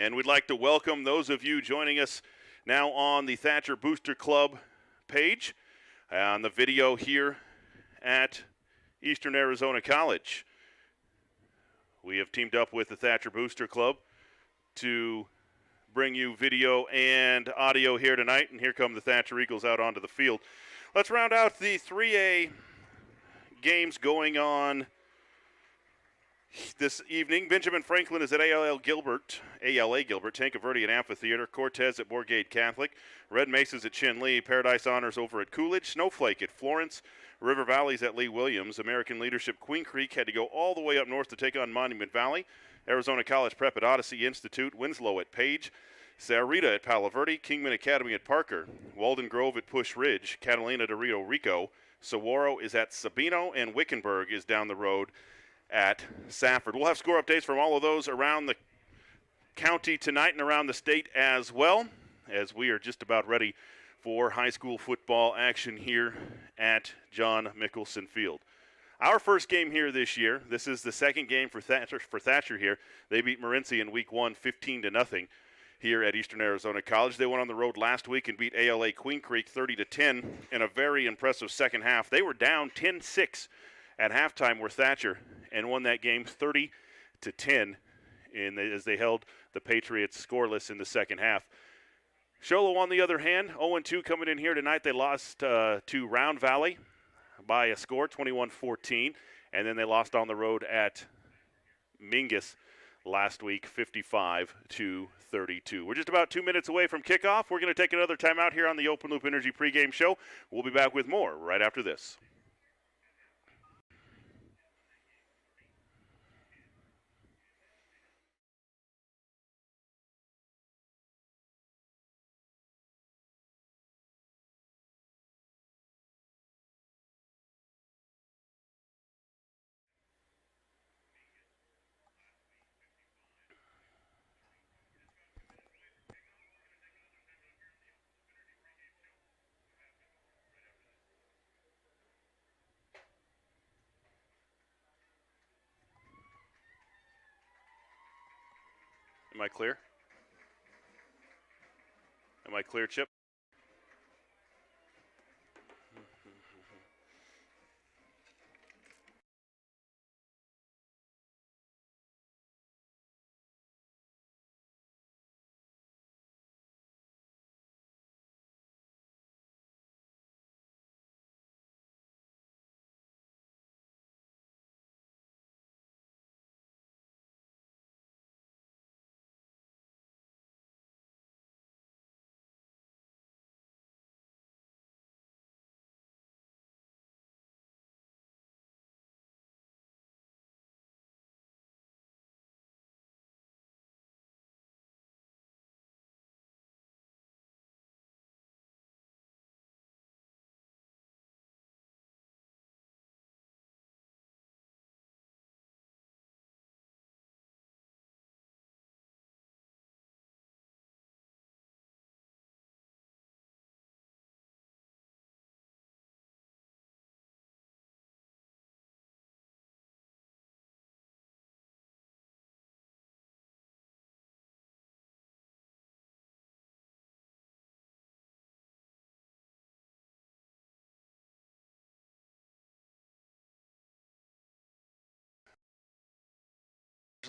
And we'd like to welcome those of you joining us now on the Thatcher Booster Club page on the video here at Eastern Arizona College. We have teamed up with the Thatcher Booster Club to bring you video and audio here tonight, and here come the Thatcher Eagles out onto the field. Let's round out the 3A games going on this evening. Benjamin Franklin is at ALA Gilbert, Tanque Verde at Amphitheater, Cortez at Bourgade Catholic, Red Mesas at Chinle, Paradise Honors over at Coolidge, Snowflake at Florence, River Valley's at Lee Williams, American Leadership Queen Creek had to go all the way up north to take on Monument Valley, Arizona College Prep at Odyssey Institute, Winslow at Page, Sarita at Palo Verde, Kingman Academy at Parker, Walden Grove at Push Ridge, Catalina de Rio Rico, Saguaro is at Sabino, and Wickenburg is down the road at Safford. We'll have score updates from all of those around the county tonight and around the state as well, as we are just about ready for high school football action here at John Mickelson Field. Our first game here this year, this is the second game for Thatcher here. They beat Morenci in week 1, 15-0 here at Eastern Arizona College. They went on the road last week and beat ALA Queen Creek 30-10 in a very impressive second half. They were down 10-6 at halftime were Thatcher and won that game 30-10 as they held the Patriots scoreless in the second half. Sholo, on the other hand, 0-2 coming in here tonight. They lost to Round Valley by a score, 21-14, and then they lost on the road at Mingus last week, 55-32. We're just about 2 minutes away from kickoff. We're going to take another timeout here on the Open Loop Energy pregame show. We'll be back with more right after this. Am I clear? Am I clear, Chip?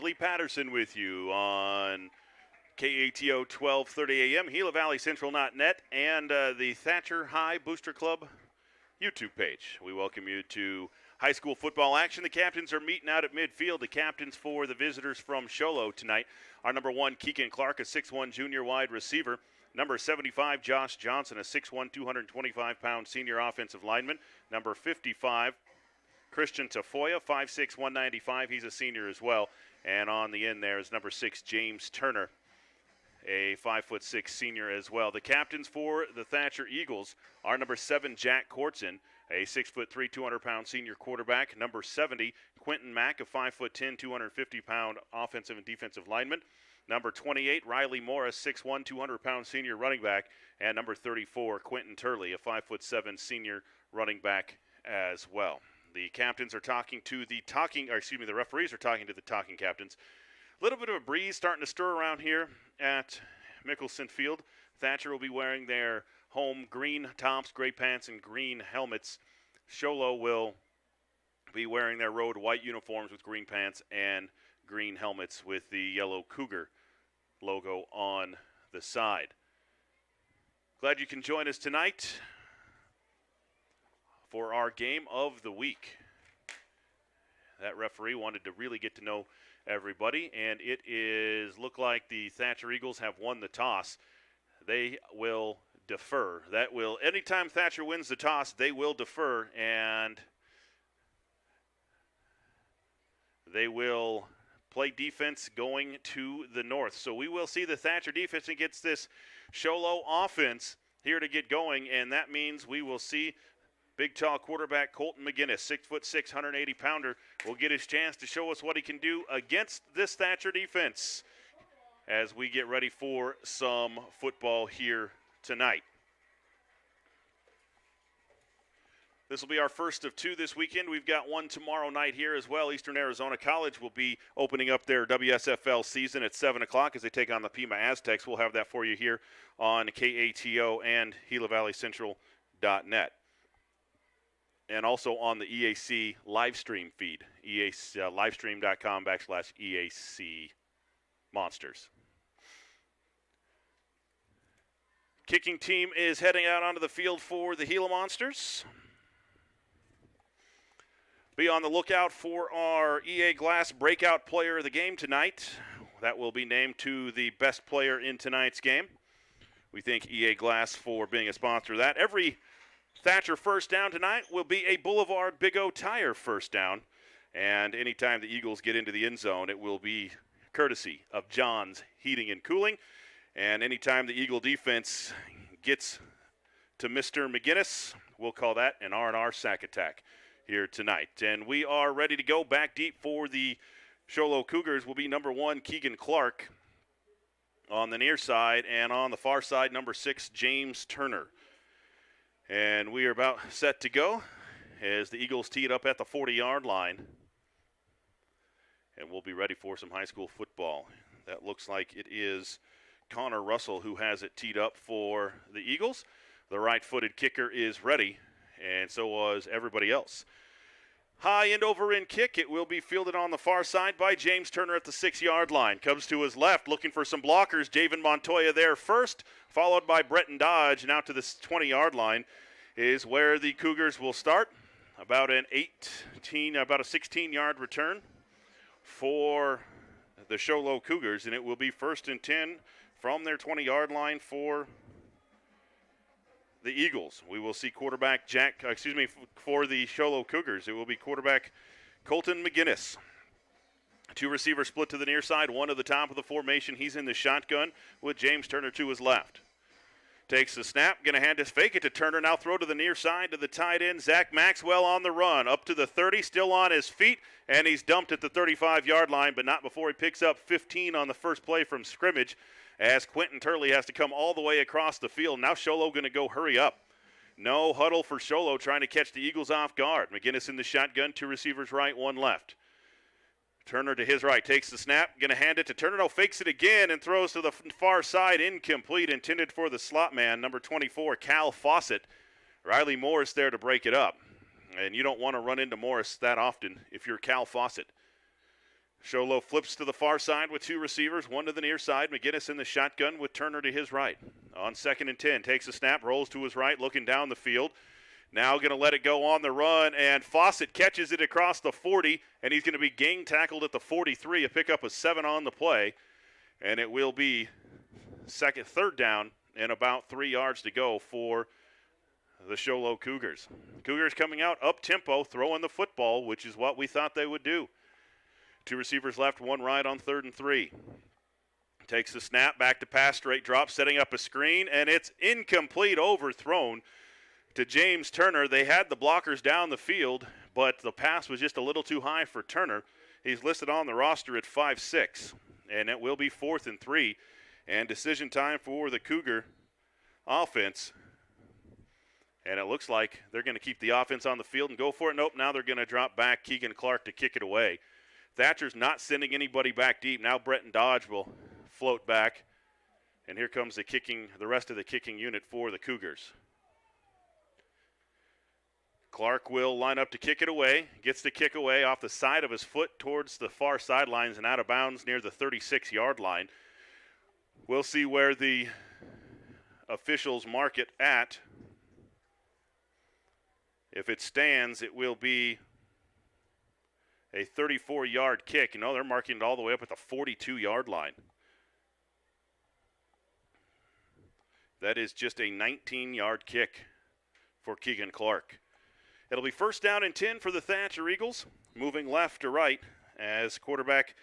Lee Patterson with you on KATO 1230 AM, Gila Valley Central.net, and the Thatcher High Booster Club YouTube page. We welcome you to high school football action. The captains are meeting out at midfield. The captains for the visitors from Sholo tonight are number 1, Keegan Clark, a 6'1 junior wide receiver. Number 75, Josh Johnson, a 6'1", 225-pound senior offensive lineman. Number 55, Christian Tafoya, 5'6", 195. He's a senior as well. And on the end there is number 6, James Turner, a 5'6" senior as well. The captains for the Thatcher Eagles are number 7, Jack Kortzen, a 6'3", 200-pound senior quarterback. Number 70, Quentin Mack, a 5'10", 250-pound offensive and defensive lineman. Number 28, Riley Morris, 6'1", 200-pound senior running back. And number 34, Quentin Turley, a 5'7" senior running back as well. The captains are talking to the referees are talking to the talking captains. little bit of a breeze starting to stir around here at Mickelson Field. Thatcher will be wearing their home green tops, gray pants, and green helmets. Sholo will be wearing their road white uniforms with green pants and green helmets with the yellow Cougar logo on the side. Glad you can join us tonight for our game of the week. That referee wanted to really get to know everybody, and it is look like the Thatcher Eagles have won the toss. They will defer. That will, anytime Thatcher wins the toss, they will defer, and they will play defense going to the north. So we will see the Thatcher defense against this Sholo offense here to get going, and that means we will see big, tall quarterback Colton McGinnis, 6'6", 180-pounder, will get his chance to show us what he can do against this Thatcher defense as we get ready for some football here tonight. This will be our first of two this weekend. We've got one tomorrow night here as well. Eastern Arizona College will be opening up their WSFL season at 7 o'clock as they take on the Pima Aztecs. We'll have that for you here on KATO and GilaValleyCentral.net. And also on the EAC live stream feed, livestream.com/EAC Monsters. Kicking team is heading out onto the field for the Gila Monsters. Be on the lookout for our EA Glass Breakout Player of the Game tonight. That will be named to the best player in tonight's game. We thank EA Glass for being a sponsor of that. Every Thatcher first down tonight will be a Boulevard Big O Tire first down. And anytime the Eagles get into the end zone, it will be courtesy of John's Heating and Cooling. And anytime the Eagle defense gets to Mr. McGinnis, we'll call that an R&R sack attack here tonight. And we are ready to go back deep for the Sholo Cougars. Will be number 1, Keegan Clark on the near side, and on the far side, number 6, James Turner. And we are about set to go as the Eagles tee it up at the 40-yard line. And we'll be ready for some high school football. That looks like it is Connor Russell who has it teed up for the Eagles. The right-footed kicker is ready, and so was everybody else. High end over in kick. It will be fielded on the far side by James Turner at the 6-yard line. Comes to his left, looking for some blockers. Javen Montoya there first, followed by Breton Dodge. And out to the 20-yard line is where the Cougars will start. About a 16-yard return for the Sholo Cougars, and it will be 1st and 10 from their 20-yard line for the Eagles. We will see quarterback for the Sholo Cougars. It will be quarterback Colton McGinnis. 2 receivers split to the near side, 1 to the top of the formation. He's in the shotgun with James Turner to his left. Takes the snap, going to hand his fake it to Turner. Now throw to the near side to the tight end, Zach Maxwell on the run. Up to the 30, still on his feet, and he's dumped at the 35-yard line, but not before he picks up 15 on the first play from scrimmage, as Quentin Turley has to come all the way across the field. Now Sholo going to go hurry up. No huddle for Sholo, trying to catch the Eagles off guard. McGinnis in the shotgun, 2 receivers right, 1 left. Turner to his right, takes the snap, going to hand it to Turner. No, fakes it again and throws to the far side, incomplete, intended for the slot man, number 24, Cal Fawcett. Riley Morris there to break it up. And you don't want to run into Morris that often if you're Cal Fawcett. Sholo flips to the far side with 2 receivers, 1 to the near side. McGinnis in the shotgun with Turner to his right. On 2nd and 10, takes a snap, rolls to his right, looking down the field. Now going to let it go on the run, and Fawcett catches it across the 40, and he's going to be gang tackled at the 43, a pickup of 7 on the play. And it will be 3rd down and about 3 yards to go for the Sholo Cougars. Cougars coming out up-tempo, throwing the football, which is what we thought they would do. 2 receivers left, 1 right on 3rd and 3. Takes the snap, back to pass, straight drop, setting up a screen, and it's incomplete, overthrown to James Turner. They had the blockers down the field, but the pass was just a little too high for Turner. He's listed on the roster at 5'6", and it will be 4th and 3, and decision time for the Cougar offense. And it looks like they're going to keep the offense on the field and go for it. Nope, now they're going to drop back Keegan Clark to kick it away. Thatcher's not sending anybody back deep. Now Bretton Dodge will float back. And here comes the rest of the kicking unit for the Cougars. Clark will line up to kick it away. Gets the kick away off the side of his foot towards the far sidelines and out of bounds near the 36-yard line. We'll see where the officials mark it at. If it stands, it will be a 34-yard kick. They're marking it all the way up at the 42-yard line. That is just a 19-yard kick for Keegan Clark. It'll be first down and 10 for the Thatcher Eagles, moving left to right as quarterback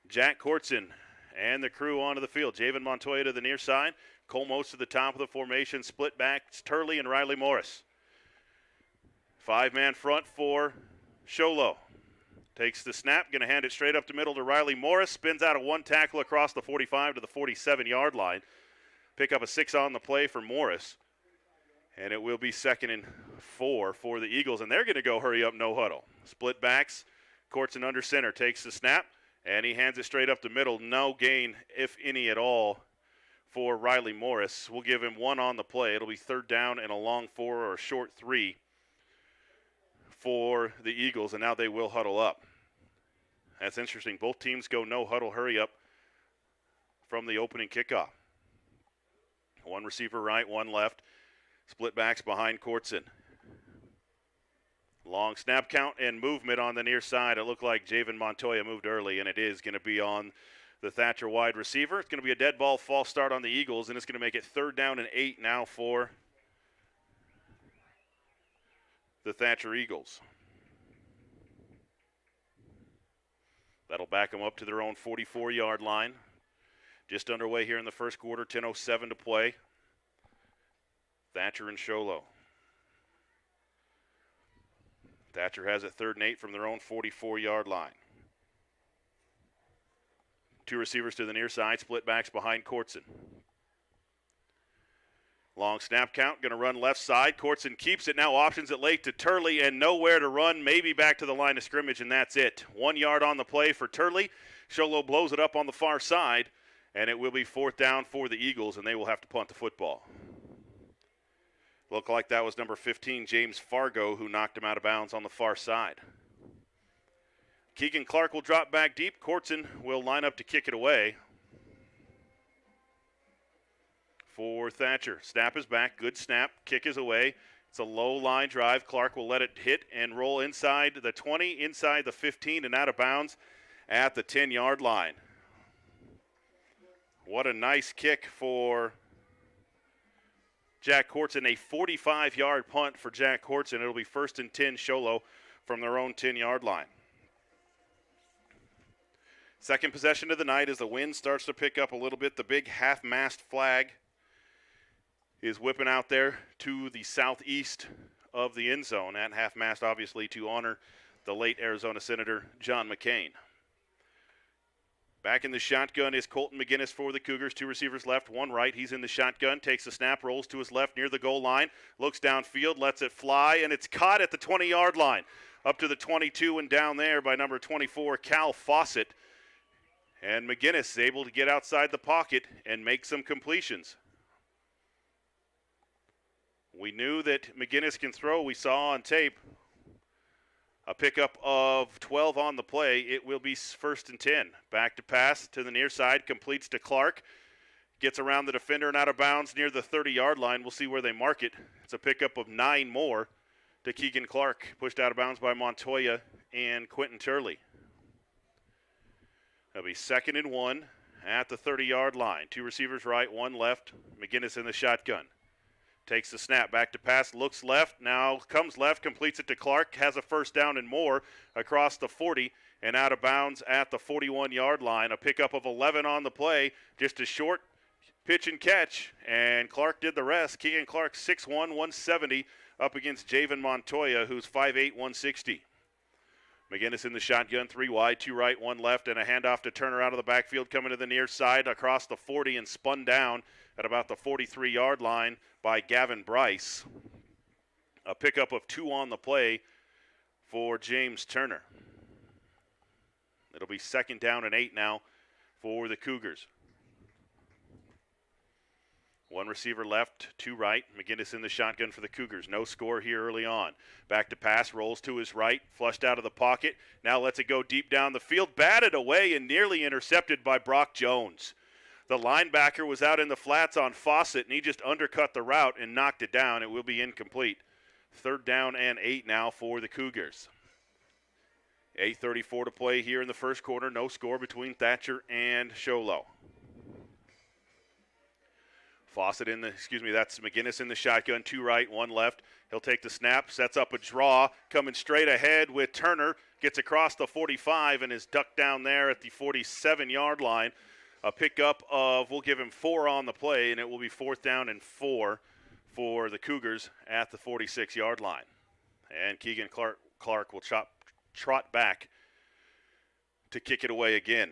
Jack Courtson and the crew onto the field. Javen Montoya to the near side. Colmos to the top of the formation. Split backs Turley and Riley Morris. 5-man front for Sholo. Takes the snap, going to hand it straight up the middle to Riley Morris. Spins out of one tackle across the 45 to the 47-yard line. Pick up a 6 on the play for Morris. And it will be 2nd and 4 for the Eagles. And they're going to go hurry up, no huddle. Split backs. Courtson under center takes the snap. And he hands it straight up the middle. No gain, if any at all, for Riley Morris. We'll give him 1 on the play. It'll be 3rd down and a long 4 or a short 3 for the Eagles. And now they will huddle up. That's interesting. Both teams go no huddle, hurry up from the opening kickoff. 1 receiver right, 1 left. Split backs behind Courtson. Long snap count and movement on the near side. It looked like Javen Montoya moved early, and it is going to be on the Thatcher wide receiver. It's going to be a dead ball false start on the Eagles, and it's going to make it 3rd down and 8 now for the Thatcher Eagles. That'll back them up to their own 44-yard line. Just underway here in the first quarter, 10:07 to play. Thatcher and Sholo. Thatcher has it 3rd and 8 from their own 44-yard line. 2 receivers to the near side, split backs behind Courtson. Long snap count, going to run left side. Courtson keeps it, now options it late to Turley and nowhere to run, maybe back to the line of scrimmage, and that's it. 1 yard on the play for Turley. Sholo blows it up on the far side, and it will be 4th down for the Eagles, and they will have to punt the football. Looked like that was number 15, James Fargo, who knocked him out of bounds on the far side. Keegan Clark will drop back deep. Courtson will line up to kick it away for Thatcher. Snap is back. Good snap. Kick is away. It's a low line drive. Clark will let it hit and roll inside the 20, inside the 15, and out of bounds at the 10-yard line. What a nice kick for Jack Courtson. A 45-yard punt for Jack Courtson. It'll be 1st and 10 Sholo from their own 10-yard line. Second possession of the night as the wind starts to pick up a little bit. The big half-mast flag is whipping out there to the southeast of the end zone. At half-mast, obviously, to honor the late Arizona Senator John McCain. Back in the shotgun is Colton McGinnis for the Cougars. 2 receivers left, 1 right. He's in the shotgun, takes the snap, rolls to his left near the goal line, looks downfield, lets it fly, and it's caught at the 20-yard line. Up to the 22 and down there by number 24, Cal Fawcett. And McGinnis is able to get outside the pocket and make some completions. We knew that McGinnis can throw. We saw on tape a pickup of 12 on the play. It will be 1st and 10. Back to pass to the near side, completes to Clark. Gets around the defender and out of bounds near the 30-yard line. We'll see where they mark it. It's a pickup of 9 more to Keegan Clark, pushed out of bounds by Montoya and Quentin Turley. It'll be 2nd and 1 at the 30-yard line. 2 receivers right, 1 left. McGinnis in the shotgun. Takes the snap, back to pass, looks left, now comes left, completes it to Clark, has a 1st down and more across the 40 and out of bounds at the 41-yard line. A pickup of 11 on the play, just a short pitch and catch, and Clark did the rest. Keegan Clark, 6'1", 170, up against Javen Montoya, who's 5'8", 160. McGinnis in the shotgun, 3 wide, 2 right, 1 left, and a handoff to Turner out of the backfield, coming to the near side across the 40 and spun down at about the 43-yard line by Gavin Bryce. A pickup of 2 on the play for James Turner. It'll be 2nd down and 8 now for the Cougars. One receiver left, 2 right. McGinnis in the shotgun for the Cougars. No score here early on. Back to pass, rolls to his right, flushed out of the pocket. Now lets it go deep down the field. Batted away and nearly intercepted by Brock Jones. The linebacker was out in the flats on Fawcett, and he just undercut the route and knocked it down. It will be incomplete. 3rd down and 8 now for the Cougars. 8:34 to play here in the first quarter. No score between Thatcher and Sholo. Fawcett that's McGinnis in the shotgun, 2 right, 1 left. He'll take the snap, sets up a draw, coming straight ahead with Turner, gets across the 45 and is ducked down there at the 47-yard line. A pickup of, we'll give him 4 on the play, and it will be 4th down and 4 for the Cougars at the 46-yard line. And Keegan Clark will trot back to kick it away again.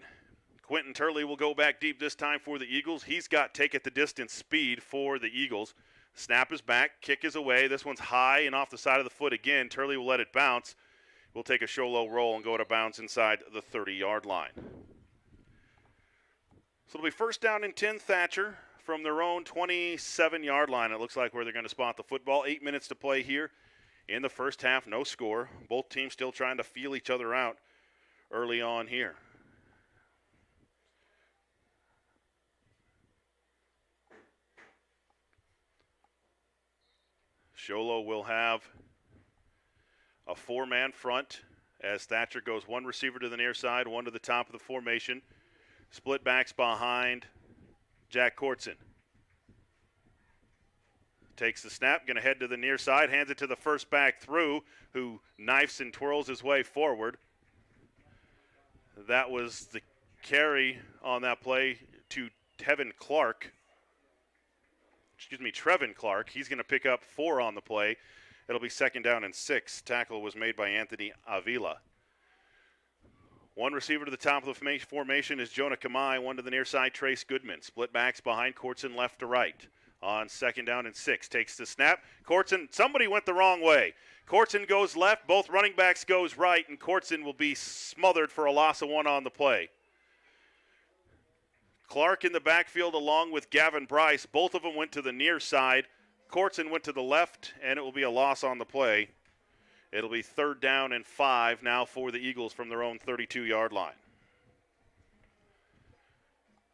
Quentin Turley will go back deep this time for the Eagles. He's got take-it-the-distance speed for the Eagles. Snap is back, kick is away. This one's high and off the side of the foot again. Turley will let it bounce. We'll take a Sholo roll and go to bounds inside the 30-yard line. So it'll be 1st down and 10, Thatcher, from their own 27-yard line. It looks like where they're going to spot the football. 8 minutes to play here in the first half. No score. Both teams still trying to feel each other out early on here. Sholo will have a 4-man front as Thatcher goes 1 receiver to the near side, 1 to the top of the formation. Split backs behind Jack Courtson. Takes the snap, going to head to the near side, hands it to the first back through, who knifes and twirls his way forward. That was the carry on that play to Trevin Clark. He's going to pick up 4 on the play. It'll be 2nd down and 6. Tackle was made by Anthony Avila. 1 receiver to the top of the formation is Jonah Kamai. 1 to the near side, Trace Goodman. Split backs behind Courtson left to right. On 2nd down and 6. Takes the snap. Courtson, somebody went the wrong way. Courtson goes left. Both running backs goes right, and Courtson will be smothered for a loss of 1 on the play. Clark in the backfield along with Gavin Bryce. Both of them went to the near side. Courtson went to the left, and it will be a loss on the play. It'll be 3rd down and 5 now for the Eagles from their own 32-yard line.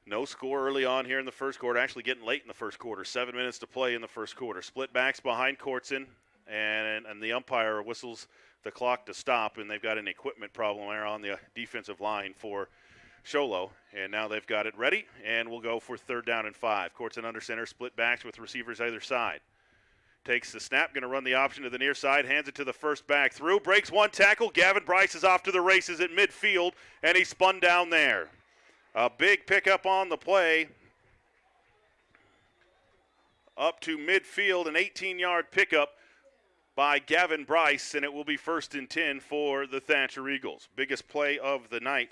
No score early on here in the first quarter. Actually getting late in the first quarter. 7 minutes to play in the first quarter. Split backs behind Courtson, and the umpire whistles the clock to stop, and they've got an equipment problem there on the defensive line for Sholo, and now they've got it ready, and we'll go for 3rd down and 5. Courtson under center, split backs with receivers either side. Takes the snap, going to run the option to the near side, hands it to the first back through, breaks 1 tackle. Gavin Bryce is off to the races at midfield, and he spun down there. A big pickup on the play. Up to midfield, an 18-yard pickup by Gavin Bryce, and it will be 1st and 10 for the Thatcher Eagles. Biggest play of the night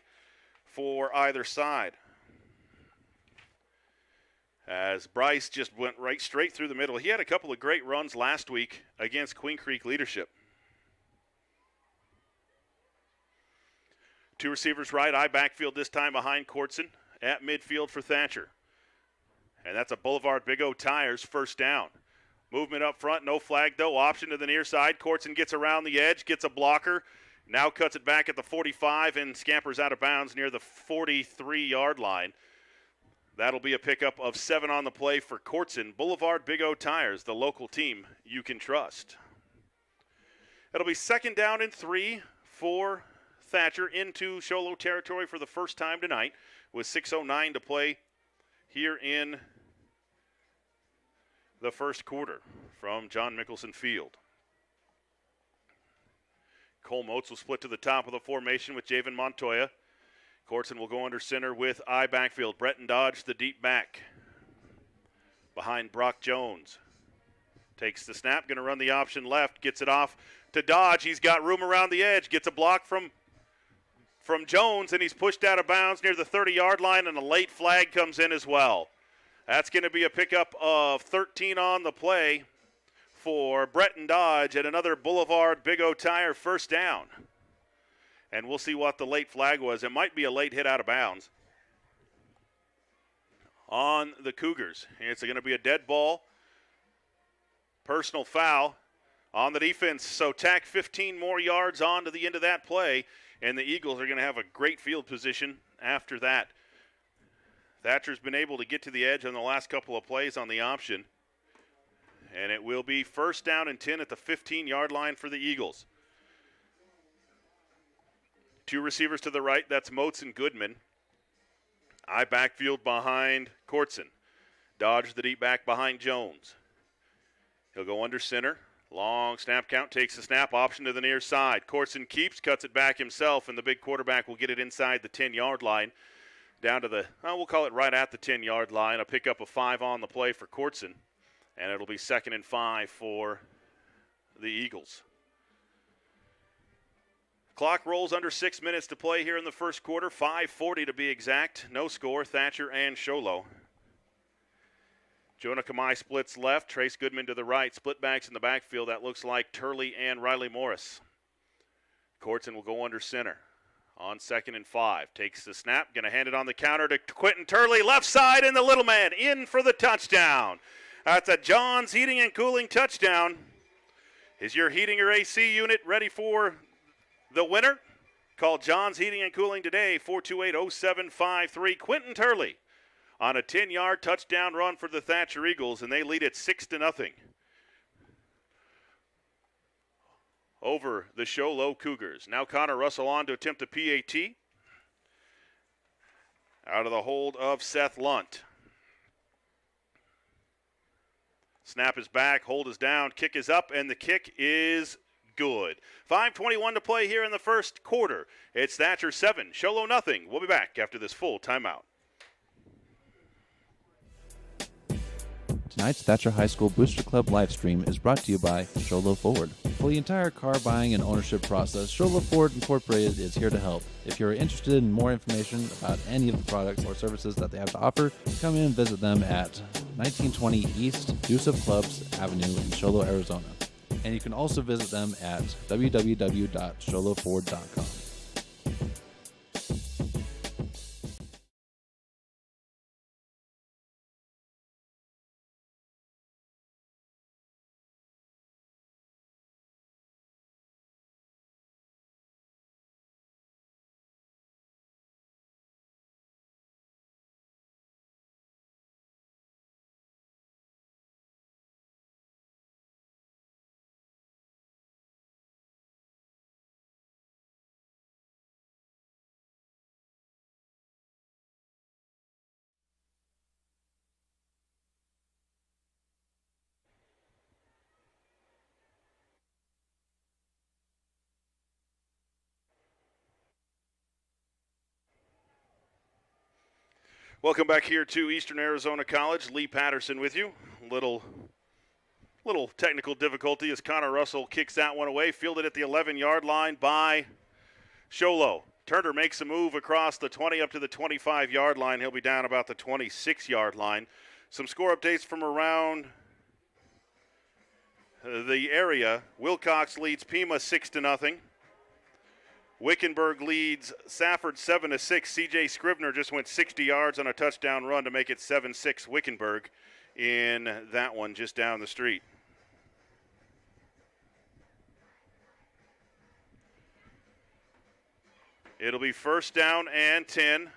for either side. As Bryce just went straight through the middle. He had a couple of great runs last week against Queen Creek leadership. 2 receivers right, I backfield this time behind Courtson at midfield for Thatcher. And that's a Boulevard Big O Tires 1st down. Movement up front, no flag though. Option to the near side. Courtson gets around the edge, gets a blocker. Now cuts it back at the 45 and scampers out of bounds near the 43-yard line. That'll be a pickup of 7 on the play for Courtson. Boulevard Big O Tires, the local team you can trust. It'll be 2nd down and 3 for Thatcher into Sholo territory for the first time tonight with 6:09 to play here in the first quarter from John Mickelson Field. Cole Motes will split to the top of the formation with Javen Montoya. Courtson will go under center with I backfield. Breton Dodge, the deep back. Behind Brock Jones. Takes the snap, going to run the option left. Gets it off to Dodge. He's got room around the edge. Gets a block from Jones, and he's pushed out of bounds near the 30-yard line, and a late flag comes in as well. That's going to be a pickup of 13 on the play for Breton Dodge at another Boulevard Big O Tire 1st down. And we'll see what the late flag was. It might be a late hit out of bounds on the Cougars. It's going to be a dead ball. Personal foul on the defense. So tack 15 more yards on to the end of that play, and the Eagles are going to have a great field position after that. Thatcher's been able to get to the edge on the last couple of plays on the option. And it will be first down and 10 at the 15-yard line for the Eagles. Two receivers to the right, that's Moats and Goodman. I backfield behind Courtson. Dodge the deep back behind Jones. He'll go under center. Long snap count, takes the snap, option to the near side. Courtson keeps, cuts it back himself, and the big quarterback will get it inside the 10-yard line. Down to the, we'll call it right at the 10-yard line. A pickup of 5 on the play for Courtson. And it'll be 2nd and 5 for the Eagles. Clock rolls under 6 minutes to play here in the first quarter. 5:40 to be exact. No score, Thatcher and Sholo. Jonah Kamai splits left. Trace Goodman to the right. Split backs in the backfield. That looks like Turley and Riley Morris. Courtson will go under center on 2nd and 5. Takes the snap. Going to hand it on the counter to Quentin Turley. Left side, and the little man in for the touchdown. That's a John's Heating and Cooling touchdown. Is your heating or AC unit ready for the winner? Call John's Heating and Cooling today, 428-0753. Quentin Turley on a 10-yard touchdown run for the Thatcher Eagles, and they lead it 6-0 over the Sholo Cougars. Now Connor Russell on to attempt a PAT out of the hold of Seth Lunt. Snap is back, hold is down, kick is up, and the kick is good. 5:21 to play here in the first quarter. It's Thatcher 7, Sholo nothing. We'll be back after this full timeout. Tonight's Thatcher High School Booster Club live stream is brought to you by Sholo Ford. For the entire car buying and ownership process, Sholo Ford Incorporated is here to help. If you're interested in more information about any of the products or services that they have to offer, come in and visit them at 1920 East Yusuf Clubs Avenue in Sholo, Arizona. And you can also visit them at www.sholoford.com. Welcome back here to Eastern Arizona College. Lee Patterson with you. Little technical difficulty as Connor Russell kicks that one away. Fielded at the 11-yard line by Sholo. Turner makes a move across the 20 up to the 25-yard line. He'll be down about the 26-yard line. Some score updates from around the area. Wilcox leads Pima 6-0. Wickenburg leads Safford 7-6. C.J. Scrivener just went 60 yards on a touchdown run to make it 7-6 Wickenburg in that one just down the street. It'll be first down and 10.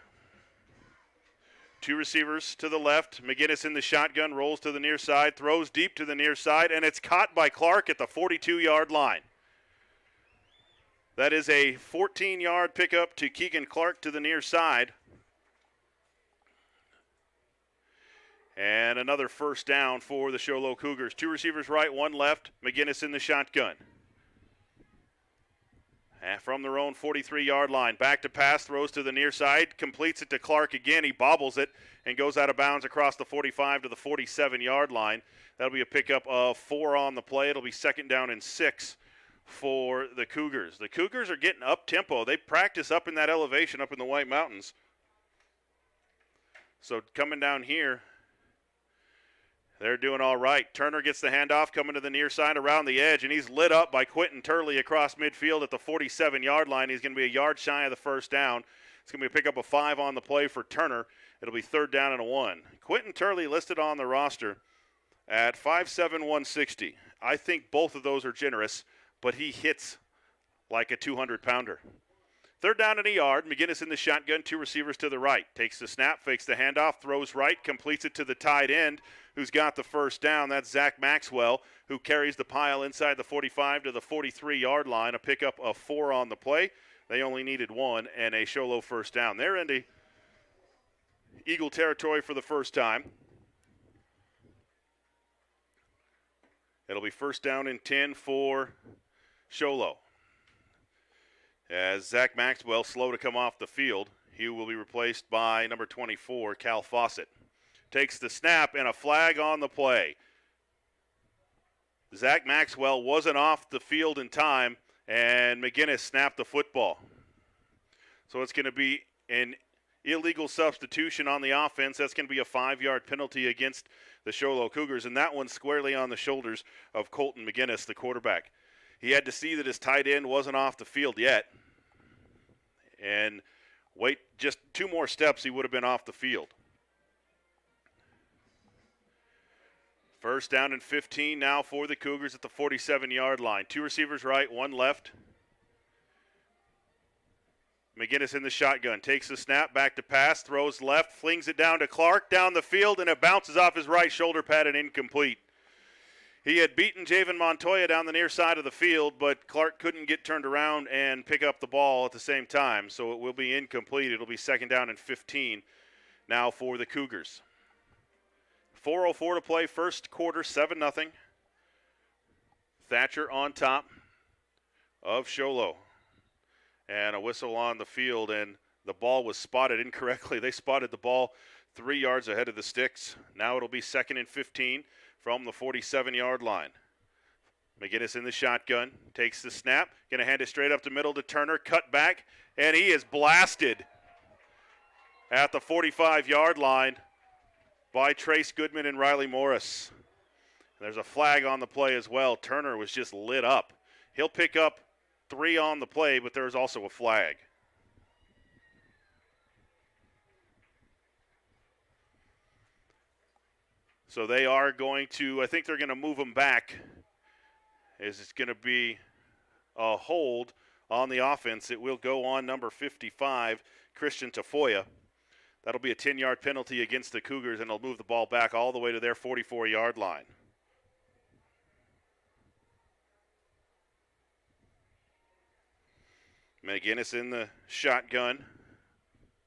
Two receivers to the left. McGinnis in the shotgun, rolls to the near side, throws deep to the near side, and it's caught by Clark at the 42-yard line. That is a 14-yard pickup to Keegan Clark to the near side. And another first down for the Sholo Cougars. Two receivers right, one left. McGinnis in the shotgun. And from their own 43-yard line. Back to pass, throws to the near side, completes it to Clark again. He bobbles it and goes out of bounds across the 45 to the 47-yard line. That'll be a pickup of 4 on the play. It'll be second down and 6 for the Cougars. The Cougars are getting up tempo. They practice up in that elevation up in the White Mountains. So coming down here, They're doing all right. Turner gets the handoff coming to the near side around the edge, and he's lit up by Quentin Turley across midfield at the 47-yard line. He's going to be a yard shy of the first down. It's going to be a pickup of 5 on the play for Turner. It'll be 3rd down and 1. Quentin Turley listed on the roster at 5'7", 160. I think both of those are generous, but he hits like a 200-pounder. 3rd down and a yard. McGinnis in the shotgun, 2 receivers to the right. Takes the snap, fakes the handoff, throws right, completes it to the tight end, who's got the first down. That's Zach Maxwell, who carries the pile inside the 45 to the 43-yard line. A pickup of 4 on the play. They only needed 1 and a show low first down. They're into Eagle territory for the first time. It'll be 1st down and 10 for Sholo. As Zach Maxwell slow to come off the field, he will be replaced by number 24, Cal Fawcett. Takes the snap and a flag on the play. Zach Maxwell wasn't off the field in time, and McGinnis snapped the football. So it's going to be an illegal substitution on the offense. That's going to be a 5-yard penalty against the Sholo Cougars, and that one's squarely on the shoulders of Colton McGinnis, the quarterback. He had to see that his tight end wasn't off the field yet, and wait just 2 more steps, he would have been off the field. 1st down and 15 now for the Cougars at the 47-yard line. 2 receivers right, 1 left. McGinnis in the shotgun, takes the snap, back to pass, throws left, flings it down to Clark, down the field, and it bounces off his right shoulder pad and incomplete. He had beaten Javen Montoya down the near side of the field, but Clark couldn't get turned around and pick up the ball at the same time, so it will be incomplete. It'll be 2nd down and 15 now for the Cougars. 4:04 to play, first quarter, 7-0. Thatcher on top of Sholo. And a whistle on the field, and the ball was spotted incorrectly. They spotted the ball 3 yards ahead of the sticks. Now it'll be 2nd and 15 from the 47-yard line. McGinnis in the shotgun, takes the snap, going to hand it straight up the middle to Turner, cut back, and he is blasted at the 45-yard line by Trace Goodman and Riley Morris. There's a flag on the play as well. Turner was just lit up. He'll pick up 3 on the play, but there's also a flag. So they are going to, I think they're going to move him back, as it's going to be a hold on the offense. It will go on number 55, Christian Tafoya. That'll be a 10-yard penalty against the Cougars, and they'll move the ball back all the way to their 44-yard line. McGinnis in the shotgun.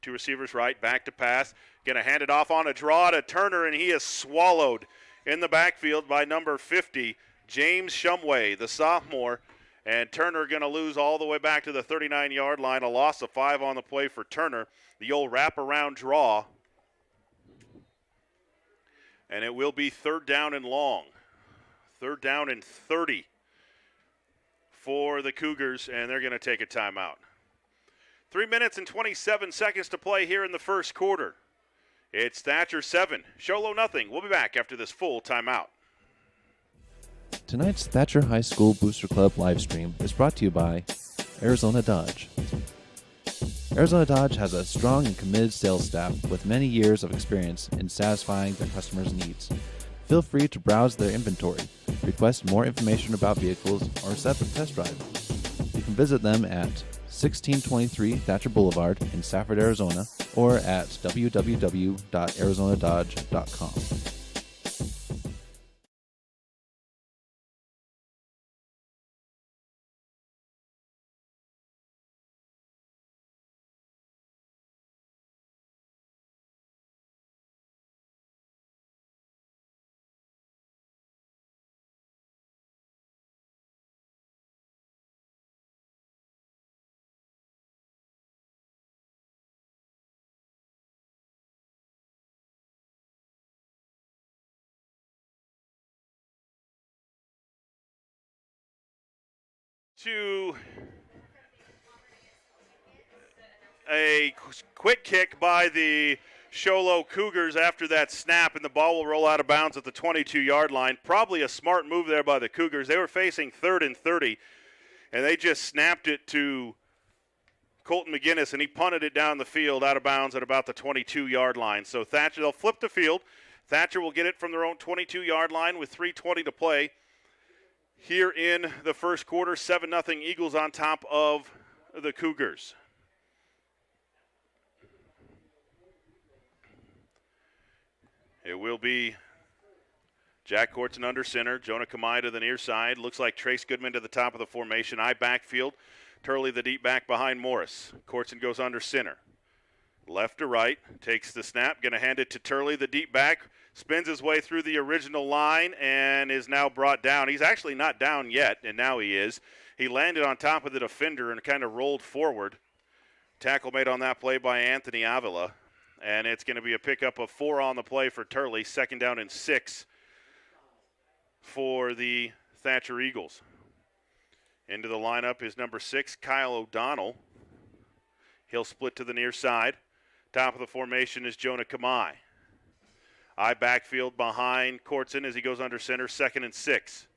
2 receivers right, back to pass. Going to hand it off on a draw to Turner, and he is swallowed in the backfield by number 50, James Shumway, the sophomore. And Turner going to lose all the way back to the 39-yard line, a loss of 5 on the play for Turner. The old wraparound draw. And it will be 3rd down and long. 3rd down and 30 for the Cougars, and they're going to take a timeout. 3 minutes and 27 seconds to play here in the first quarter. It's Thatcher 7, Sholo nothing. We'll be back after this full timeout. Tonight's Thatcher High School Booster Club livestream is brought to you by Arizona Dodge. Arizona Dodge has a strong and committed sales staff with many years of experience in satisfying their customers' needs. Feel free to browse their inventory, request more information about vehicles, or set up a test drive. You can visit them at 1623 Thatcher Boulevard in Safford, Arizona, or at www.arizonadodge.com. To a quick kick by the Sholo Cougars after that snap, and the ball will roll out of bounds at the 22-yard line. Probably a smart move there by the Cougars. They were facing 3rd and 30, and they just snapped it to Colton McGinnis, and he punted it down the field out of bounds at about the 22-yard line. So Thatcher, they'll flip the field. Thatcher will get it from their own 22-yard line with 3:20 to play. Here in the first quarter, 7-0 Eagles on top of the Cougars. It will be Jack Courtson under center, Jonah Kamai to the near side. Looks like Trace Goodman to the top of the formation. I backfield. Turley the deep back behind Morris. Courtson goes under center. Left to right, takes the snap, going to hand it to Turley, the deep back, spins his way through the original line and is now brought down. He's actually not down yet, and now he is. He landed on top of the defender and kind of rolled forward. Tackle made on that play by Anthony Avila, and it's going to be a pickup of 4 on the play for Turley, 2nd down and 6 for the Thatcher Eagles. Into the lineup is number 6, Kyle O'Donnell. He'll split to the near side. Top of the formation is Jonah Kamai. I backfield behind Courtson as he goes under center, 2nd and 6.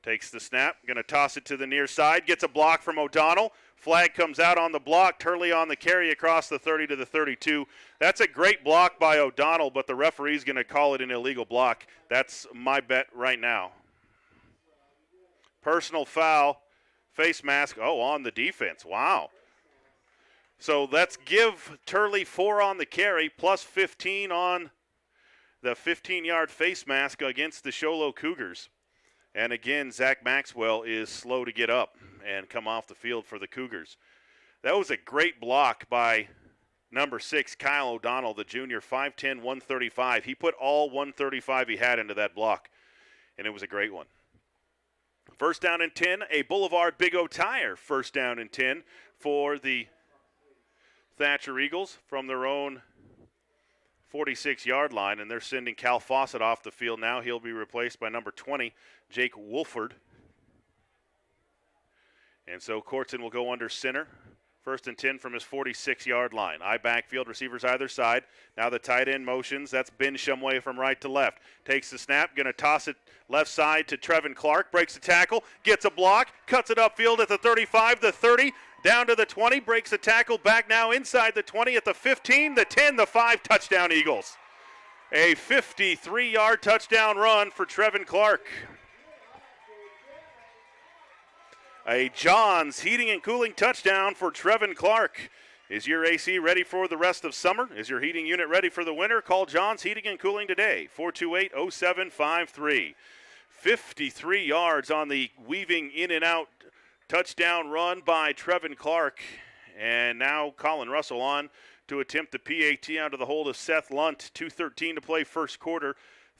Takes the snap, going to toss it to the near side, gets a block from O'Donnell. Flag comes out on the block, Turley on the carry across the 30 to the 32. That's a great block by O'Donnell, but the referee's going to call it an illegal block. That's my bet right now. Personal foul, face mask, on the defense. Wow. So let's give Turley 4 on the carry, plus 15 on the 15-yard face mask against the Sholo Cougars. And again, Zach Maxwell is slow to get up and come off the field for the Cougars. That was a great block by number 6, Kyle O'Donnell, the junior, 5'10", 135. He put all 135 he had into that block, and it was a great one. 1st down and 10, a Boulevard Big O Tire 1st down and 10 for the Thatcher Eagles from their own 46-yard line, and they're sending Cal Fawcett off the field now. He'll be replaced by number 20, Jake Wolford. And so Courtson will go under center. 1st and 10 from his 46-yard line. I backfield, receivers either side. Now the tight end motions. That's Ben Shumway from right to left. Takes the snap, going to toss it left side to Trevin Clark. Breaks the tackle, gets a block, cuts it upfield at the 35, the 30, down to the 20, breaks the tackle, back now inside the 20 at the 15, the 10, the 5, touchdown Eagles. A 53-yard touchdown run for Trevin Clark. A Johns Heating and Cooling touchdown for Trevin Clark. Is your AC ready for the rest of summer? Is your heating unit ready for the winter? Call Johns Heating and Cooling today, 428-0753. 53 yards on the weaving in and out touchdown run by Trevin Clark. And now Colin Russell on to attempt the PAT out of the hold of Seth Lunt. 2:13 to play first quarter.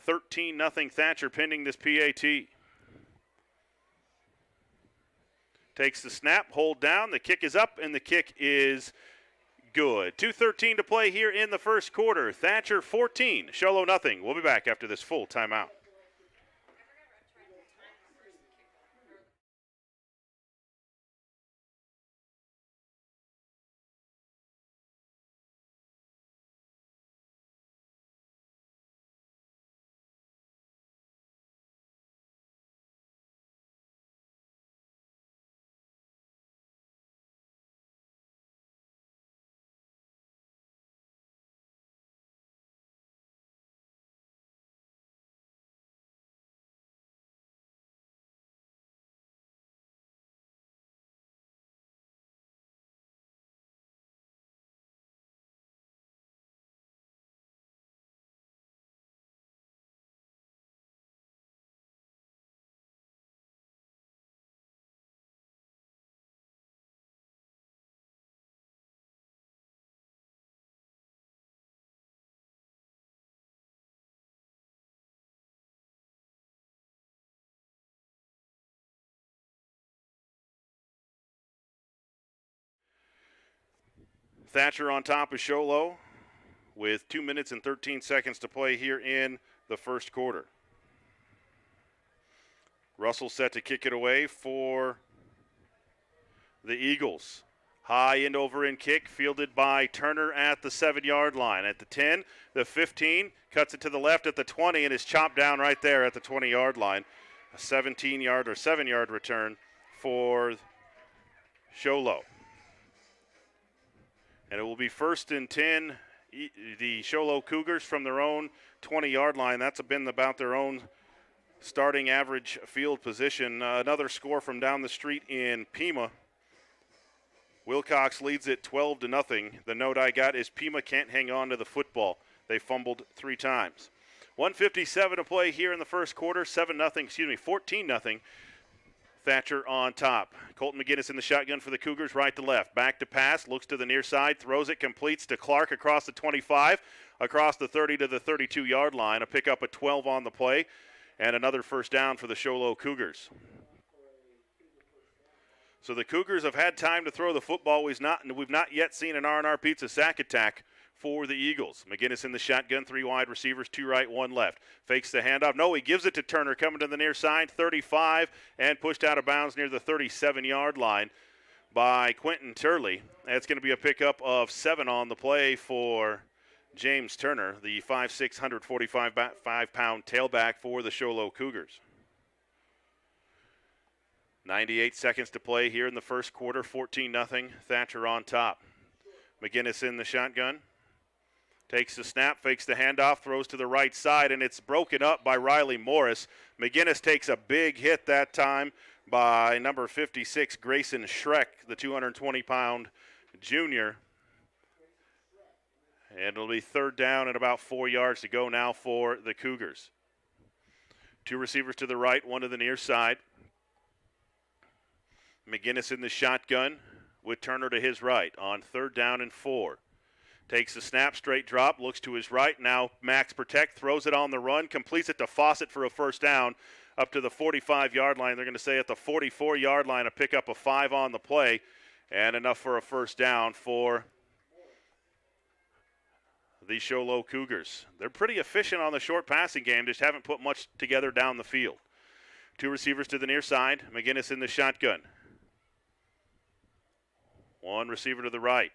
13-0 Thatcher pending this PAT. Takes the snap, hold down, the kick is up, and the kick is good. 2:13 to play here in the first quarter. Thatcher 14, Sholo nothing. We'll be back after this full timeout. Thatcher on top of Sholo with 2 minutes and 13 seconds to play here in the first quarter. Russell set to kick it away for the Eagles. High end over in kick, fielded by Turner at the 7-yard line. At the 10, the 15, cuts it to the left at the 20 and is chopped down right there at the 20-yard line. A 17-yard or 7-yard return for Show Low. And it will be 1st and 10, the Show Low Cougars from their own 20-yard line. That's been about their own starting average field position. Another score from down the street in Pima. Wilcox leads it 12-0. The note I got is Pima can't hang on to the football. They fumbled 3 times. 1:57 to play here in the first quarter. 14-0. Thatcher on top. Colton McGinnis in the shotgun for the Cougars, right to left. Back to pass, looks to the near side, throws it, completes to Clark across the 25, across the 30 to the 32-yard line. A pickup of 12 on the play, and another first down for the Show Low Cougars. So the Cougars have had time to throw the football. We've not yet seen an R&R Pizza sack attack for the Eagles. McGinnis in the shotgun, 3 wide receivers, 2 right, 1 left. Fakes the handoff. No, he gives it to Turner, coming to the near side, 35, and pushed out of bounds near the 37-yard line by Quentin Turley. That's going to be a pickup of 7 on the play for James Turner, the 5'6", 145-pound tailback for the Show Low Cougars. 98 seconds to play here in the first quarter, 14-0. Thatcher on top. McGinnis in the shotgun. Takes the snap, fakes the handoff, throws to the right side, and it's broken up by Riley Morris. McGinnis takes a big hit that time by number 56, Grayson Schreck, the 220-pound junior. And it'll be 3rd down and about 4 yards to go now for the Cougars. 2 receivers to the right, 1 to the near side. McGinnis in the shotgun with Turner to his right on 3rd down and 4. Takes the snap, straight drop, looks to his right. Now Max protect, throws it on the run, completes it to Fawcett for a first down up to the 45-yard line. They're going to say at the 44-yard line, a pickup of 5 on the play, and enough for a first down for the Show Low Cougars. They're pretty efficient on the short passing game, just haven't put much together down the field. 2 receivers to the near side, McGinnis in the shotgun. 1 receiver to the right.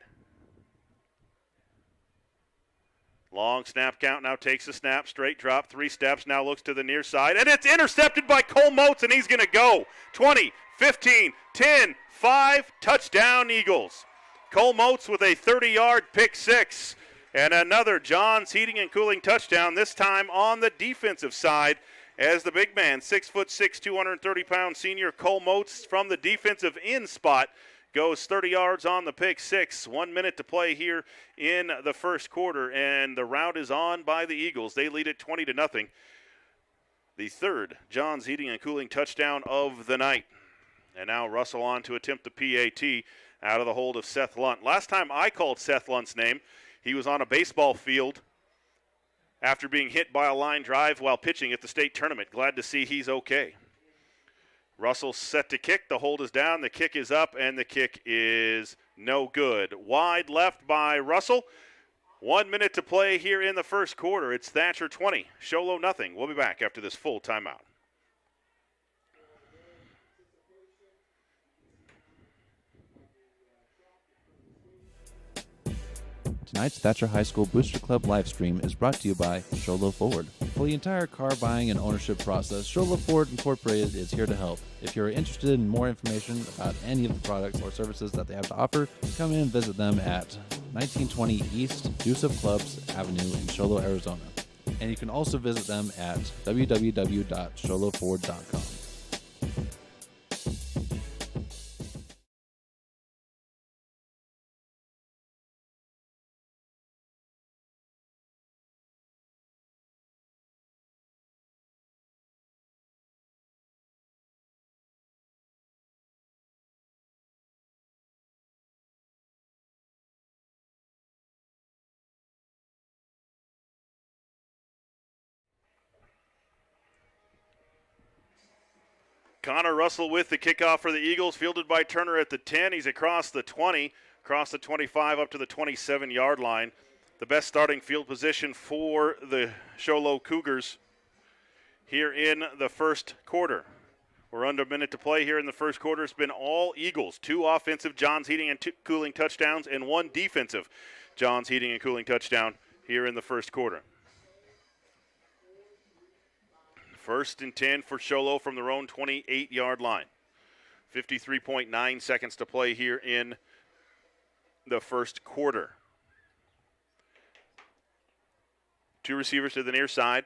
Long snap count, now takes the snap, straight drop, 3 steps, now looks to the near side, and it's intercepted by Cole Motes, and he's going to go. 20, 15, 10, 5, touchdown Eagles. Cole Motes with a 30-yard pick 6, and another John's Heating and Cooling touchdown, this time on the defensive side, as the big man, 6'6", 230-pound senior Cole Motes from the defensive end spot, goes 30 yards on the pick 6. 1 minute to play here in the first quarter, and the rout is on by the Eagles. They lead it 20-0. The 3rd John's Heating and Cooling touchdown of the night. And now Russell on to attempt the PAT out of the hold of Seth Lunt. Last time I called Seth Lunt's name, he was on a baseball field after being hit by a line drive while pitching at the state tournament. Glad to see he's okay. Russell set to kick. The hold is down. The kick is up, and the kick is no good. Wide left by Russell. 1 minute to play here in the first quarter. It's Thatcher 20, Show Low nothing. We'll be back after this full timeout. Tonight's Thatcher High School Booster Club live stream is brought to you by Show Low Ford. For the entire car buying and ownership process, Show Low Ford Incorporated is here to help. If you're interested in more information about any of the products or services that they have to offer, come in and visit them at 1920 East Joseph Clubs Avenue in Show Low, Arizona. And you can also visit them at www.showlowford.com. Connor Russell with the kickoff for the Eagles, fielded by Turner at the 10. He's across the 20, across the 25 up to the 27-yard line. The best starting field position for the Show Low Cougars here in the first quarter. We're under a minute to play here in the first quarter. It's been all Eagles. 2 offensive Johns Heating and Cooling touchdowns and 1 defensive Johns Heating and Cooling touchdown here in the first quarter. 1st and 10 for Sholo from their own 28-yard line. 53.9 seconds to play here in the first quarter. 2 receivers to the near side.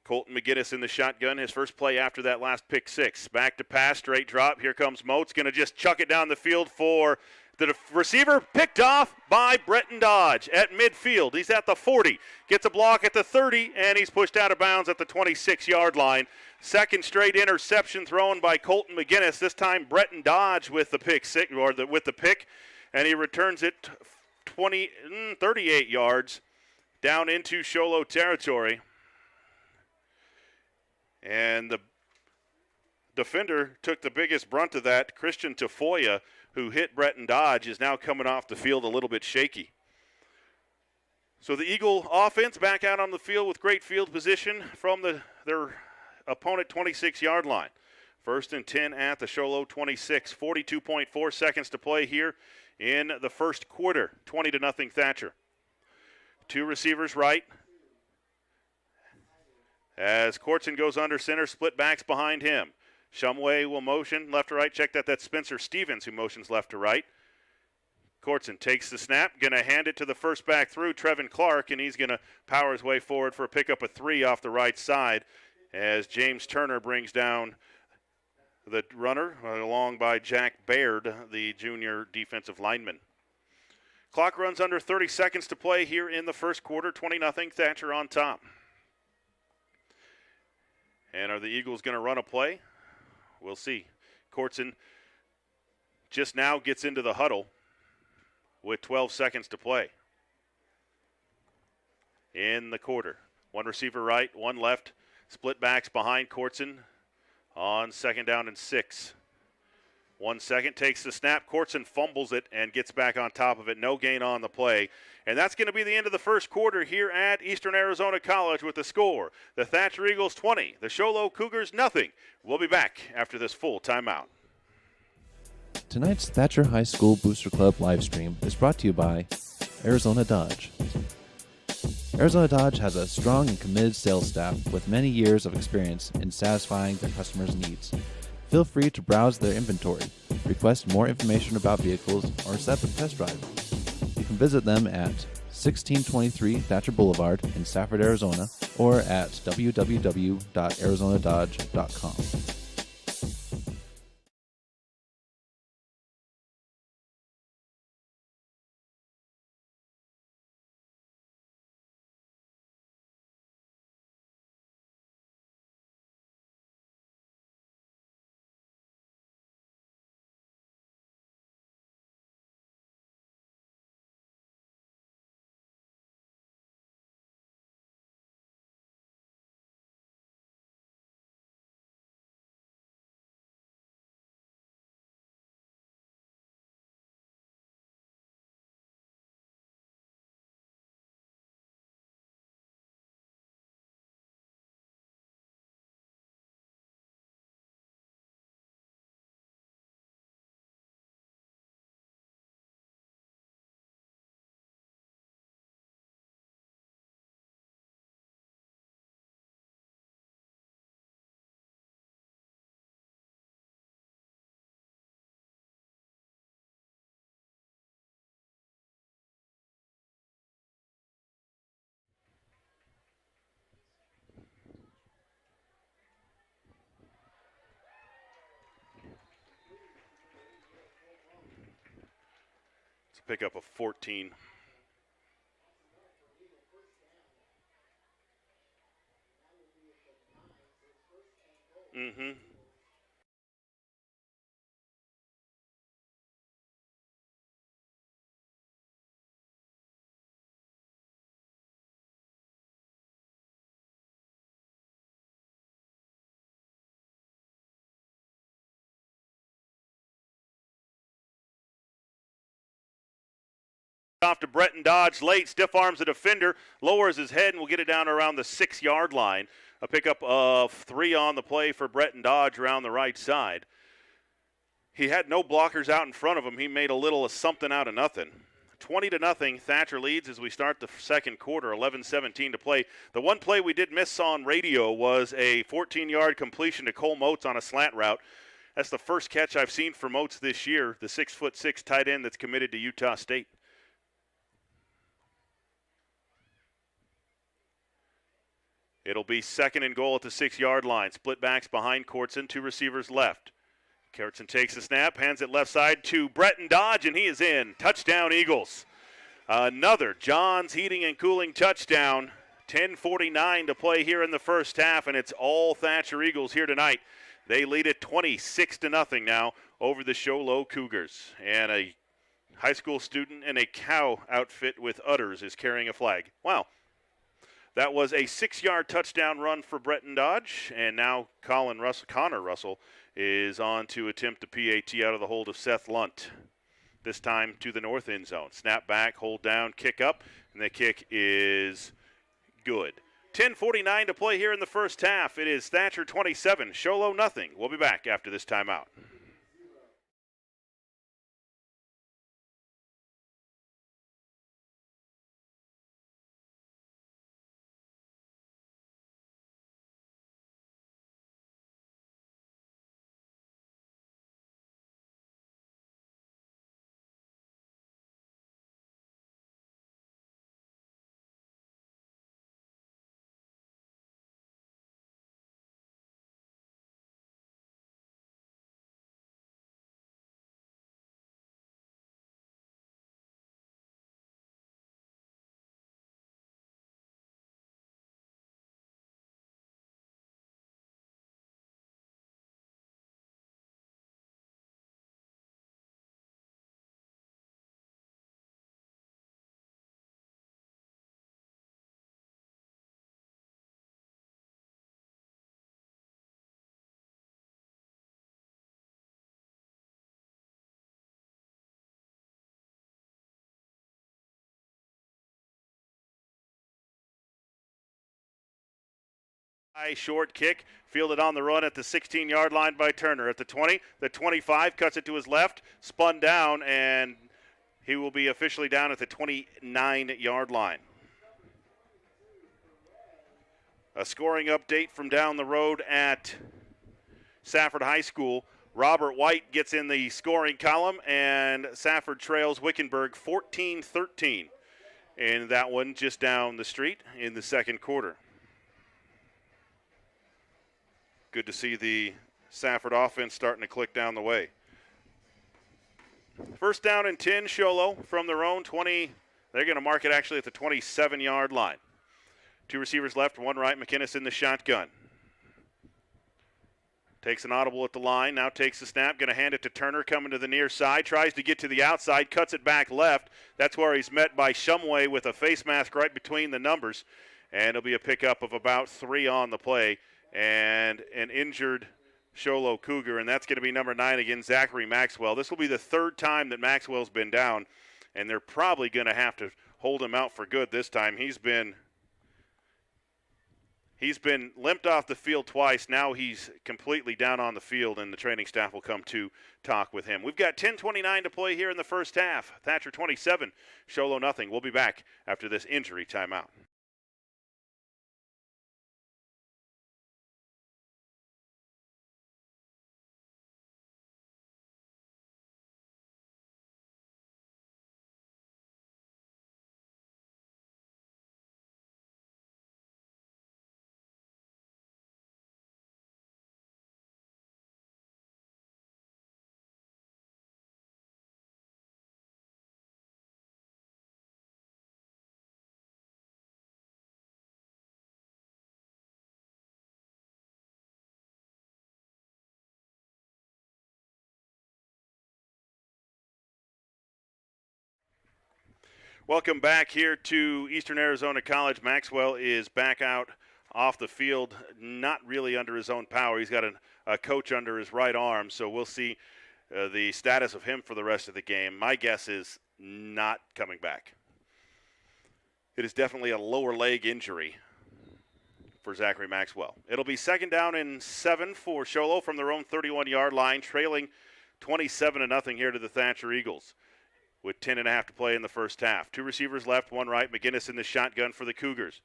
Colton McGinnis in the shotgun, his first play after that last pick 6. Back to pass, straight drop. Here comes Moats, going to just chuck it down the field for the receiver. Picked off by Bretton Dodge at midfield. He's at the 40, gets a block at the 30, and he's pushed out of bounds at the 26-yard line. Second straight interception thrown by Colton McGinnis. This time Bretton Dodge with the pick with the pick, and he returns it 38 yards down into Sholo territory. And the defender took the biggest brunt of that. Christian Tafoya, who hit Bretton Dodge, is now coming off the field a little bit shaky. So the Eagle offense back out on the field with great field position from their opponent 26-yard line. 1st and 10 at the Sholo 26. 42.4 seconds to play here in the first quarter. 20-0 Thatcher. 2 receivers right. As Courtson goes under center, split backs behind him. Shumway will motion left to right. Check that. That's Spencer Stevens who motions left to right. Courtson takes the snap, going to hand it to the first back through, Trevin Clark, and he's going to power his way forward for a pickup of 3 off the right side as James Turner brings down the runner along by Jack Baird, the junior defensive lineman. Clock runs under 30 seconds to play here in the first quarter. 20-0 Thatcher on top. And are the Eagles going to run a play? We'll see. Courtson just now gets into the huddle with 12 seconds to play in the quarter. 1 receiver right, 1 left. Split backs behind Courtson on 2nd down and 6. 1 second, takes the snap. Courtson fumbles it and gets back on top of it. No gain on the play. And that's going to be the end of the first quarter here at Eastern Arizona College with the score. The Thatcher Eagles 20, the Sholo Cougars nothing. We'll be back after this full timeout. Tonight's Thatcher High School Booster Club live stream is brought to you by Arizona Dodge. Arizona Dodge has a strong and committed sales staff with many years of experience in satisfying their customers' needs. Feel free to browse their inventory, request more information about vehicles, or set up a test drive. You can visit them at 1623 Thatcher Boulevard in Safford, Arizona, or at www.arizonadodge.com. Pick up a 14. Off to Bretton Dodge late, stiff arms the defender, lowers his head and will get it down around the 6-yard line A pickup of 3 on the play for Breton Dodge around the right side. He had no blockers out in front of him. He made a little of something out of nothing. 20-0, Thatcher leads as we start the second quarter, 11-17 to play. The one play we did miss on radio was a 14-yard completion to Cole Moats on a slant route. That's the first catch I've seen for Moats this year, the 6'6" tight end that's committed to Utah State. It'll be 2nd and goal at the 6-yard line. Split backs behind Courtson, 2 receivers left. Courtson takes the snap, hands it left side to Breton Dodge, and he is in. Touchdown, Eagles. Another John's Heating and Cooling touchdown. 10:49 to play here in the first half, and it's all Thatcher Eagles here tonight. They lead it 26-0 now over the Sholo Cougars. And a high school student in a cow outfit with udders is carrying a flag. Wow. That was a 6-yard touchdown run for Breton Dodge, and now Connor Russell is on to attempt the PAT out of the hold of Seth Lunt, this time to the north end zone. Snap back, hold down, kick up, and the kick is good. 10:49 to play here in the first half. It is Thatcher 27, Sholo nothing. We'll be back after this timeout. High short kick, fielded on the run at the 16-yard line by Turner. At the 20, the 25, cuts it to his left, spun down, and he will be officially down at the 29-yard line. A scoring update from down the road at Safford High School. Robert White gets in the scoring column, and Safford trails Wickenburg 14-13 in that one just down the street in the second quarter. Good to see the Safford offense starting to click down the way. First down and 10, Sholo from their own 20. They're going to mark it actually at the 27-yard line. 2 receivers left, 1 right. McInnes in the shotgun. Takes an audible at the line, now takes the snap, going to hand it to Turner coming to the near side, tries to get to the outside, cuts it back left. That's where he's met by Shumway with a face mask right between the numbers. And it'll be a pickup of about 3 on the play. And an injured Sholo Cougar, and that's going to be number 9 again, Zachary Maxwell. This will be the 3rd time that Maxwell's been down, and they're probably going to have to hold him out for good this time. He's been limped off the field twice. Now he's completely down on the field, and the training staff will come to talk with him. We've got 10:29 to play here in the first half. Thatcher 27, Sholo nothing. We'll be back after this injury timeout. Welcome back here to Eastern Arizona College. Maxwell is back out off the field, not really under his own power. He's got a coach under his right arm, so we'll see the status of him for the rest of the game. My guess is not coming back. It is definitely a lower leg injury. for Zachary Maxwell. It'll be 2nd down and 7 for Show Low from their own 31-yard line, trailing 27-0 here to the Thatcher Eagles with 10.5 to play in the first half. 2 receivers left, 1 right. McGinnis in the shotgun for the Cougars.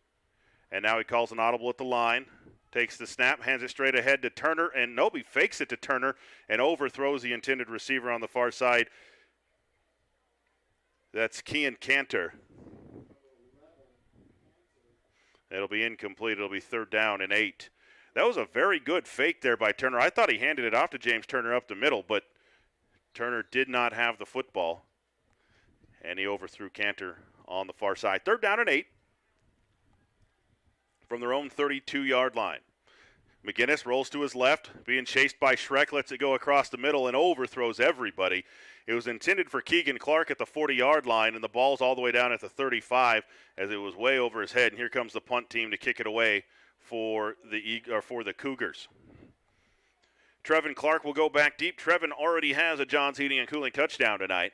And now he calls an audible at the line. Takes the snap, hands it straight ahead to Turner, and Noby fakes it to Turner and overthrows the intended receiver on the far side. That's Kean Cantor. It'll be incomplete. It'll be 3rd down and 8. That was a very good fake there by Turner. I thought he handed it off to James Turner up the middle, but Turner did not have the football, and he overthrew Cantor on the far side. 3rd down and 8. From their own 32-yard line. McGinnis rolls to his left, being chased by Schreck, lets it go across the middle and overthrows everybody. It was intended for Keegan Clark at the 40-yard line, and the ball's all the way down at the 35 as it was way over his head. And here comes the punt team to kick it away for the Cougars. Trevin Clark will go back deep. Trevin already has a Johns Heating and Cooling touchdown tonight.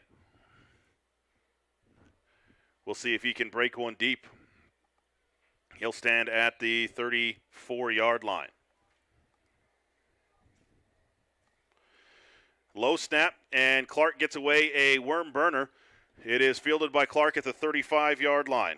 We'll see if he can break one deep. He'll stand at the 34-yard line. Low snap, and Clark gets away a worm burner. It is fielded by Clark at the 35-yard line.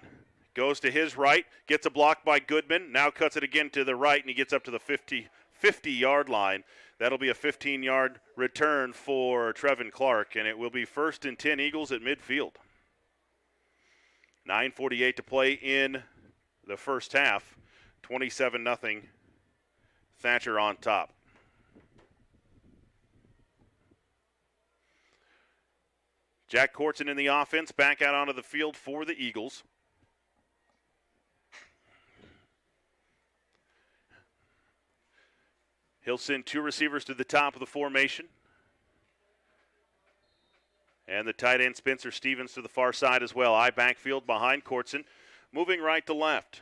Goes to his right, gets a block by Goodman, now cuts it again to the right, and he gets up to the 50-yard line. That'll be a 15-yard return for Trevin Clark, and it will be 1st and 10 Eagles at midfield. 9:48 to play in the first half. 27-0. Thatcher on top. Jack Corson in the offense, back out onto the field for the Eagles. He'll send 2 receivers to the top of the formation. And the tight end Spencer Stevens to the far side as well. I backfield behind Corson. Moving right to left.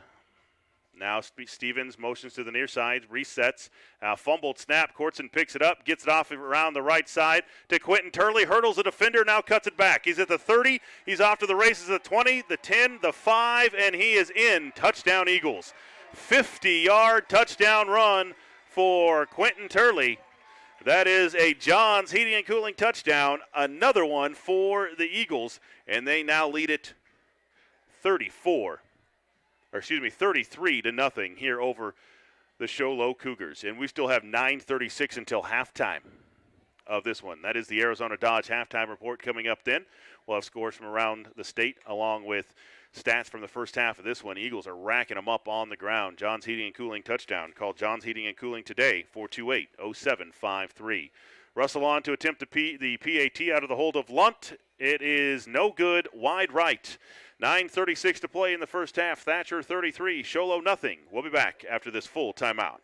Now Stevens motions to the near side, resets. Fumbled snap. Corson picks it up, gets it off around the right side to Quentin Turley. Hurdles the defender, now cuts it back. He's at the 30. He's off to the races at the 20, the 10, the 5, and he is in. Touchdown Eagles. 50-yard touchdown run for Quentin Turley. That is a Johns Heating and Cooling touchdown. Another one for the Eagles, and they now lead it 33-0 here over the Show Low Cougars. And we still have 9:36 until halftime of this one. That is the Arizona Dodge halftime report coming up then. We'll have scores from around the state along with stats from the first half of this one. Eagles are racking them up on the ground. Johns Heating and Cooling touchdown. Call Johns Heating and Cooling today, 428-0753. Russell on to attempt the PAT out of the hold of Lunt. It is no good, wide right. 9:36 to play in the first half. Thatcher 33, Show Low nothing. We'll be back after this full timeout.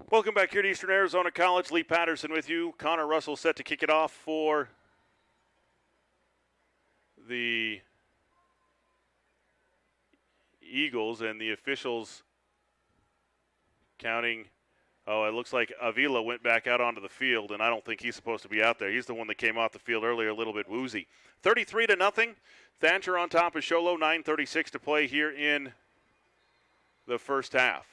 Welcome back here to Eastern Arizona College. Lee Patterson with you. Connor Russell set to kick it off for the Eagles, and the officials counting. Oh, it looks like Avila went back out onto the field, and I don't think he's supposed to be out there. He's the one that came off the field earlier, a little bit woozy. 33-0. Thatcher on top of Show Low. 9:36 to play here in the first half.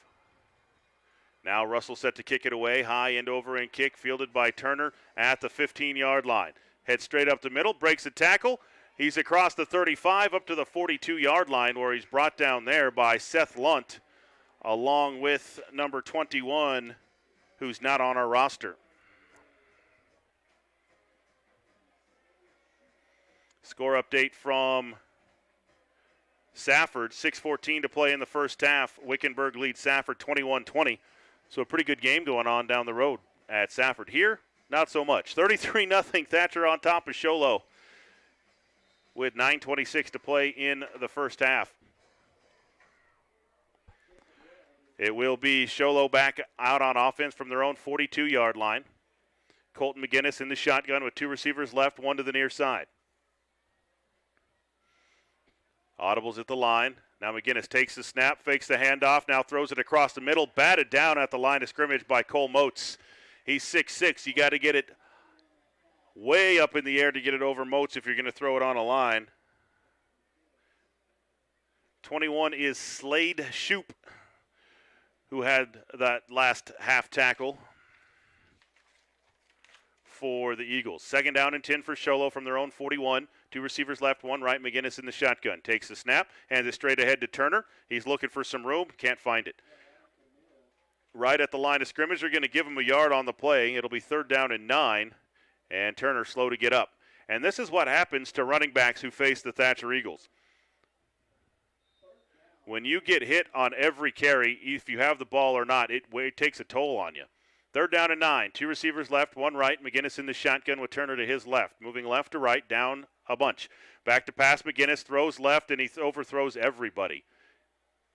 Now Russell set to kick it away. High end over and kick, fielded by Turner at the 15-yard line. Head straight up the middle, breaks a tackle, He's across the 35 up to the 42-yard line where he's brought down there by Seth Lunt, along with number 21, who's not on our roster. Score update from Safford, 6:14 to play in the first half. Wickenburg leads Safford 21-20. So a pretty good game going on down the road at Safford. Here, not so much. 33-0 Thatcher on top of Sholo with 9:26 to play in the first half. It will be Sholo back out on offense from their own 42-yard line. Colton McGinnis in the shotgun with two receivers left, one to the near side. Audibles at the line. Now McGinnis takes the snap, fakes the handoff, now throws it across the middle, batted down at the line of scrimmage by Cole Moats. He's 6'6". You got to get it way up in the air to get it over Moats if you're going to throw it on a line. 21 is Slade Shoop, who had that last half tackle for the Eagles. Second down and 10 for Sholo from their own 41. Two receivers left, one right. McGinnis in the shotgun. Takes the snap, hands it straight ahead to Turner. He's looking for some room, can't find it. Right at the line of scrimmage, they're going to give him a yard on the play. It'll be 3rd down and 9, and Turner slow to get up. And this is what happens to running backs who face the Thatcher Eagles. When you get hit on every carry, if you have the ball or not, it takes a toll on you. 3rd down and 9. Two receivers left, one right. McGinnis in the shotgun with Turner to his left. Moving left to right, down a bunch. Back to pass, McGinnis throws left, and he overthrows everybody.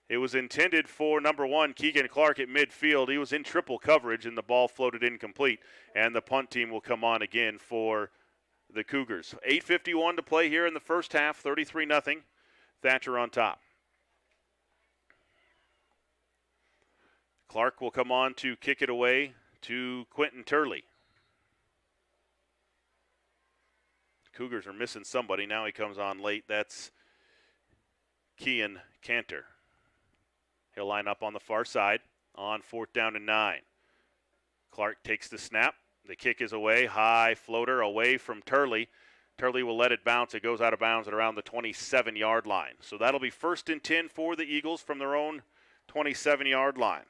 It was intended for number 1, Keegan Clark at midfield. He was in triple coverage, and the ball floated incomplete. And the punt team will come on again for the Cougars. 8:51 to play here in the first half, 33-0. Thatcher on top. Clark will come on to kick it away to Quentin Turley. Cougars are missing somebody. Now he comes on late. That's Kean Cantor. He'll line up on the far side on 4th down and 9. Clark takes the snap. The kick is away. High floater away from Turley. Turley will let it bounce. It goes out of bounds at around the 27-yard line. So that'll be 1st and 10 for the Eagles from their own 27-yard line.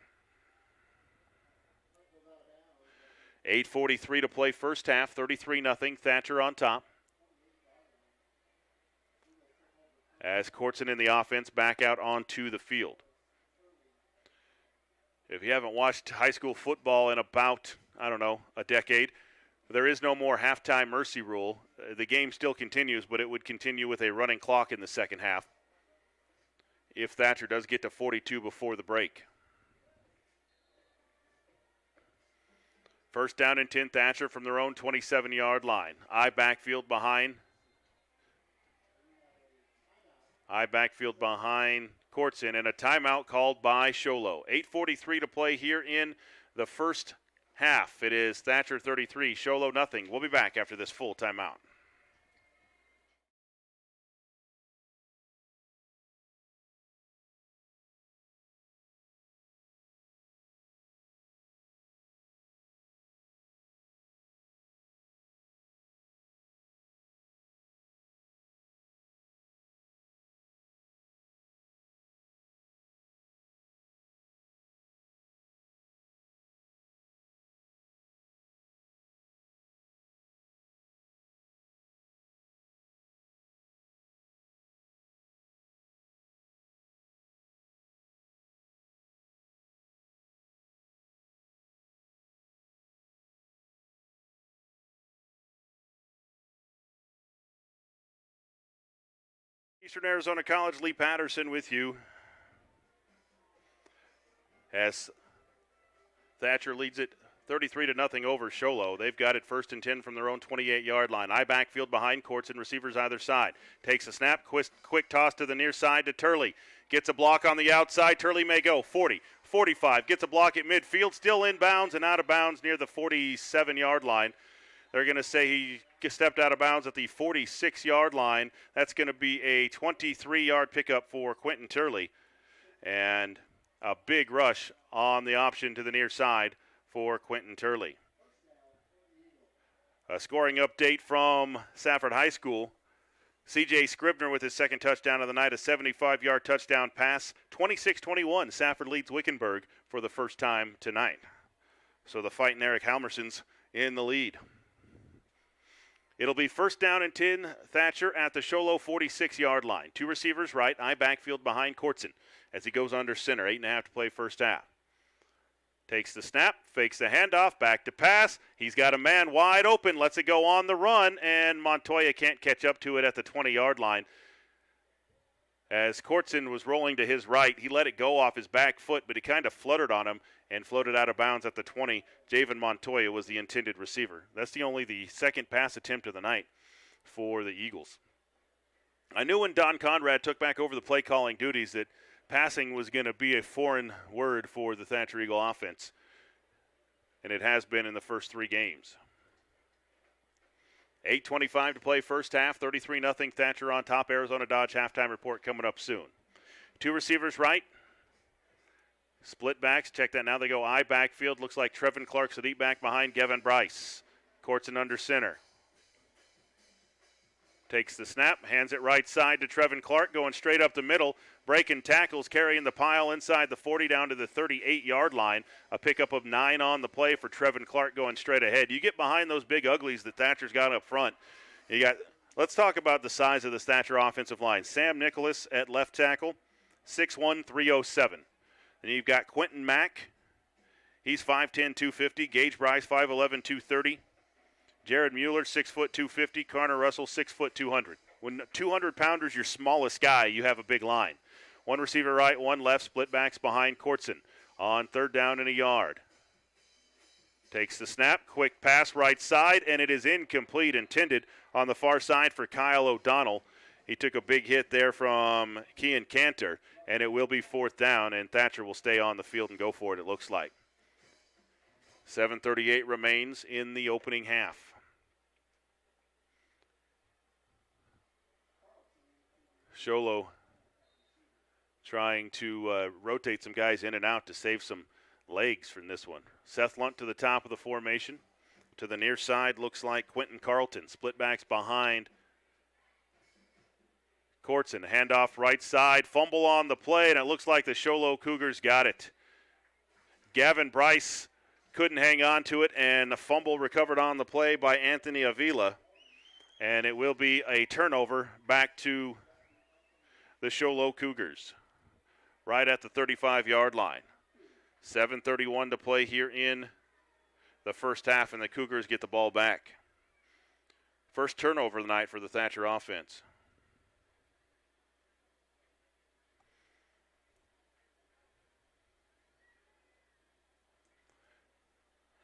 8:43 to play first half, 33-0, Thatcher on top. As Courtson in the offense back out onto the field. If you haven't watched high school football in about, a decade, there is no more halftime mercy rule. The game still continues, but it would continue with a running clock in the second half if Thatcher does get to 42 before the break. 1st down and 10, Thatcher from their own 27-yard line. Backfield behind Courtson, and a timeout called by Sholo. 8:43 to play here in the first half. It is Thatcher 33, Sholo nothing. We'll be back after this full timeout. Eastern Arizona College, Lee Patterson with you as Thatcher leads it 33-0 over Sholo. They've got it 1st and 10 from their own 28-yard line. Backfield behind Courtson, receivers either side. Takes a snap, quick toss to the near side to Turley. Gets a block on the outside. Turley may go 40, 45. Gets a block at midfield, still in bounds and out of bounds near the 47-yard line. They're going to say he stepped out of bounds at the 46-yard line. That's going to be a 23-yard pickup for Quentin Turley. And a big rush on the option to the near side for Quentin Turley. A scoring update from Safford High School. C.J. Scribner with his second touchdown of the night, a 75-yard touchdown pass. 26-21, Safford leads Wickenburg for the first time tonight. So the Fighting Eric Halmersons in the lead. It'll be first down and 10, Thatcher at the Sholo 46-yard line. Two receivers right, I backfield behind Courtson as he goes under center. 8.5 to play first half. Takes the snap, fakes the handoff, back to pass. He's got a man wide open, lets it go on the run, and Montoya can't catch up to it at the 20-yard line. As Courtson was rolling to his right, he let it go off his back foot, but he kind of fluttered on him and floated out of bounds at the 20. Javen Montoya was the intended receiver. That's only the second pass attempt of the night for the Eagles. I knew when Don Conrad took back over the play calling duties that passing was going to be a foreign word for the Thatcher Eagle offense, and it has been in the first three games. 8:25 to play first half, 33-0 Thatcher on top. Arizona Dodge halftime report coming up soon. Two receivers right, split backs, check that now. They go I backfield. Looks like Trevin Clark's a deep back behind Gavin Bryce. Courtson under center. Takes the snap, hands it right side to Trevin Clark, going straight up the middle, breaking tackles, carrying the pile inside the 40 down to the 38-yard line. A pickup of 9 on the play for Trevin Clark going straight ahead. You get behind those big uglies that Thatcher's got up front. Let's talk about the size of this Thatcher offensive line. Sam Nicholas at left tackle, 6'1", 307. Then you've got Quentin Mack. He's 5'10", 250. Gage Bryce, 5'11", 230. Jared Mueller, 6 foot 250. Connor Russell, 6 foot 200. When 200-pounder's your smallest guy, you have a big line. One receiver right, one left, split backs behind Courtson on third down and a yard. Takes the snap, quick pass right side, and it is incomplete, intended on the far side for Kyle O'Donnell. He took a big hit there from Kean Cantor, and it will be fourth down, and Thatcher will stay on the field and go for it looks like. 7:38 remains in the opening half. Sholo trying to rotate some guys in and out to save some legs from this one. Seth Lunt to the top of the formation. To the near side looks like Quentin Carlton. Split backs behind Courtson. Handoff right side. Fumble on the play, and it looks like the Sholo Cougars got it. Gavin Bryce couldn't hang on to it, and a fumble recovered on the play by Anthony Avila. And it will be a turnover back to the Sholo Cougars, right at the 35-yard line. 7:31 to play here in the first half, and the Cougars get the ball back. First turnover of the night for the Thatcher offense.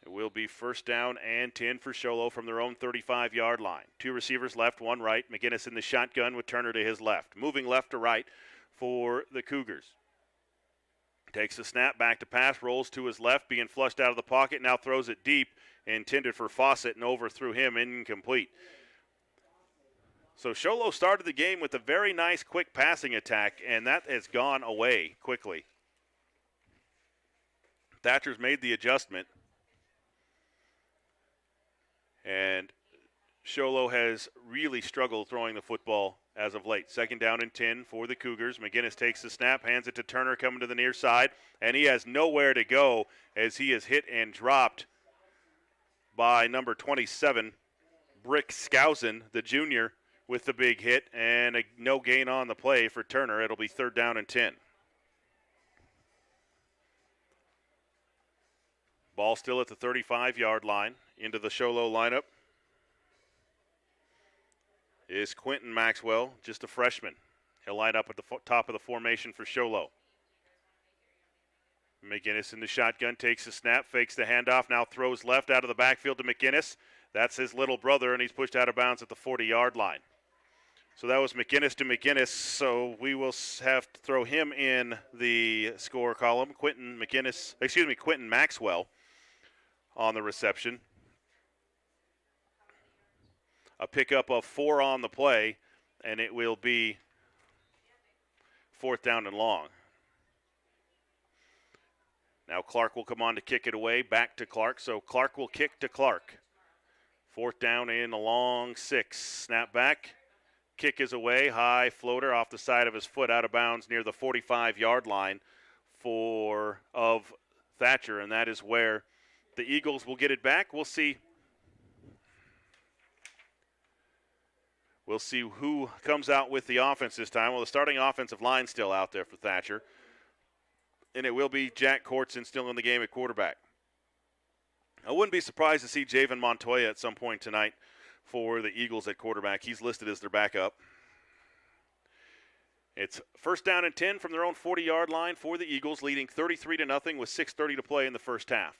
It will be first down and 10 for Sholo from their own 35-yard line. Two receivers left, one right. McGinnis in the shotgun with Turner to his left. Moving left to right for the Cougars. Takes the snap, back to pass, rolls to his left, being flushed out of the pocket, now throws it deep, intended for Fawcett, and overthrew him, incomplete. So Sholo started the game with a very nice quick passing attack, and that has gone away quickly. Thatcher's made the adjustment. And Sholo has really struggled throwing the football as of late. Second down and 10 for the Cougars. McGinnis takes the snap, hands it to Turner coming to the near side, and he has nowhere to go as he is hit and dropped by number 27, Brick Skousen, the junior, with the big hit, and no gain on the play for Turner. It'll be third down and 10. Ball still at the 35-yard line. Into the Sholo lineup is Quentin Maxwell, just a freshman. He'll line up at the top of the formation for Sholo. McGinnis in the shotgun, takes the snap, fakes the handoff, now throws left out of the backfield to McGinnis. That's his little brother, and he's pushed out of bounds at the 40-yard line. So that was McGinnis to McGinnis, so we will have to throw him in the score column. Quentin Maxwell on the reception. A pickup of 4 on the play, and it will be fourth down and long. Now Clark will come on to kick it away, back to Clark, so Clark will kick to Clark. Fourth down and a long 6. Snap back, Kick is away, high floater off the side of his foot, out of bounds near the 45-yard line of Thatcher, and that is where the Eagles will get it back. We'll see. We'll see who comes out with the offense this time. Well, the starting offensive line still out there for Thatcher, and it will be Jack Courtson still in the game at quarterback. I wouldn't be surprised to see Javen Montoya at some point tonight for the Eagles at quarterback. He's listed as their backup. It's first down and 10 from their own 40-yard line for the Eagles, leading 33-0 with 6:30 to play in the first half.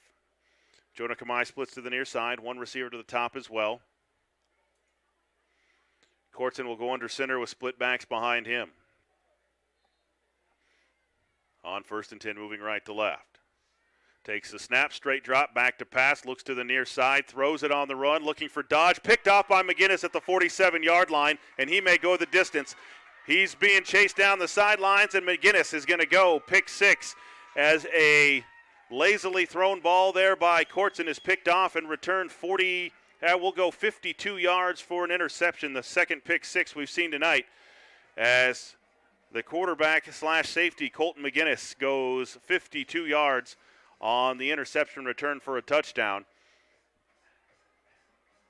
Jonah Kamai splits to the near side, one receiver to the top as well. Courtson will go under center with split backs behind him. On first and 10, moving right to left. Takes the snap, straight drop, back to pass, looks to the near side, throws it on the run, looking for Dodge, picked off by McGinnis at the 47-yard line, and he may go the distance. He's being chased down the sidelines, and McGinnis is going to go pick six as a lazily thrown ball there by Courtson is picked off and returned 52 yards for an interception, the second pick six we've seen tonight, as the quarterback / safety, Colton McGinnis, goes 52 yards on the interception return for a touchdown.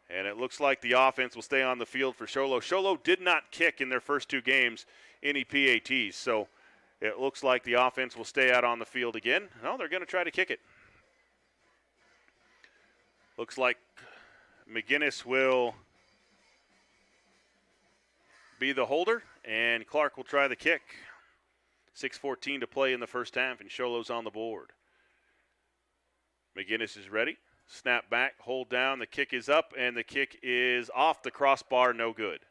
And it looks like the offense will stay on the field for Sholo. Sholo did not kick in their first two games any PATs, so it looks like the offense will stay out on the field again. No, they're going to try to kick it. Looks like McGinnis will be the holder, and Clark will try the kick. 6:14 to play in the first half, and Sholo's on the board. McGinnis is ready. Snap back, hold down, the kick is up, and the kick is off the crossbar, no good.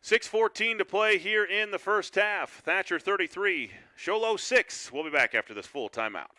6:14 to play here in the first half. Thatcher 33, Sholo 6. We'll be back after this full timeout.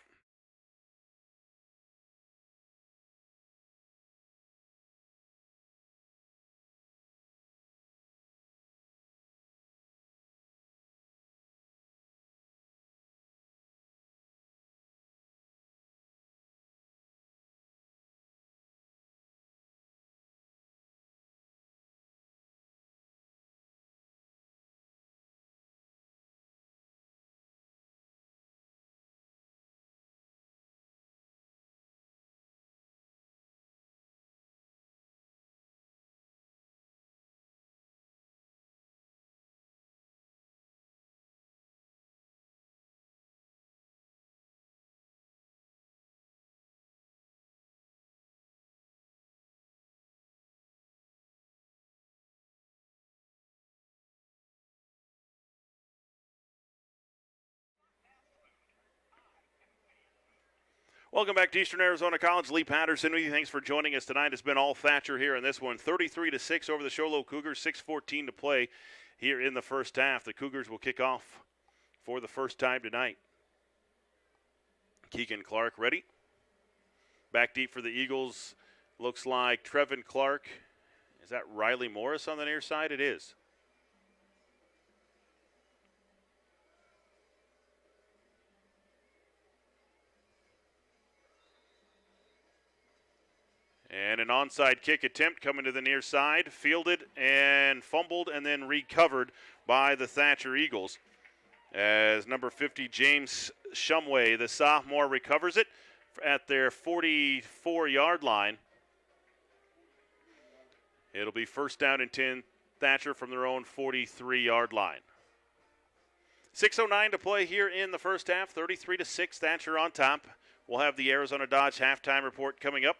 Welcome back to Eastern Arizona College. Lee Patterson with you. Thanks for joining us tonight. It's been all Thatcher here in this one. 33-6 over the Sholo Cougars. 6:14 to play here in the first half. The Cougars will kick off for the first time tonight. Keegan Clark ready. Back deep for the Eagles. Looks like Trevin Clark. Is that Riley Morris on the near side? It is. And an onside kick attempt coming to the near side, fielded and fumbled and then recovered by the Thatcher Eagles. As number 50, James Shumway, the sophomore, recovers it at their 44-yard line. It'll be first down and 10, Thatcher from their own 43-yard line. 6:09 to play here in the first half, 33-6, Thatcher on top. We'll have the Arizona Dodge halftime report coming up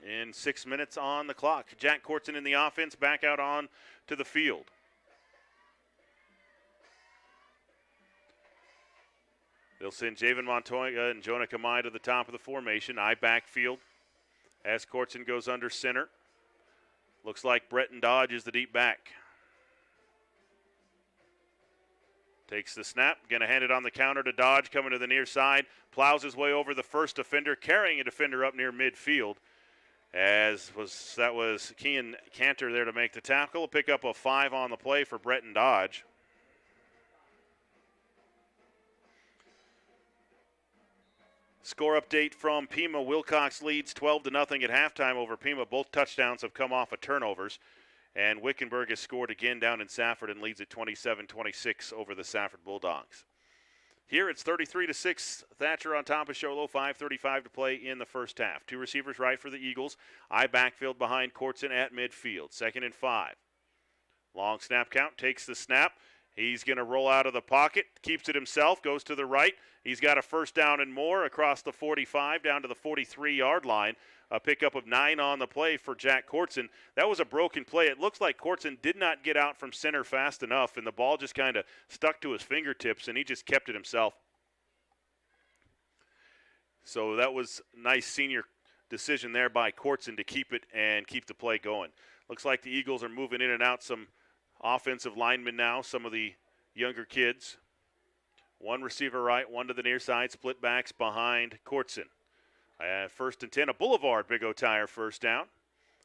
in 6 minutes on the clock. Jack Courtson in the offense, back out on to the field. They'll send Javen Montoya and Jonah Kamai to the top of the formation. I backfield as Courtson goes under center. Looks like Bretton Dodge is the deep back. Takes the snap, going to hand it on the counter to Dodge, coming to the near side. Plows his way over the first defender, carrying a defender up near midfield. That was Kean Cantor there to make the tackle. A pick up of 5 on the play for Bretton Dodge. Score update from Pima. Wilcox leads 12-0 at halftime over Pima. Both touchdowns have come off of turnovers. And Wickenburg has scored again down in Safford and leads at 27-26 over the Safford Bulldogs. Here it's 33-6. Thatcher on top of Sholo. 5:35 to play in the first half. Two receivers right for the Eagles. I backfield behind Courtson at midfield. 2nd and 5. Long snap count. Takes the snap. He's going to roll out of the pocket. Keeps it himself. Goes to the right. He's got a first down and more across the 45 down to the 43-yard line. A pickup of 9 on the play for Jack Courtson. That was a broken play. It looks like Courtson did not get out from center fast enough, and the ball just kind of stuck to his fingertips, and he just kept it himself. So that was a nice senior decision there by Courtson to keep it and keep the play going. Looks like the Eagles are moving in and out some offensive linemen now, some of the younger kids. One receiver right, one to the near side, split backs behind Courtson. 1st and 10, a Boulevard Big O Tire first down.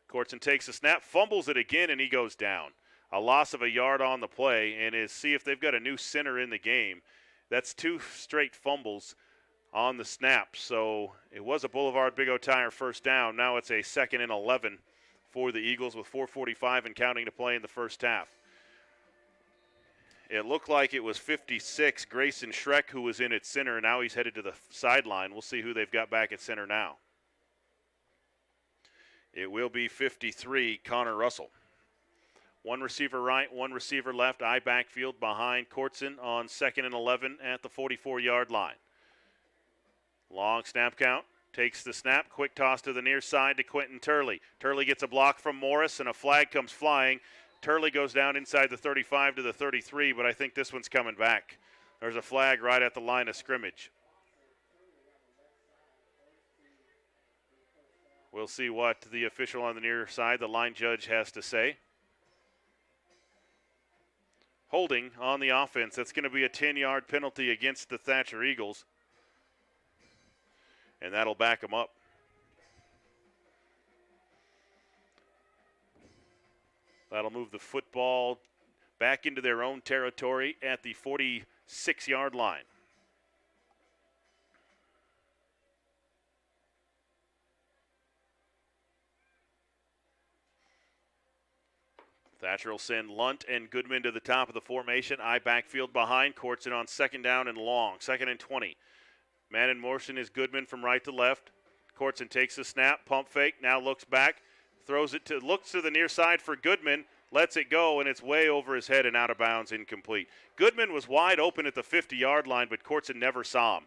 Courtson takes a snap, fumbles it again, and he goes down. A loss of a yard on the play, and see if they've got a new center in the game. That's 2 straight fumbles on the snap. So it was a Boulevard Big O Tire first down. Now it's a 2nd and 11 for the Eagles with 4:45 and counting to play in the first half. It looked like it was 56, Grayson Schreck, who was in at center, and now he's headed to the sideline. We'll see who they've got back at center now. It will be 53, Connor Russell. One receiver right, one receiver left. I backfield behind Courtson on 2nd and 11 at the 44-yard line. Long snap count. Takes the snap. Quick toss to the near side to Quentin Turley. Turley gets a block from Morris, and a flag comes flying. Turley goes down inside the 35 to the 33, but I think this one's coming back. There's a flag right at the line of scrimmage. We'll see what the official on the near side, the line judge, has to say. Holding on the offense. That's going to be a 10-yard penalty against the Thatcher Eagles. And that'll back them up. That'll move the football back into their own territory at the 46-yard line. Thatcher will send Lunt and Goodman to the top of the formation. I backfield behind. Courtson on 2nd down and long. 2nd and 20. Man in motion is Goodman from right to left. Courtson takes the snap, pump fake, now looks back, looks to the near side for Goodman, lets it go, and it's way over his head and out of bounds, incomplete. Goodman was wide open at the 50-yard line, but Courtson never saw him.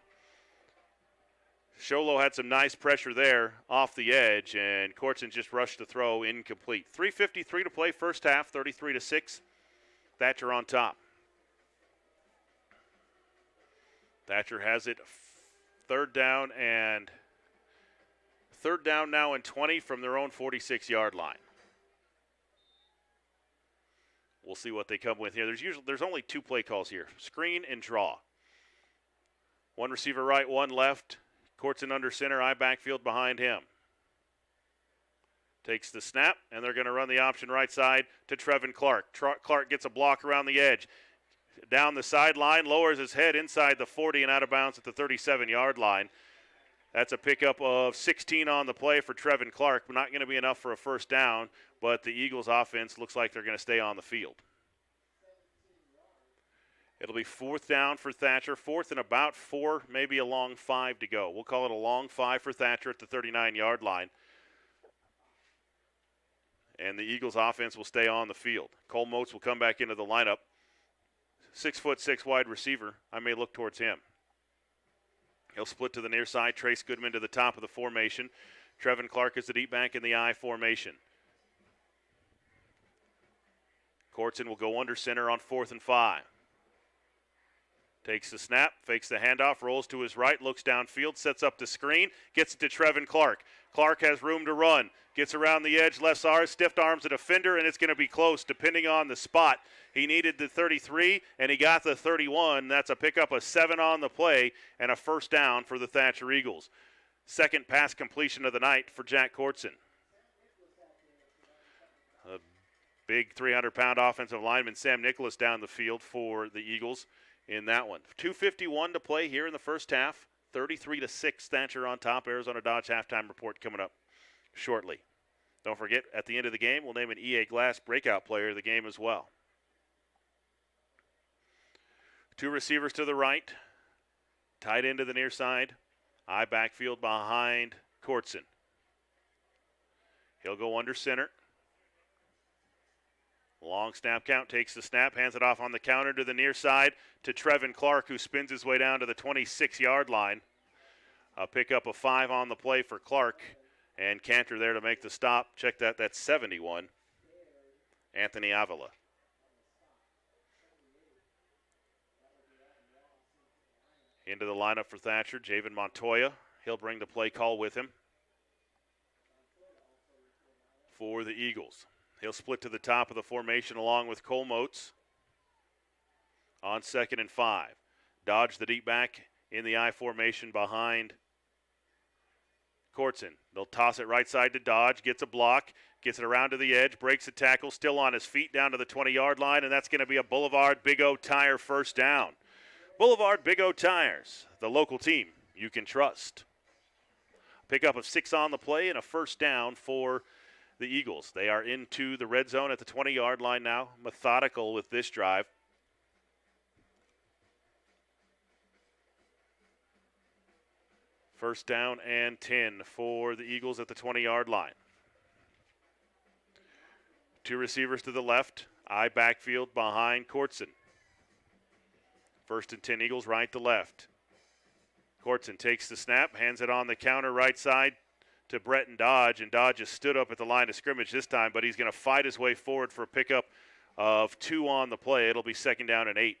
Sholo had some nice pressure there off the edge, and Courtson just rushed the throw, incomplete. 3:53 to play, first half, 33-6. Thatcher on top. Thatcher has it third down now and 20 from their own 46-yard line. We'll see what they come with here. There's only 2 play calls here, screen and draw. One receiver right, one left. Courtson under center, I backfield behind him. Takes the snap, and they're going to run the option right side to Trevin Clark. Clark gets a block around the edge. Down the sideline, lowers his head inside the 40 and out of bounds at the 37-yard line. That's a pickup of 16 on the play for Trevin Clark. Not going to be enough for a first down, but the Eagles offense looks like they're going to stay on the field. It'll be 4th down for Thatcher, 4th and about 4, maybe a long 5 to go. We'll call it a long 5 for Thatcher at the 39-yard line. And the Eagles offense will stay on the field. Cole Motes will come back into the lineup. 6'6" wide receiver. I may look towards him. He'll split to the near side. Trace Goodman to the top of the formation. Trevin Clark is the deep back in the I formation. Courtson will go under center on 4th and 5. Takes the snap, fakes the handoff, rolls to his right, looks downfield, sets up the screen, gets it to Trevin Clark. Clark has room to run, gets around the edge, left arm, stiff arms a defender, and it's going to be close depending on the spot. He needed the 33, and he got the 31. That's a pickup of 7 on the play and a first down for the Thatcher Eagles. Second pass completion of the night for Jack Courtson. A big 300-pound offensive lineman, Sam Nicholas, down the field for the Eagles in that one. 2:51 to play here in the first half. 33-6, Thatcher on top. Arizona Dodge halftime report coming up shortly. Don't forget, at the end of the game, we'll name an EA Glass breakout player of the game as well. 2 receivers to the right. Tight end to the near side. I backfield behind Courtson. He'll go under center. Long snap count, takes the snap, hands it off on the counter to the near side to Trevin Clark, who spins his way down to the 26-yard line. A pickup of 5 on the play for Clark, and Cantor there to make the stop. Check that, that's 71. Anthony Avila. Into the lineup for Thatcher, Javen Montoya. He'll bring the play call with him for the Eagles. He'll split to the top of the formation along with Cole Motes on 2nd and 5. Dodge the deep back in the I formation behind Courtson. They'll toss it right side to Dodge, gets a block, gets it around to the edge, breaks a tackle, still on his feet down to the 20-yard line, and that's going to be a Boulevard Big O Tire first down. Boulevard Big O Tires, the local team you can trust. Pickup of 6 on the play and a first down for the Eagles. They are into the red zone at the 20-yard line now, methodical with this drive. First down and 10 for the Eagles at the 20-yard line. 2 receivers to the left. I backfield behind Courtson. 1st and 10 Eagles, right to left. Courtson takes the snap, hands it on the counter right side to Bretton Dodge, and Dodge has stood up at the line of scrimmage this time, but he's going to fight his way forward for a pickup of 2 on the play. It'll be 2nd down and 8.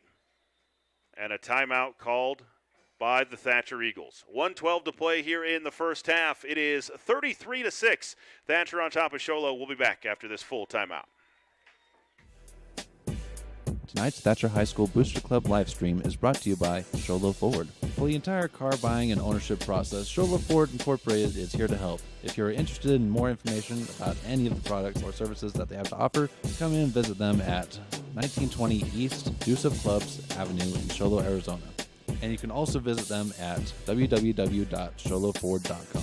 And a timeout called by the Thatcher Eagles. 1:12 to play here in the first half. It is 33-6. Thatcher on top of Sholo. We'll be back after this full timeout. Tonight's Thatcher High School Booster Club live stream is brought to you by Sholo Ford. For the entire car buying and ownership process, Sholo Ford Incorporated is here to help. If you're interested in more information about any of the products or services that they have to offer, come in and visit them at 1920 East Deuce Clubs Avenue in Sholo, Arizona. And you can also visit them at www.sholoford.com.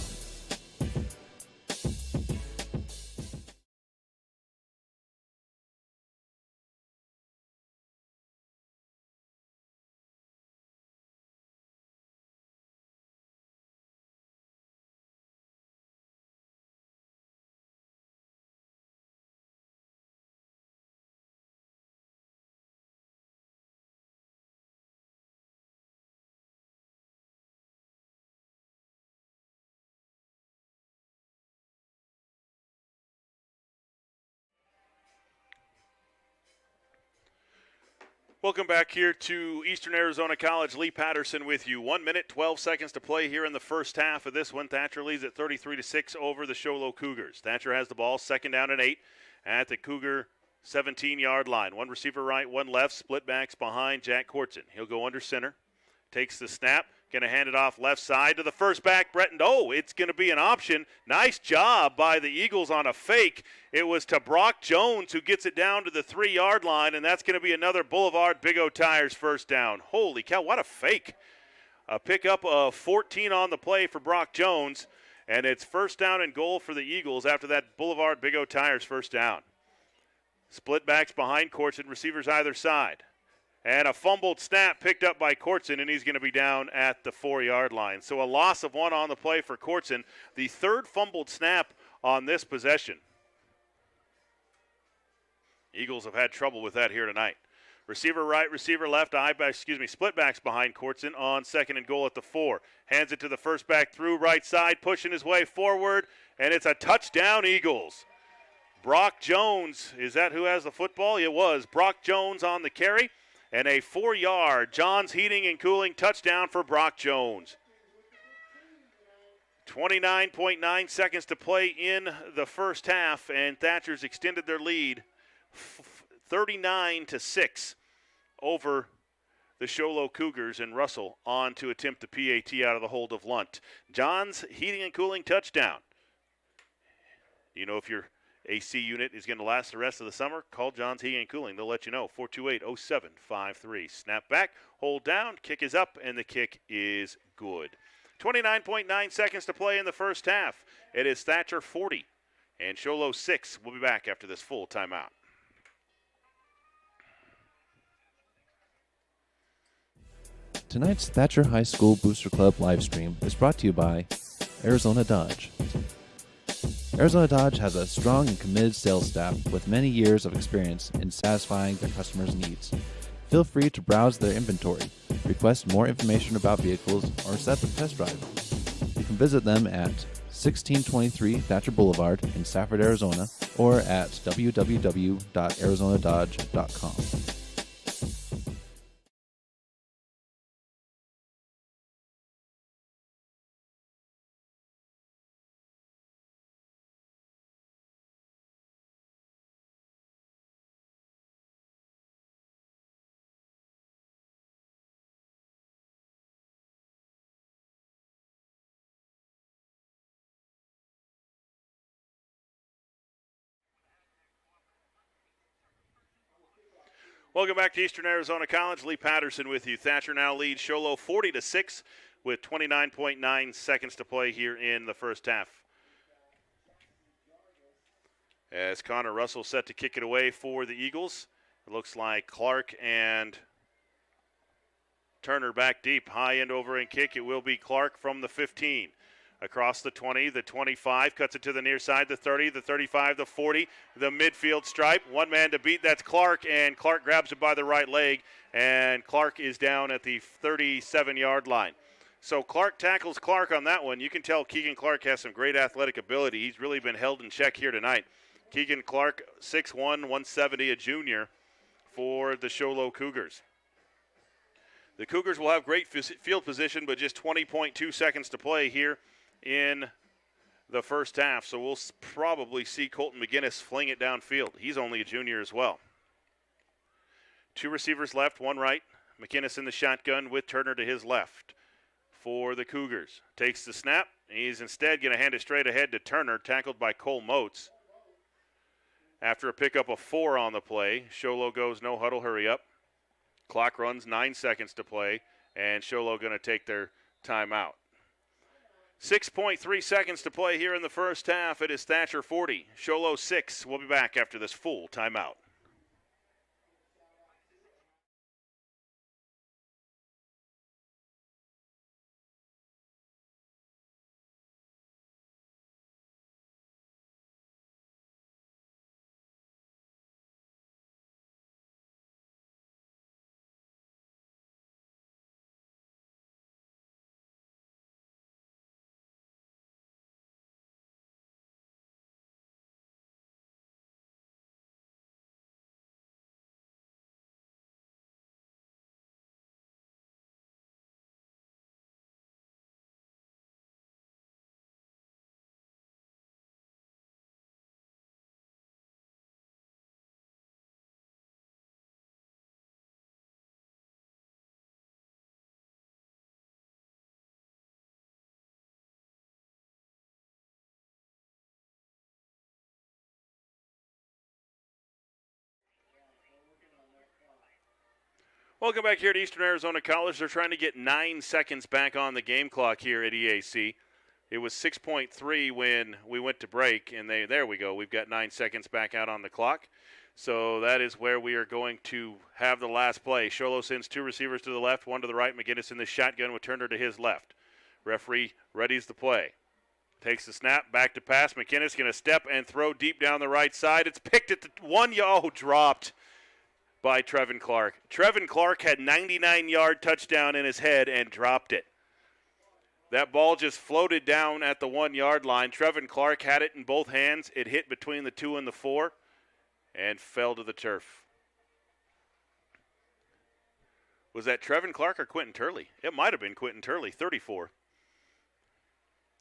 Welcome back here to Eastern Arizona College. Lee Patterson with you. 1 minute, 12 seconds to play here in the first half of this one. Thatcher leads at 33-6 over the Sholo Cougars. Thatcher has the ball, 2nd down and 8 at the Cougar 17-yard line. 1 receiver right, 1 left, split backs behind Jack Courtson. He'll go under center, takes the snap, going to hand it off left side to the first back, Bretton. Oh, it's going to be an option. Nice job by the Eagles on a fake. It was to Brock Jones who gets it down to the 3-yard line, and that's going to be another Boulevard Big O Tires first down. Holy cow, what a fake. A pickup of 14 on the play for Brock Jones, and it's first down and goal for the Eagles after that Boulevard Big O Tires first down. Split backs behind Courtson, receivers either side. And a fumbled snap picked up by Courtson, and he's going to be down at the 4-yard line. So a loss of 1 on the play for Courtson. The 3rd fumbled snap on this possession. Eagles have had trouble with that here tonight. Receiver right, receiver left, split backs behind Courtson on 2nd and goal at the 4. Hands it to the first back through right side, pushing his way forward, and it's a touchdown, Eagles. Brock Jones, is that who has the football? It was. Brock Jones on the carry. And a 4-yard John's Heating and Cooling touchdown for Brock Jones. 29.9 seconds to play in the first half, and Thatcher's extended their lead 39-6 over the Sholo Cougars, and Russell on to attempt the PAT out of the hold of Lunt. John's Heating and Cooling touchdown. You know, if your AC unit is going to last the rest of the summer, call John's Heating and Cooling. They'll let you know. 428-0753. Snap back, hold down, kick is up, and the kick is good. 29.9 seconds to play in the first half. It is Thatcher 40 And Show Low 6. We'll be back after this full timeout. Tonight's Thatcher High School Booster Club live stream is brought to you by Arizona Dodge. Arizona Dodge has a strong and committed sales staff with many years of experience in satisfying their customers' needs. Feel free to browse their inventory, request more information about vehicles, or set up a test drive. You can visit them at 1623 Thatcher Boulevard in Safford, Arizona, or at www.arizonadodge.com. Welcome back to Eastern Arizona College. Lee Patterson with you. Thatcher now leads Show Low 40-6 with 29.9 seconds to play here in the first half. As Connor Russell set to kick it away for the Eagles. It looks like Clark and Turner back deep. High end over and kick. It will be Clark from the 15. Across the 20, the 25, cuts it to the near side, the 30, the 35, the 40, the midfield stripe. One man to beat, that's Clark, and Clark grabs it by the right leg, and Clark is down at the 37-yard line. So Clark tackles Clark on that one. You can tell Keegan Clark has some great athletic ability. He's really been held in check here tonight. Keegan Clark, 6'1", 170, a junior for the Show Low Cougars. The Cougars will have great field position, but just 20.2 seconds to play here in the first half, so we'll probably see Colton McGinnis fling it downfield. He's only a junior as well. Two receivers left, one right. McGinnis in the shotgun with Turner to his left for the Cougars. Takes the snap. He's instead going to hand it straight ahead to Turner, tackled by Cole Motes. After a pickup of 4 on the play, Show Low goes no huddle, hurry up. Clock runs, 9 seconds to play, and Show Low going to take their timeout. 6.3 seconds to play here in the first half. It is Thatcher 40, Show Low 6. We'll be back after this full timeout. Welcome back here to Eastern Arizona College. They're trying to get 9 seconds back on the game clock here at EAC. It was 6.3 when we went to break, and there we go. We've got 9 seconds back out on the clock. So that is where we are going to have the last play. Show Low sends 2 receivers to the left, 1 to the right. McGinnis in the shotgun with Turner to his left. Referee readies the play. Takes the snap, back to pass. McGinnis going to step and throw deep down the right side. It's picked at the 1. Dropped by Trevin Clark. Trevin Clark had 99-yard touchdown in his head and dropped it. That ball just floated down at the 1-yard line. Trevin Clark had it in both hands. It hit between the 2 and the 4 and fell to the turf. Was that Trevin Clark or Quentin Turley? It might have been Quentin Turley, 34.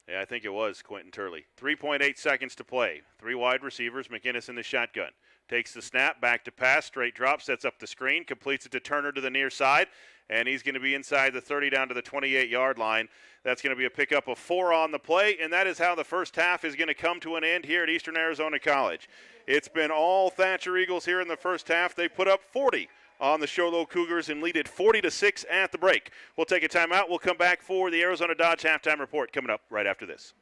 Yeah, I think it was Quentin Turley. 3.8 seconds to play. 3 wide receivers, McGinnis in the shotgun. Takes the snap, back to pass, straight drop, sets up the screen, completes it to Turner to the near side, and he's going to be inside the 30 down to the 28-yard line. That's going to be a pickup of 4 on the play, and that is how the first half is going to come to an end here at Eastern Arizona College. It's been all Thatcher Eagles here in the first half. They put up 40 on the Show Low Cougars and lead it 40-6 at the break. We'll take a timeout. We'll come back for the Arizona Dodge halftime report coming up right after this.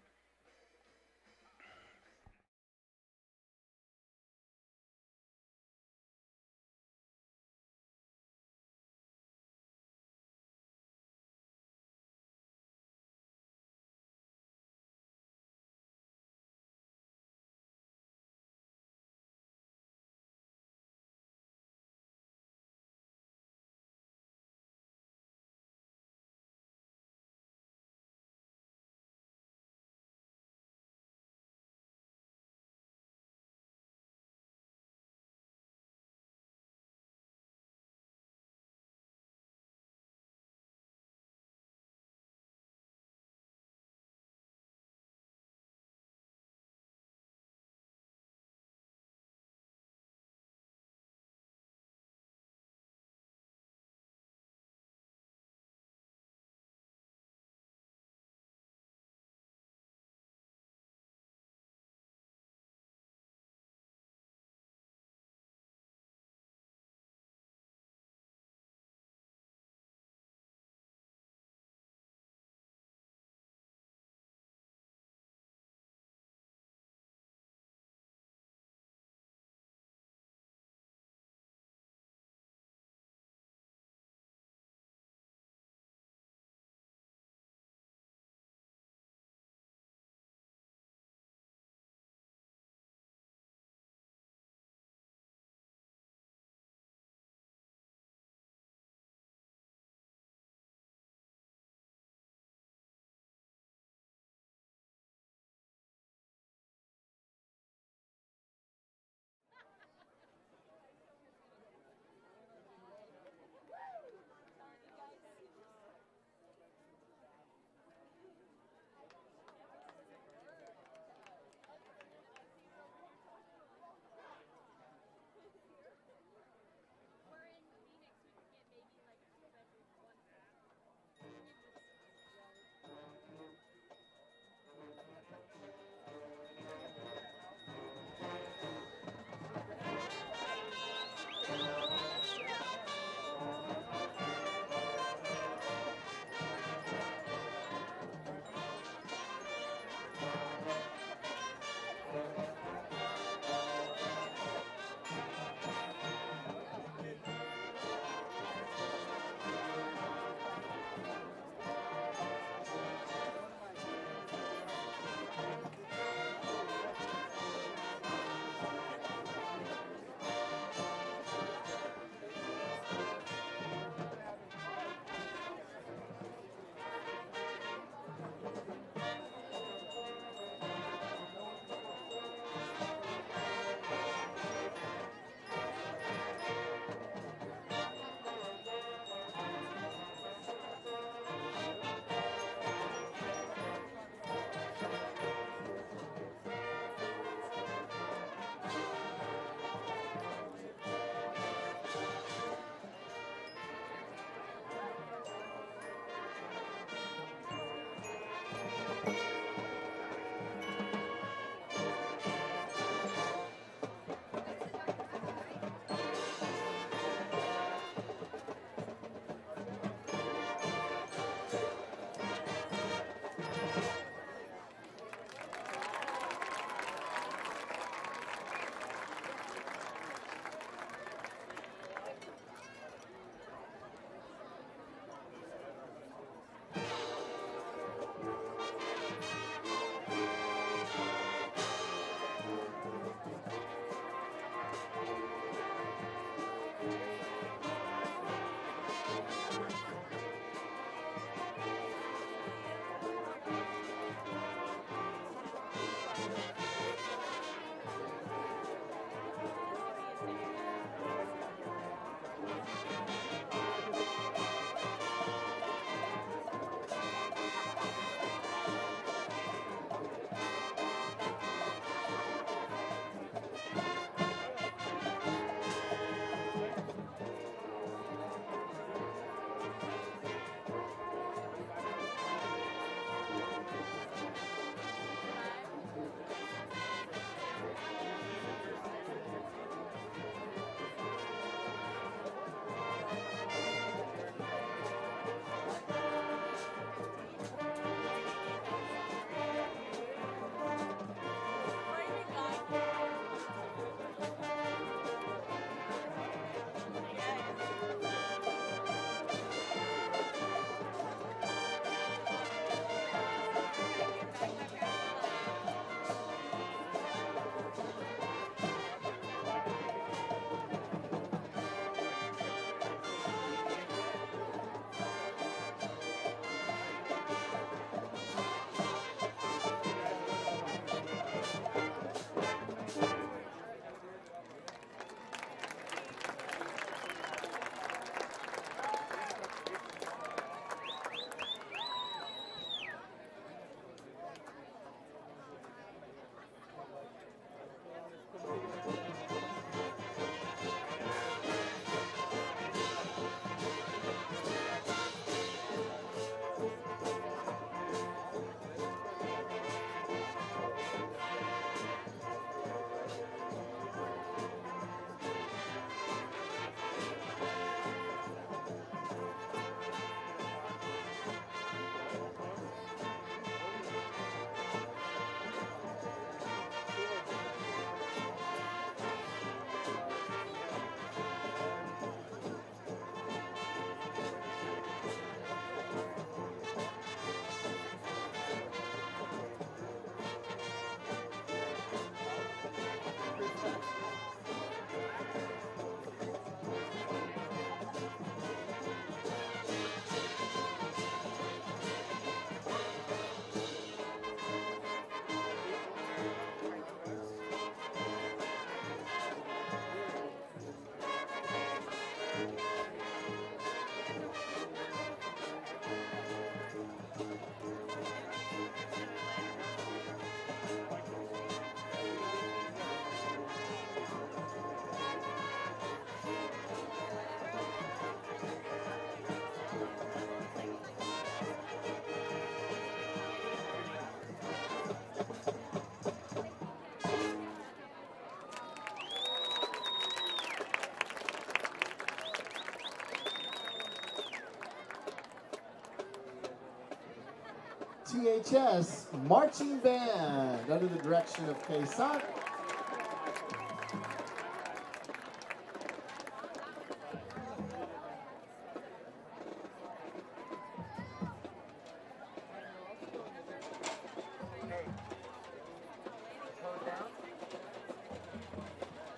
THS Marching Band under the direction of Kaysan.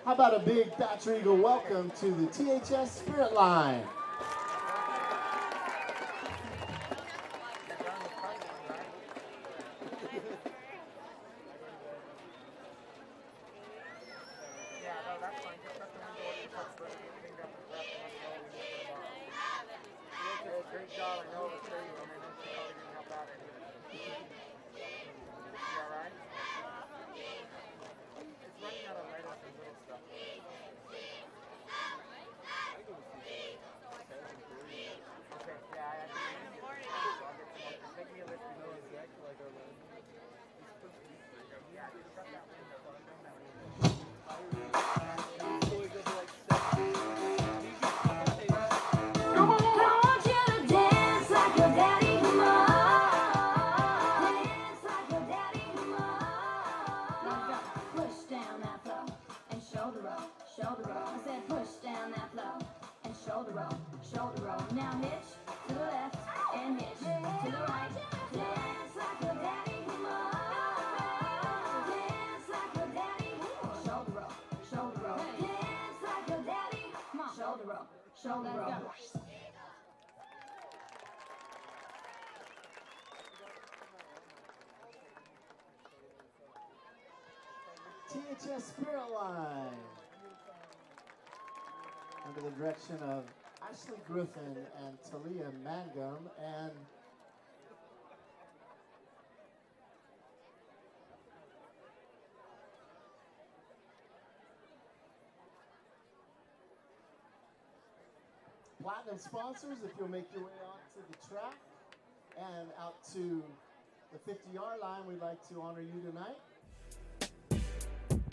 How about a big Thatcher Eagle welcome to the THS Spirit Line? THS Spirit Line under the direction of Ashley Griffin and Talia Mangum, and platinum sponsors. If you'll make your way onto the track and out to the 50-yard line, we'd like to honor you tonight.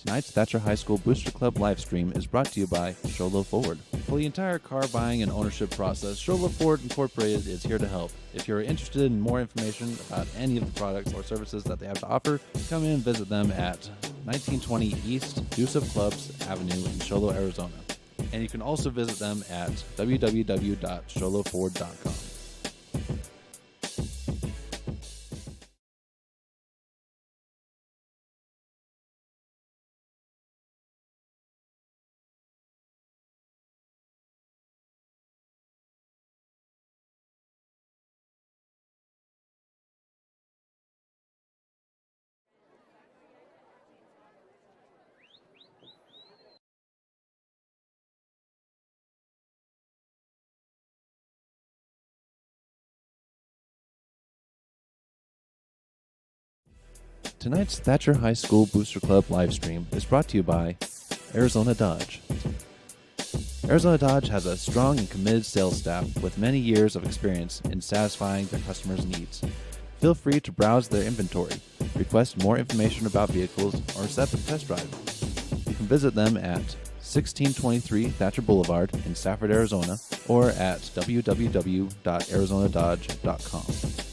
Tonight's Thatcher High School Booster Club live stream is brought to you by Sholo Ford. For the entire car buying and ownership process, Sholo Ford Incorporated is here to help. If you're interested in more information about any of the products or services that they have to offer, come in and visit them at 1920 East Yusuf Clubs Avenue in Sholo, Arizona. And you can also visit them at www.sholoford.com. Tonight's Thatcher High School Booster Club live stream is brought to you by Arizona Dodge. Arizona Dodge has a strong and committed sales staff with many years of experience in satisfying their customers' needs. Feel free to browse their inventory, request more information about vehicles, or set up a test drive. You can visit them at 1623 Thatcher Boulevard in Safford, Arizona, or at www.arizonadodge.com.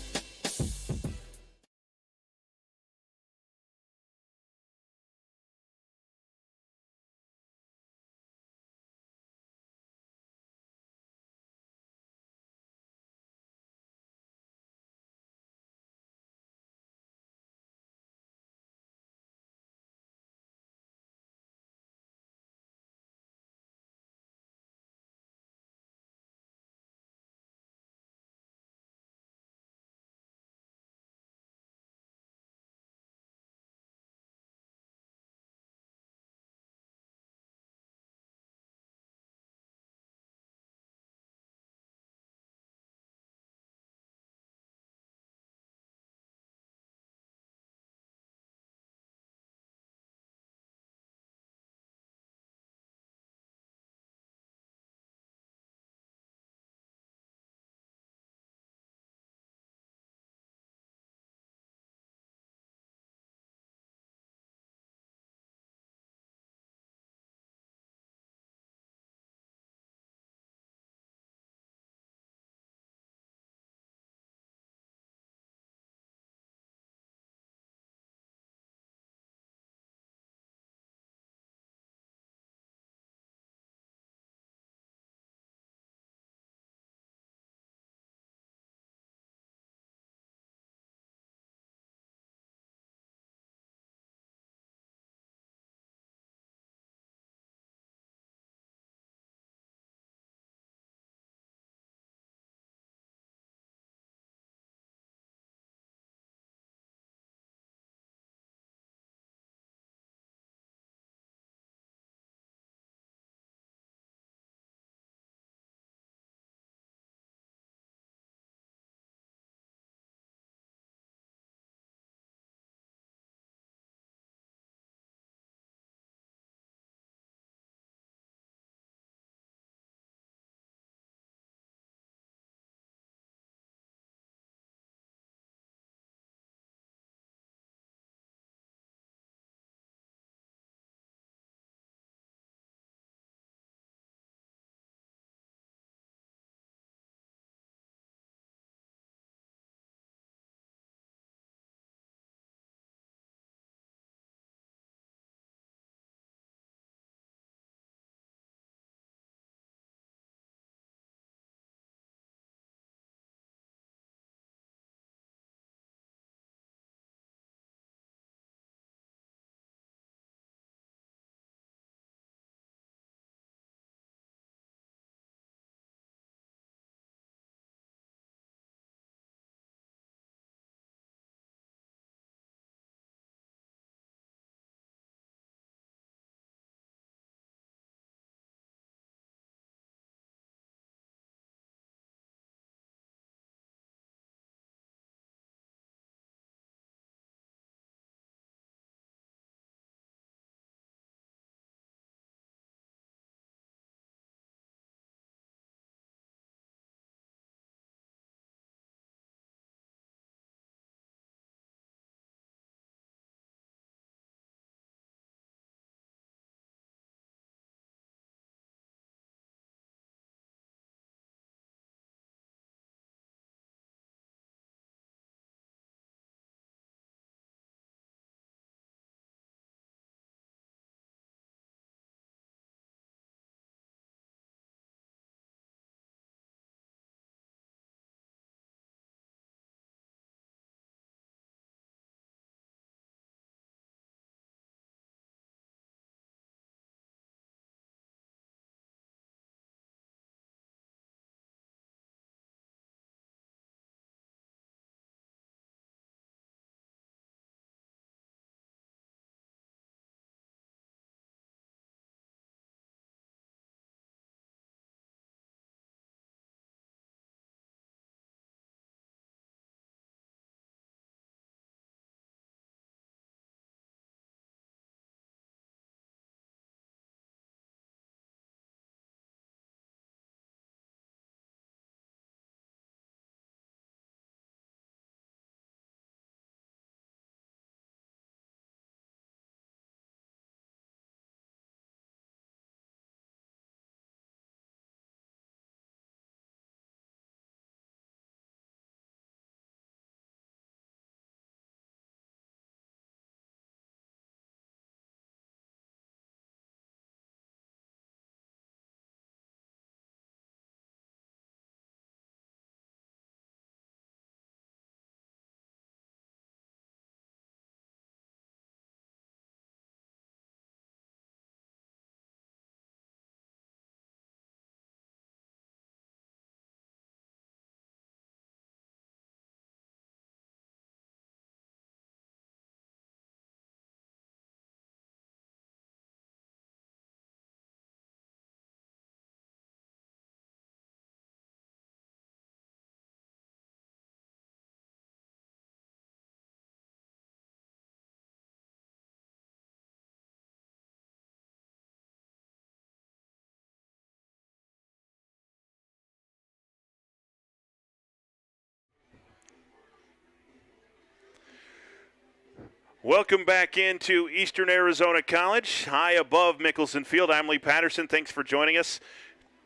Welcome back into Eastern Arizona College, high above Mickelson Field. I'm Lee Patterson. Thanks for joining us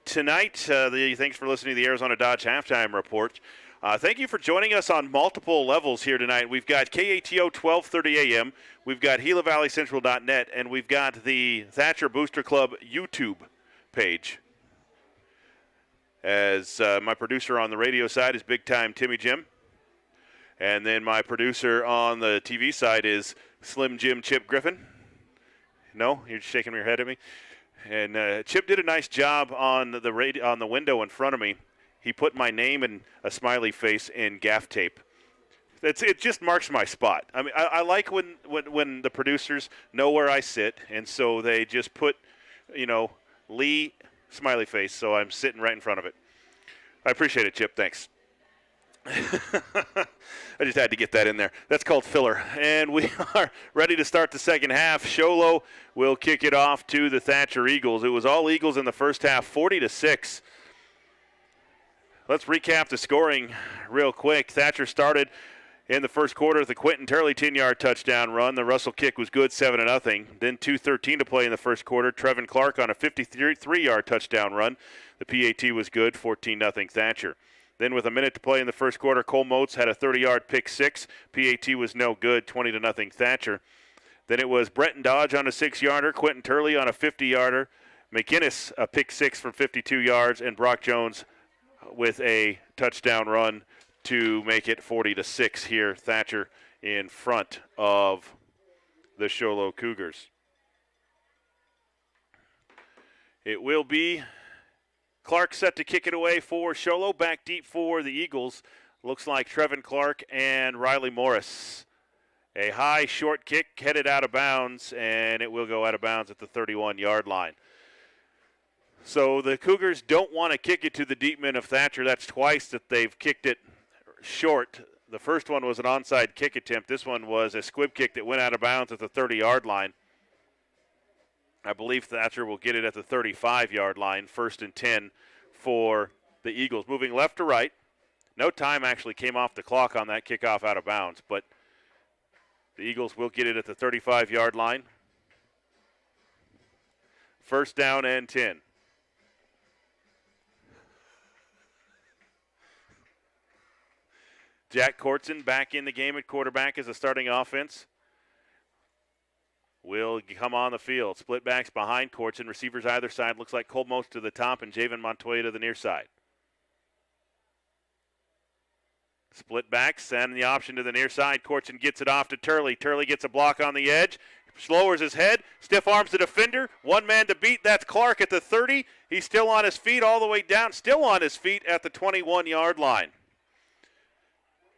tonight. Thanks for listening to the Arizona Dodge Halftime Report. Thank you for joining us on multiple levels here tonight. We've got KATO 1230 AM, we've got GilaValleyCentral.net, and we've got the Thatcher Booster Club YouTube page. As my producer on the radio side is Big Time Timmy Jim. And then my producer on the TV side is Slim Jim Chip Griffin. No, you're shaking your head at me. And Chip did a nice job on the window in front of me. He put my name and a smiley face in gaff tape. It just marks my spot. I mean, I like when the producers know where I sit, and so they just put, Lee smiley face, so I'm sitting right in front of it. I appreciate it, Chip. Thanks. I just had to get that in there. That's called filler. And we are ready to start the second half. Sholo will kick it off to the Thatcher Eagles. It was all Eagles in the first half, 40-6. Let's recap the scoring real quick. Thatcher started in the first quarter with the Quentin Turley 10-yard touchdown run. The Russell kick was good, 7-0. Then 2:13 to play in the first quarter. Trevin Clark on a 53-yard touchdown run. The PAT was good, 14-0 Thatcher. Then with a minute to play in the first quarter, Cole Motes had a 30-yard pick six. PAT was no good, 20-0 Thatcher. Then it was Bretton Dodge on a 6-yarder, Quentin Turley on a 50-yarder, McInnes a pick six from 52 yards, and Brock Jones with a touchdown run to make it 40-6 here. Thatcher in front of the Sholo Cougars. It will be Clark set to kick it away for Sholo. Back deep for the Eagles. Looks like Trevin Clark and Riley Morris. A high short kick headed out of bounds, and it will go out of bounds at the 31-yard line. So the Cougars don't want to kick it to the deep men of Thatcher. That's twice that they've kicked it short. The first one was an onside kick attempt. This one was a squib kick that went out of bounds at the 30-yard line. I believe Thatcher will get it at the 35-yard line, 1st and 10 for the Eagles. Moving left to right. No time actually came off the clock on that kickoff out of bounds, but the Eagles will get it at the 35-yard line. 1st down and 10. Jack Courtson back in the game at quarterback as a starting offense. Will come on the field. Split backs behind Courtson. Receivers either side. Looks like Cole Motes to the top and Javen Montoya to the near side. Split backs and the option to the near side. Courtson gets it off to Turley. Turley gets a block on the edge. Lowers his head. Stiff arms the defender. One man to beat. That's Clark at the 30. He's still on his feet all the way down. Still on his feet at the 21-yard line.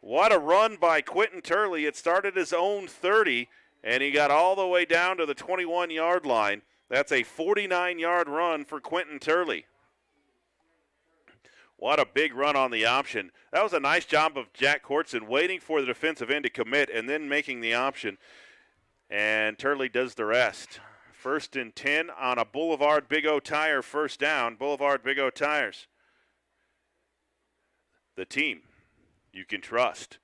What a run by Quentin Turley. It started his own 30. And he got all the way down to the 21-yard line. That's a 49-yard run for Quentin Turley. What a big run on the option. That was a nice job of Jack Courtson waiting for the defensive end to commit and then making the option. And Turley does the rest. 1st and 10 on a Boulevard Big O Tire first down. Boulevard Big O Tires. The team you can trust.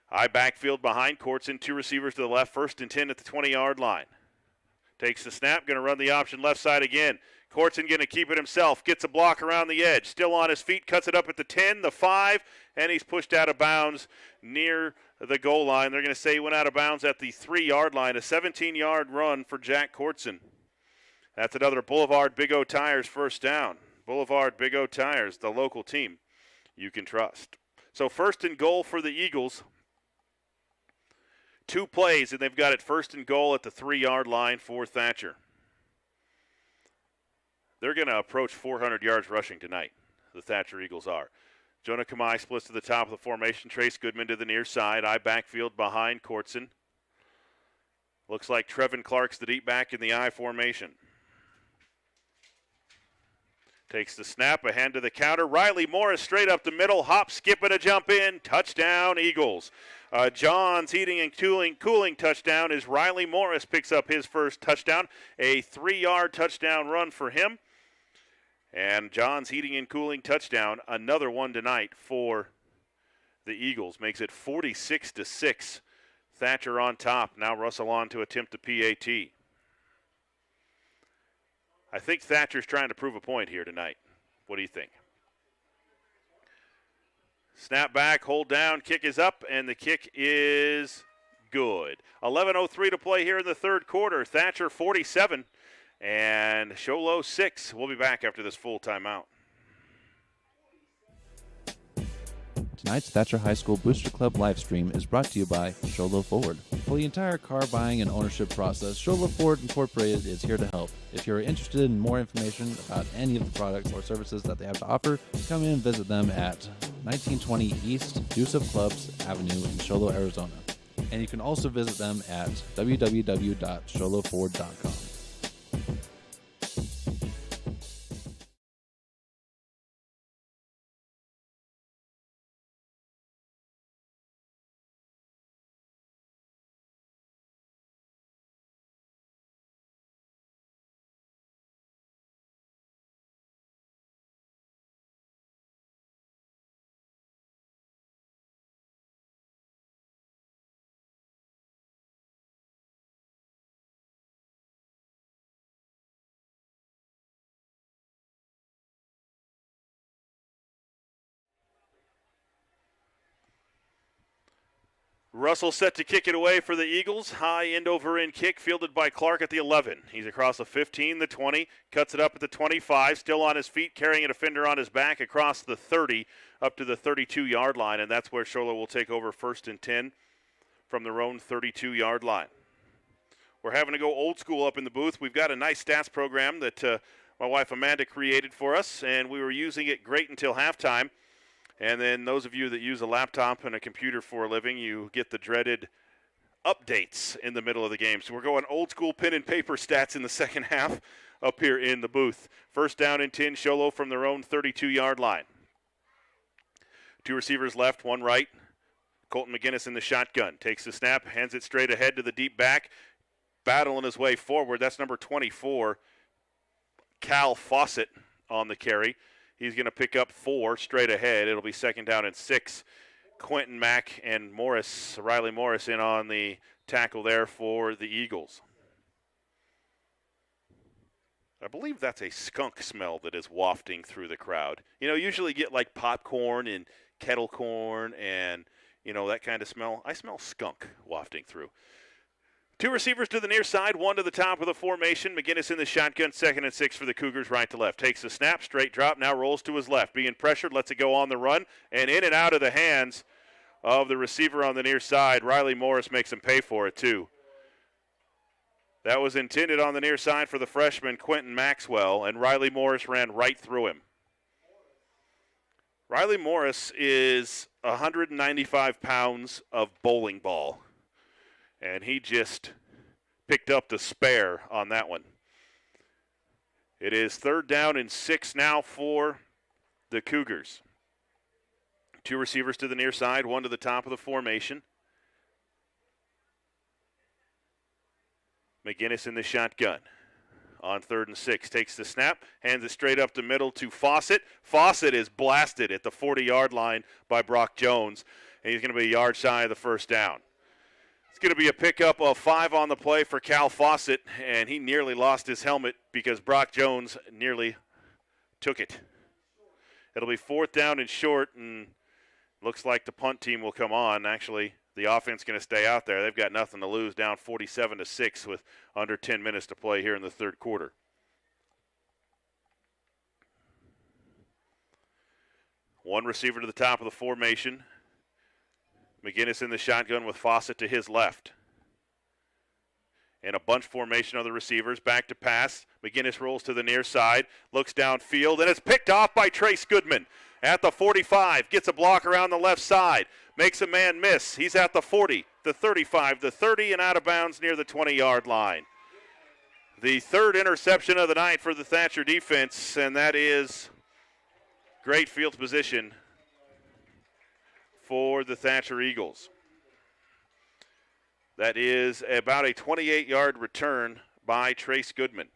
High backfield behind Courtson, 2 receivers to the left, 1st and 10 at the 20-yard line. Takes the snap, going to run the option left side again. Courtson going to keep it himself, gets a block around the edge, still on his feet, cuts it up at the 10, the 5, and he's pushed out of bounds near the goal line. They're going to say he went out of bounds at the 3-yard line, a 17-yard run for Jack Courtson. That's another Boulevard Big O Tires first down. Boulevard Big O Tires, the local team you can trust. So 1st and goal for the Eagles. 2 plays, and they've got it 1st and goal at the 3-yard line for Thatcher. They're going to approach 400 yards rushing tonight, the Thatcher Eagles are. Jonah Kamai splits to the top of the formation. Trace Goodman to the near side. I backfield behind Courtson. Looks like Trevin Clark's the deep back in the I formation. Takes the snap, a hand to the counter. Riley Morris straight up the middle. Hop, skip, and a jump in. Touchdown, Eagles. John's heating and cooling touchdown is Riley Morris picks up his first touchdown. A 3-yard touchdown run for him. And John's heating and cooling touchdown, another one tonight for the Eagles. Makes it 46-6. Thatcher on top. Now Russell on to attempt the PAT. I think Thatcher's trying to prove a point here tonight. What do you think? Snap back, hold down, kick is up, and the kick is good. 11:03 to play here in the third quarter. Thatcher 47 and Sholo 6. We'll be back after this full timeout. Tonight's Thatcher High School Booster Club live stream is brought to you by Sholo Ford. For the entire car buying and ownership process, Sholo Ford Incorporated is here to help. If you're interested in more information about any of the products or services that they have to offer, come in and visit them at 1920 East Yusuf Clubs Avenue in Sholo, Arizona. And you can also visit them at www.sholoford.com. Russell set to kick it away for the Eagles. High end over end kick fielded by Clark at the 11. He's across the 15, the 20, cuts it up at the 25, still on his feet, carrying a defender on his back across the 30 up to the 32-yard line, and that's where Sholo will take over 1st and 10 from their own 32-yard line. We're having to go old school up in the booth. We've got a nice stats program that my wife Amanda created for us, and we were using it great until halftime. And then those of you that use a laptop and a computer for a living, you get the dreaded updates in the middle of the game. So we're going old school pen and paper stats in the second half up here in the booth. 1st down and 10, Sholo from their own 32-yard line. 2 receivers left, 1 right. Colton McGinnis in the shotgun. Takes the snap, hands it straight ahead to the deep back. Battling his way forward. That's number 24, Cal Fawcett on the carry. He's going to pick up 4 straight ahead. It'll be 2nd down and 6. Quentin Mack and Riley Morris in on the tackle there for the Eagles. I believe that's a skunk smell that is wafting through the crowd. You know, usually get like popcorn and kettle corn and, you know, that kind of smell. I smell skunk wafting through. 2 receivers to the near side, 1 to the top of the formation. McGinnis in the shotgun, 2nd and 6 for the Cougars, right to left. Takes the snap, straight drop, now rolls to his left. Being pressured, lets it go on the run, and in and out of the hands of the receiver on the near side. Riley Morris makes him pay for it, too. That was intended on the near side for the freshman, Quentin Maxwell, and Riley Morris ran right through him. Riley Morris is 195 pounds of bowling ball. And he just picked up the spare on that one. It is 3rd down and 6 now for the Cougars. 2 receivers to the near side, 1 to the top of the formation. McGinnis in the shotgun. On 3rd and 6, takes the snap, hands it straight up the middle to Fawcett. Fawcett is blasted at the 40-yard line by Brock Jones, and he's going to be a yard shy of the 1st down. It's going to be a pickup of 5 on the play for Cal Fawcett, and he nearly lost his helmet because Brock Jones nearly took it. It'll be 4th down and short, and looks like the punt team will come on. Actually, the offense going to stay out there. They've got nothing to lose, down 47-6 with under 10 minutes to play here in the third quarter. One receiver to the top of the formation. McGinnis in the shotgun with Fawcett to his left. And a bunch formation of the receivers. Back to pass. McGinnis rolls to the near side. Looks downfield. And it's picked off by Trace Goodman at the 45. Gets a block around the left side. Makes a man miss. He's at the 40, the 35, the 30, and out of bounds near the 20-yard line. The 3rd interception of the night for the Thatcher defense, and that is great field position for the Thatcher Eagles. That is about a 28-yard return by Trace Goodman.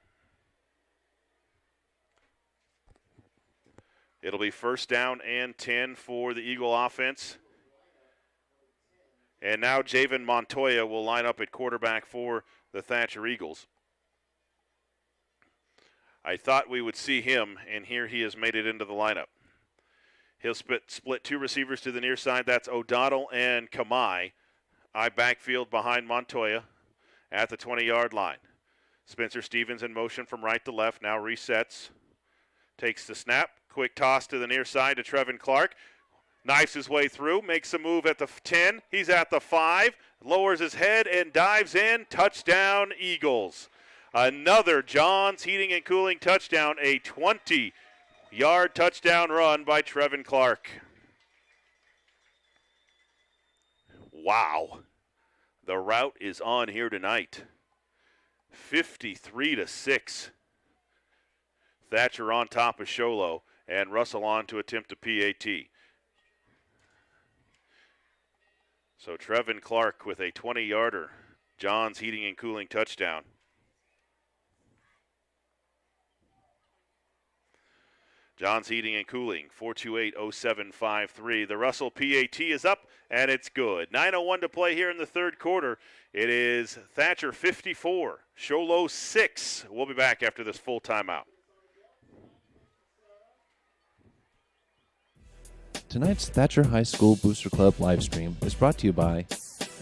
It'll be 1st down and 10 for the Eagle offense. And now Javen Montoya will line up at quarterback for the Thatcher Eagles. I thought we would see him, and here he has made it into the lineup. He'll split two receivers to the near side. That's O'Donnell and Kamai. I backfield behind Montoya at the 20-yard line. Spencer Stevens in motion from right to left. Now resets. Takes the snap. Quick toss to the near side to Trevin Clark. Knifes his way through. Makes a move at the 10. He's at the 5. Lowers his head and dives in. Touchdown, Eagles. Another John's Heating and Cooling touchdown. A 20-yard touchdown run by Trevin Clark. Wow. The route is on here tonight. 53-6. Thatcher on top of Sholo, and Russell on to attempt a PAT. So Trevin Clark with a 20-yarder. John's Heating and Cooling touchdown. John's Heating and Cooling, 428-0753. The Russell PAT is up, and it's good. 9:01 to play here in the third quarter. It is Thatcher 54, Sholo 6. We'll be back after this full timeout. Tonight's Thatcher High School Booster Club live stream is brought to you by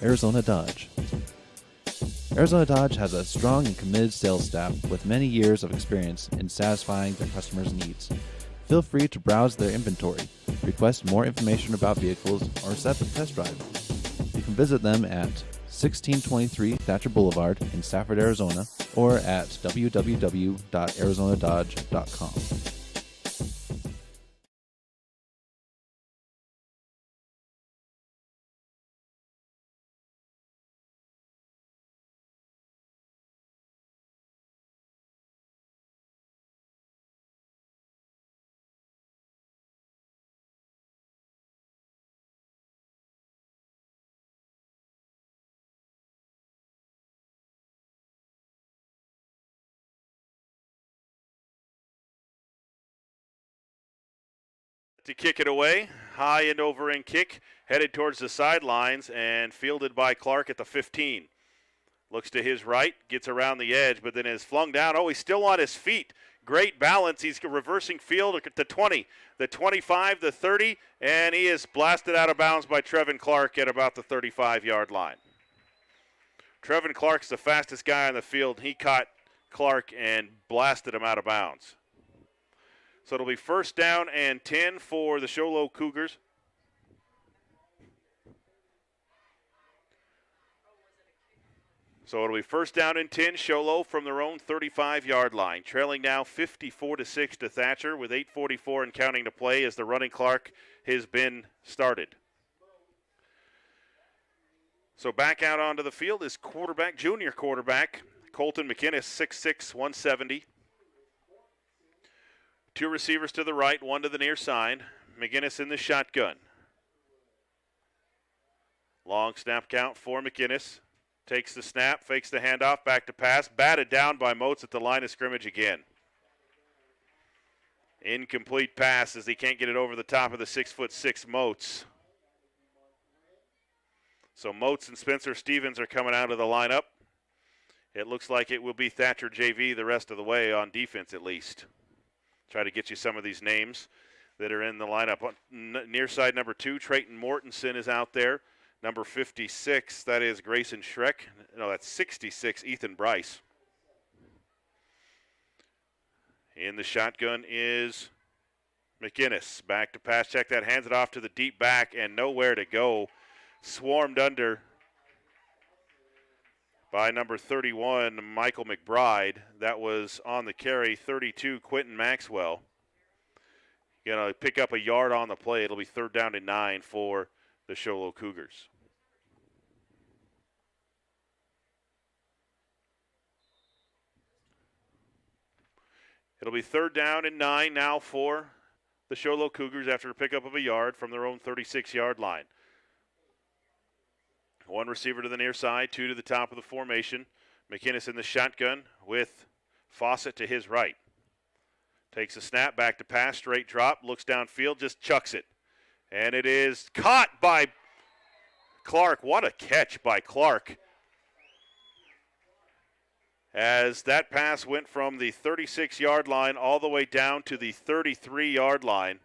Arizona Dodge. Arizona Dodge has a strong and committed sales staff with many years of experience in satisfying their customers' needs. Feel free to browse their inventory, request more information about vehicles, or set up a test drive. You can visit them at 1623 Thatcher Boulevard in Stafford, Arizona, or at www.arizonadodge.com. To kick it away, high and over and kick, headed towards the sidelines and fielded by Clark at the 15. Looks to his right, gets around the edge, but then is flung down. Oh, he's still on his feet. Great balance. He's reversing field at the 20, the 25, the 30, and he is blasted out of bounds by Trevin Clark at about the 35-yard line. Trevin Clark's the fastest guy on the field. He caught Clark and blasted him out of bounds. So it'll be first down and 10 for the Sholo Cougars. So it'll be first down and 10, Sholo from their own 35-yard line. Trailing now 54-6 to Thatcher with 8:44 and counting to play as the running clock has been started. So back out onto the field is junior quarterback, Colton McInnes, 6'6", 170. Two receivers to the right, one to the near side. McInnes in the shotgun. Long snap count for McInnes. Takes the snap, fakes the handoff, back to pass. Batted down by Moats at the line of scrimmage again. Incomplete pass as he can't get it over the top of the 6'6" Moats. So Moats and Spencer Stevens are coming out of the lineup. It looks like it will be Thatcher JV the rest of the way on defense at least. Try to get you some of these names that are in the lineup. Near side number 2, Trayton Mortensen is out there. Number 56, that is Grayson Schreck. No, that's 66, Ethan Bryce. In the shotgun is McInnes. Back to pass, check that, hands it off to the deep back and nowhere to go. Swarmed under by number 31, Michael McBride. That was on the carry, 32, Quentin Maxwell. Going to pick up a yard on the play. It'll be third down and 9 for the Sholo Cougars. It'll be third down and 9 now for the Sholo Cougars after a pickup of a yard from their own 36-yard line. One receiver to the near side, two to the top of the formation. McInnes in the shotgun with Fawcett to his right. Takes a snap, back to pass, straight drop, looks downfield, just chucks it. And it is caught by Clark. What a catch by Clark. As that pass went from the 36-yard line all the way down to the 33-yard line.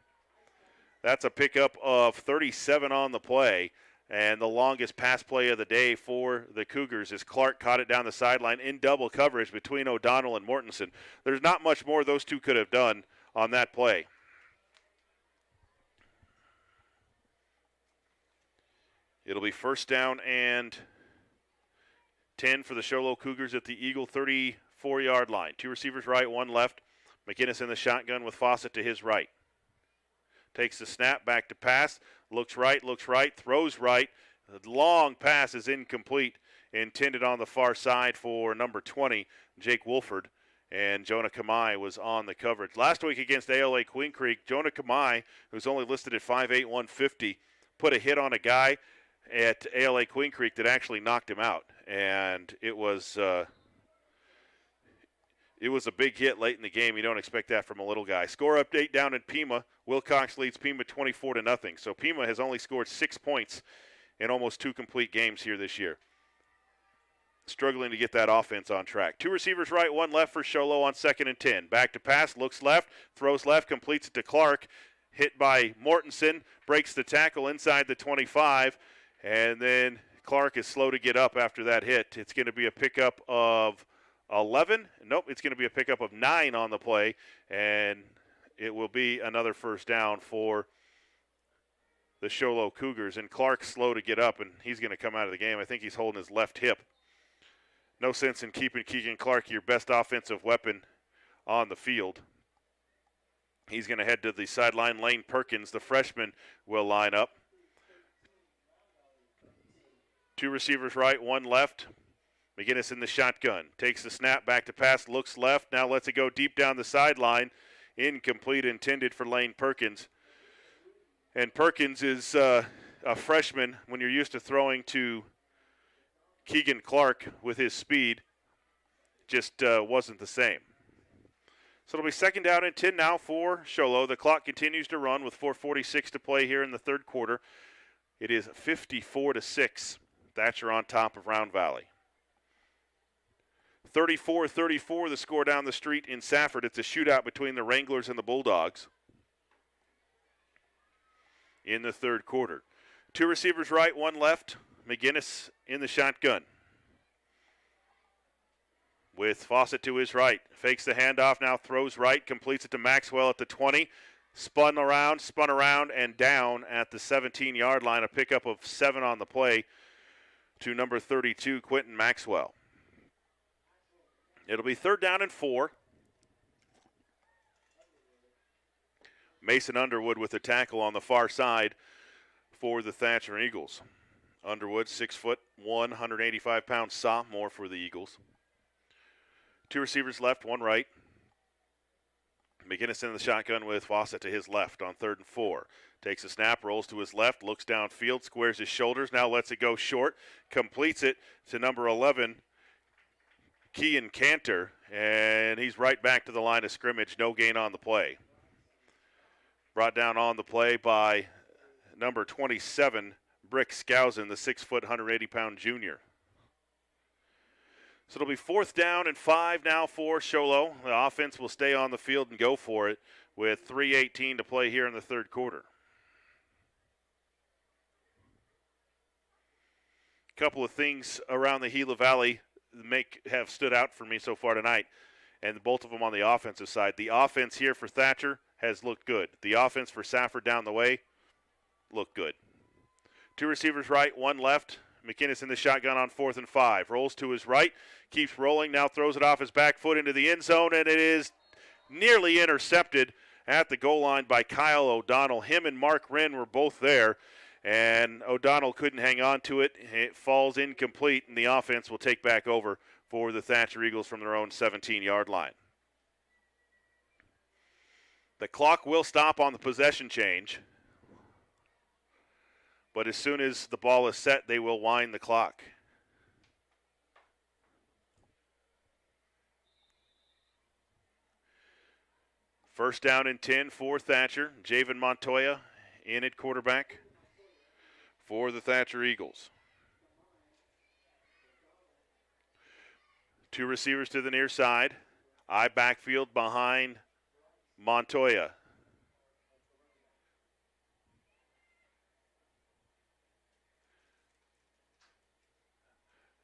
That's a pickup of 37 on the play. And the longest pass play of the day for the Cougars as Clark caught it down the sideline in double coverage between O'Donnell and Mortensen. There's not much more those two could have done on that play. It'll be first down and 10 for the Show Low Cougars at the Eagle 34-yard line. Two receivers right, one left. McGinnis in the shotgun with Fawcett to his right. Takes the snap, back to pass, looks right, throws right. The long pass is incomplete, intended on the far side for number 20, Jake Wolford, and Jonah Kamai was on the coverage. Last week against ALA Queen Creek, Jonah Kamai, who's only listed at 5'8", 150, put a hit on a guy at ALA Queen Creek that actually knocked him out, and it was a big hit late in the game. You don't expect that from a little guy. Score update down in Pima. Wilcox leads Pima 24-0. So Pima has only scored 6 points in almost 2 complete games here this year. Struggling to get that offense on track. Two receivers right, one left for Show Low on 2nd and 10. Back to pass, looks left, throws left, completes it to Clark. Hit by Mortensen, breaks the tackle inside the 25, and then Clark is slow to get up after that hit. It's going to be a pickup of 11. Nope, it's going to be a pickup of 9 on the play, and it will be another first down for the Show Low Cougars. And Clark's slow to get up, and he's going to come out of the game. I think he's holding his left hip. No sense in keeping Keegan Clark your best offensive weapon on the field. He's going to head to the sideline. Lane Perkins, the freshman, will line up. Two receivers right, one left. McGinnis in the shotgun. Takes the snap, back to pass, looks left. Now lets it go deep down the sideline. Incomplete, intended for Lane Perkins. And Perkins is a freshman. When you're used to throwing to Keegan Clark with his speed, just wasn't the same. So it'll be 2nd down and 10 now for Show Low. The clock continues to run with 4:46 to play here in the third quarter. It is 54-6. Thatcher on top of Round Valley. 34-34 the score down the street in Safford. It's a shootout between the Wranglers and the Bulldogs in the third quarter. Two receivers right, one left. McGinnis in the shotgun with Fawcett to his right. Fakes the handoff, now throws right, completes it to Maxwell at the 20. Spun around, and down at the 17-yard line. A pickup of 7 on the play to number 32, Quentin Maxwell. It'll be 3rd down and 4. Mason Underwood with the tackle on the far side for the Thatcher Eagles. Underwood, 6'1", 185-pound sophomore for the Eagles. Two receivers left, one right. McGinnis in the shotgun with Fawcett to his left on 3rd and 4. Takes a snap, rolls to his left, looks downfield, squares his shoulders, now lets it go short, completes it to number 11, Kean Cantor, and he's right back to the line of scrimmage. No gain on the play. Brought down on the play by number 27, Brick Skousen, the 6', 180-pound junior. So it'll be 4th down and 5 now for Show Low. The offense will stay on the field and go for it with 3:18 to play here in the third quarter. A couple of things around the Gila Valley have stood out for me so far tonight, and both of them on the offensive side. The offense here for Thatcher has looked good. The offense for Safford down the way looked good. Two receivers right, one left. McGinnis in the shotgun on 4th and 5. Rolls to his right, keeps rolling, now throws it off his back foot into the end zone, and it is nearly intercepted at the goal line by Kyle O'Donnell. Him and Mark Wren were both there, and O'Donnell couldn't hang on to it. It falls incomplete, and the offense will take back over for the Thatcher Eagles from their own 17-yard line. The clock will stop on the possession change, but as soon as the ball is set, they will wind the clock. First down and 10 for Thatcher. Javen Montoya in at quarterback for the Thatcher Eagles. 2 receivers to the near side. I backfield behind Montoya.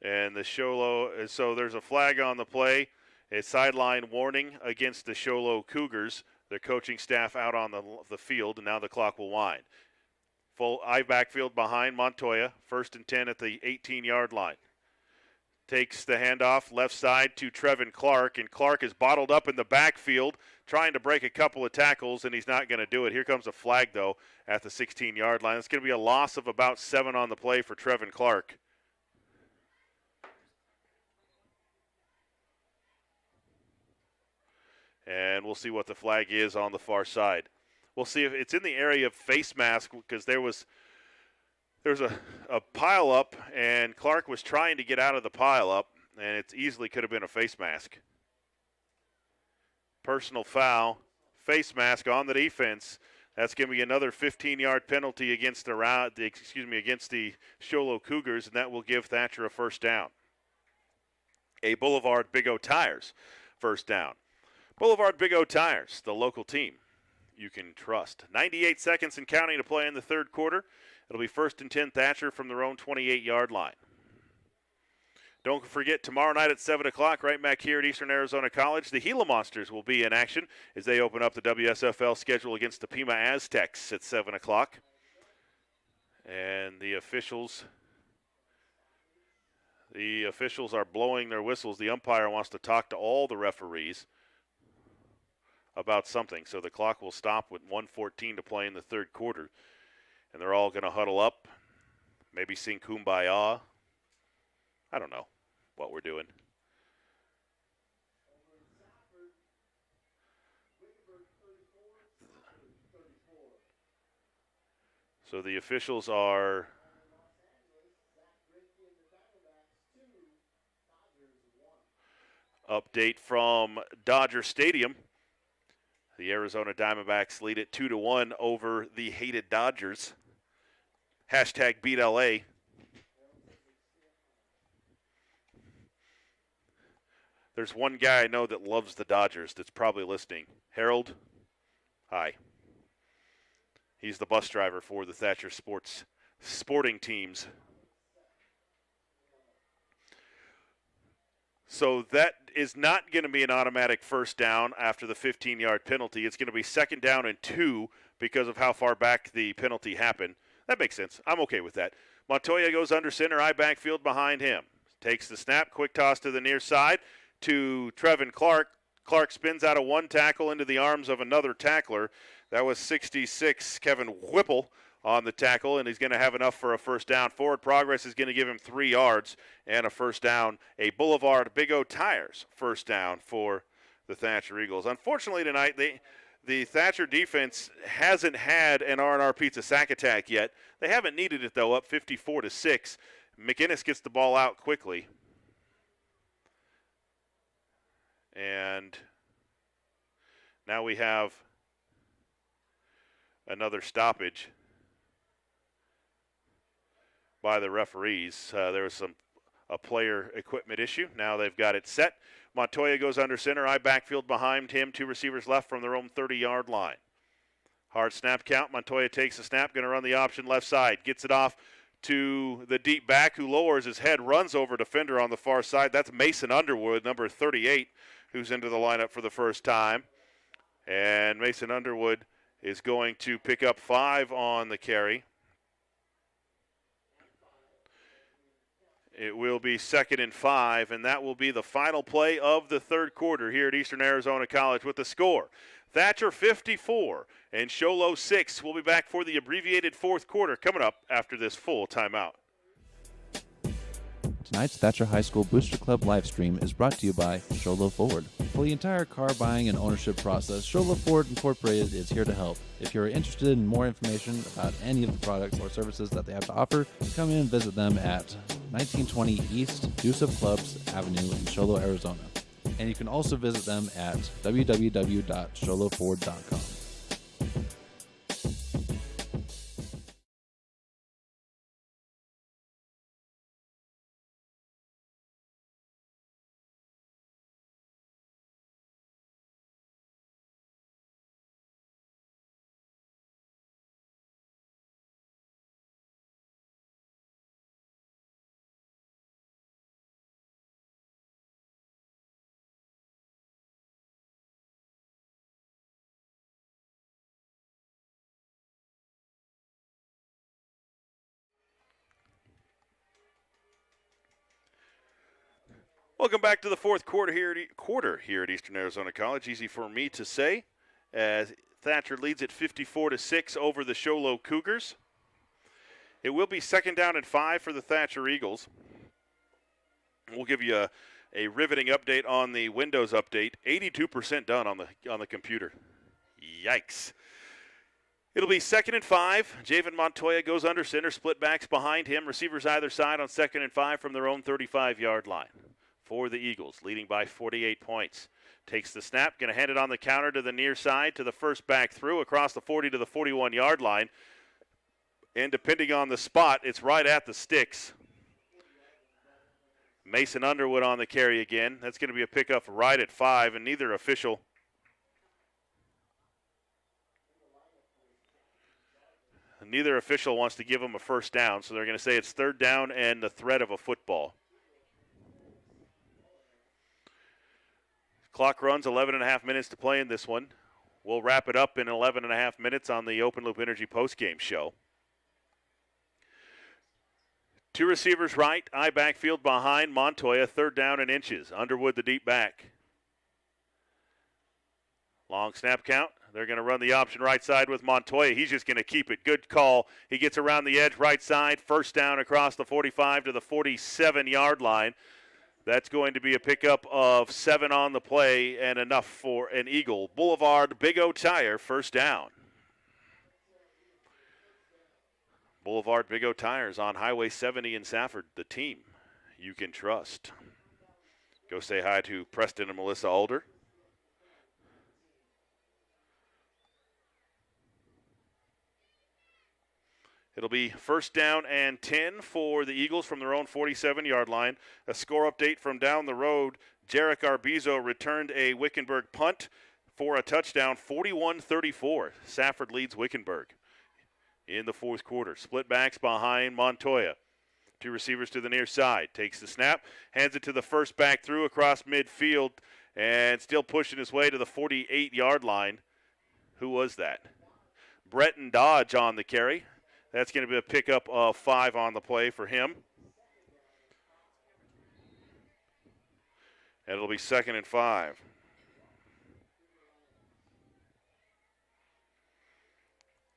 And the Sholo, so there's a flag on the play. A sideline warning against the Sholo Cougars. Their coaching staff out on the field, and now the clock will wind. Full I backfield behind Montoya. 1st and 10 at the 18-yard line. Takes the handoff left side to Trevin Clark, and Clark is bottled up in the backfield trying to break a couple of tackles, and he's not going to do it. Here comes a flag, though, at the 16-yard line. It's going to be a loss of about 7 on the play for Trevin Clark. And we'll see what the flag is on the far side. We'll see if it's in the area of face mask, because there's a pile up, and Clark was trying to get out of the pile up, and it easily could have been a face mask. Personal foul, face mask on the defense. That's going to be another 15-yard penalty against the Sholo Cougars, and that will give Thatcher a first down. A Boulevard Big O Tires first down. Boulevard Big O Tires, the local team you can trust. 98 seconds and counting to play in the third quarter. It'll be 1st and 10 Thatcher from their own 28-yard line. Don't forget, tomorrow night at 7 o'clock, right back here at Eastern Arizona College, the Gila Monsters will be in action as they open up the WSFL schedule against the Pima Aztecs at 7 o'clock. And the officials are blowing their whistles. The umpire wants to talk to all the referees about something. So the clock will stop with 1:14 to play in the third quarter. And they're all going to huddle up, maybe sing Kumbaya. I don't know what we're doing. So the officials are update from Dodger Stadium. The Arizona Diamondbacks lead it 2-1 over the hated Dodgers. Hashtag beat LA. There's one guy I know that loves the Dodgers that's probably listening. Harold, hi. He's the bus driver for the Thatcher sporting teams. So that is not going to be an automatic first down after the 15-yard penalty. It's going to be 2nd down and 2 because of how far back the penalty happened. That makes sense. I'm okay with that. Montoya goes under center, I backfield behind him. Takes the snap, quick toss to the near side to Trevin Clark. Clark spins out of one tackle into the arms of another tackler. That was 66 Kevin Whipple on the tackle, and he's going to have enough for a first down. Forward progress is going to give him 3 yards and a first down. A Boulevard Big O Tires first down for the Thatcher Eagles. Unfortunately tonight, the Thatcher defense hasn't had an R&R Pizza sack attack yet. They haven't needed it, though, up 54-6. McInnes gets the ball out quickly. And now we have another stoppage by the referees. There was a player equipment issue. Now they've got it set. Montoya goes under center. I backfield behind him. 2 receivers left from their own 30-yard line. Hard snap count. Montoya takes the snap. Going to run the option left side. Gets it off to the deep back who lowers his head. Runs over defender on the far side. That's Mason Underwood, number 38, who's into the lineup for the first time. And Mason Underwood is going to pick up 5 on the carry. It will be 2nd and 5, and that will be the final play of the third quarter here at Eastern Arizona College with the score. Thatcher 54 and Sholo 6. We'll be back for the abbreviated fourth quarter coming up after this full timeout. Tonight's Thatcher High School Booster Club live stream is brought to you by Sholo Ford. For the entire car buying and ownership process, Sholo Ford Incorporated is here to help. If you're interested in more information about any of the products or services that they have to offer, come in and visit them at 1920 East Deuce Clubs Avenue in Sholo, Arizona. And you can also visit them at www.sholoford.com. Welcome back to the fourth quarter here at Eastern Arizona College. Easy for me to say, as Thatcher leads at 54-6 over the Show Low Cougars. It will be 2nd down and 5 for the Thatcher Eagles. We'll give you a riveting update on the Windows update. 82% done on the computer. Yikes. It'll be 2nd and 5. Javen Montoya goes under center, split backs behind him. Receivers either side on 2nd and 5 from their own 35-yard line. For the Eagles, leading by 48 points. Takes the snap, going to hand it on the counter to the near side to the first back through across the 40 to the 41-yard line. And depending on the spot, it's right at the sticks. Mason Underwood on the carry again. That's going to be a pickup right at 5, and neither official wants to give him a first down, so they're going to say it's 3rd down and the threat of a football. Clock runs 11 and a half minutes to play in this one. We'll wrap it up in 11 and a half minutes on the Open Loop Energy postgame show. 2 receivers right, I backfield behind Montoya, 3rd down and inches. Underwood the deep back. Long snap count. They're going to run the option right side with Montoya. He's just going to keep it. Good call. He gets around the edge right side. 1st down across the 45 to the 47-yard line. That's going to be a pickup of 7 on the play and enough for an Eagle. Boulevard Big O Tire, 1st down. Boulevard Big O Tires on Highway 70 in Safford, the team you can trust. Go say hi to Preston and Melissa Alder. It'll be 1st down and 10 for the Eagles from their own 47-yard line. A score update from down the road. Jarek Arbizo returned a Wickenburg punt for a touchdown, 41-34. Safford leads Wickenburg in the 4th quarter. Split backs behind Montoya. 2 receivers to the near side. Takes the snap, hands it to the first back through across midfield, and still pushing his way to the 48-yard line. Who was that? Bretton Dodge on the carry. That's going to be a pickup of 5 on the play for him. And it'll be 2nd and 5.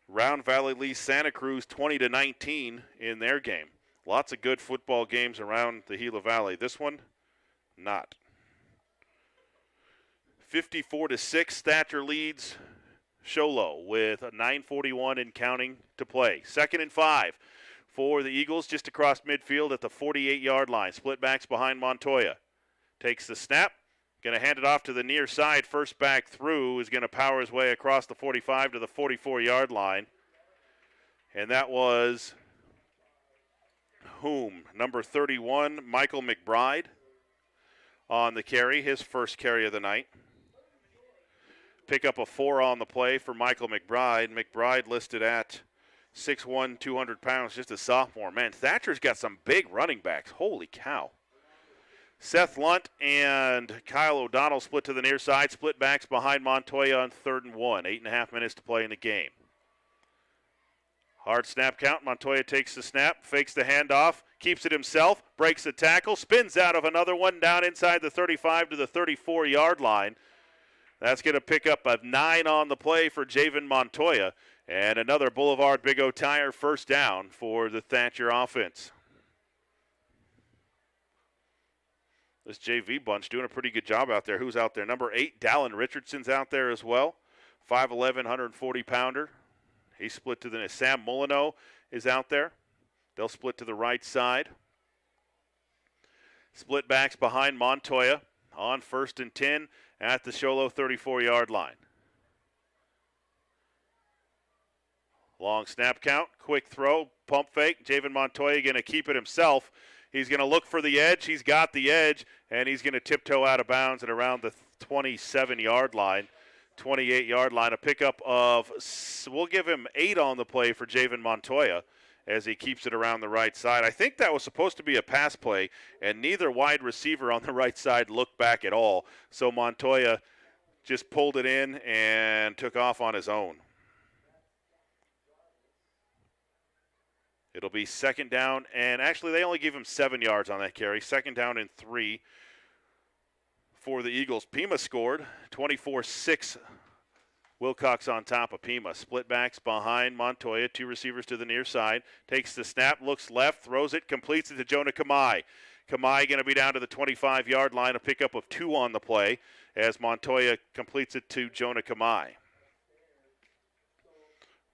Round Valley leads Santa Cruz 20-19 in their game. Lots of good football games around the Gila Valley. This one, not. 54-6, Thatcher leads Sholo with a 9:41 and counting to play. 2nd and 5 for the Eagles just across midfield at the 48-yard line. Split backs behind Montoya. Takes the snap. Going to hand it off to the near side. First back through is going to power his way across the 45 to the 44-yard line. And that was whom? Number 31, Michael McBride on the carry, his first carry of the night. Pick up a 4 on the play for Michael McBride. McBride listed at 6'1", 200 pounds, just a sophomore. Man, Thatcher's got some big running backs. Holy cow. Seth Lunt and Kyle O'Donnell split to the near side. Split backs behind Montoya on 3rd and 1. 8.5 minutes to play in the game. Hard snap count. Montoya takes the snap, fakes the handoff, keeps it himself, breaks the tackle, spins out of another one down inside the 35 to the 34-yard line. That's going to pick up a 9 on the play for Javen Montoya. And another Boulevard Big O Tire 1st down for the Thatcher offense. This JV bunch doing a pretty good job out there. Who's out there? Number 8, Dallin Richardson's out there as well. 5'11", 140-pounder. He split to the Sam Molyneux is out there. They'll split to the right side. Split backs behind Montoya on 1st and 10 at the Sholo 34-yard line. Long snap count, quick throw, pump fake. Javen Montoya going to keep it himself. He's going to look for the edge. He's got the edge, and he's going to tiptoe out of bounds at around the 27-yard line, 28-yard line. A pickup of, we'll give him 8 on the play for Javen Montoya as he keeps it around the right side. I think that was supposed to be a pass play, and neither wide receiver on the right side looked back at all. So Montoya just pulled it in and took off on his own. It'll be 2nd down, and actually they only gave him 7 yards on that carry. 2nd down and 3 for the Eagles. Pima scored 24-6. Wilcox on top of Pima. Split backs behind Montoya. 2 receivers to the near side. Takes the snap, looks left, throws it, completes it to Jonah Kamai. Kamai going to be down to the 25-yard line, a pickup of 2 on the play as Montoya completes it to Jonah Kamai.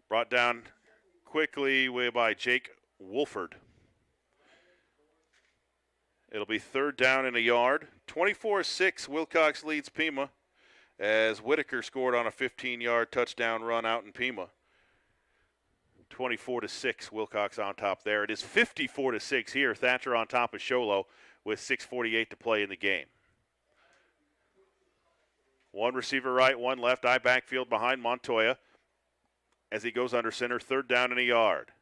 Brought down quickly by Jake Wolford. It'll be 3rd down and a yard. 24-6, Wilcox leads Pima as Whitaker scored on a 15-yard touchdown run out in Pima. 24-6, Wilcox on top there. It is 54-6 here. Thatcher on top of Sholo with 6:48 to play in the game. 1 receiver right, 1 left. I backfield behind Montoya as he goes under center. 3rd down and a yard.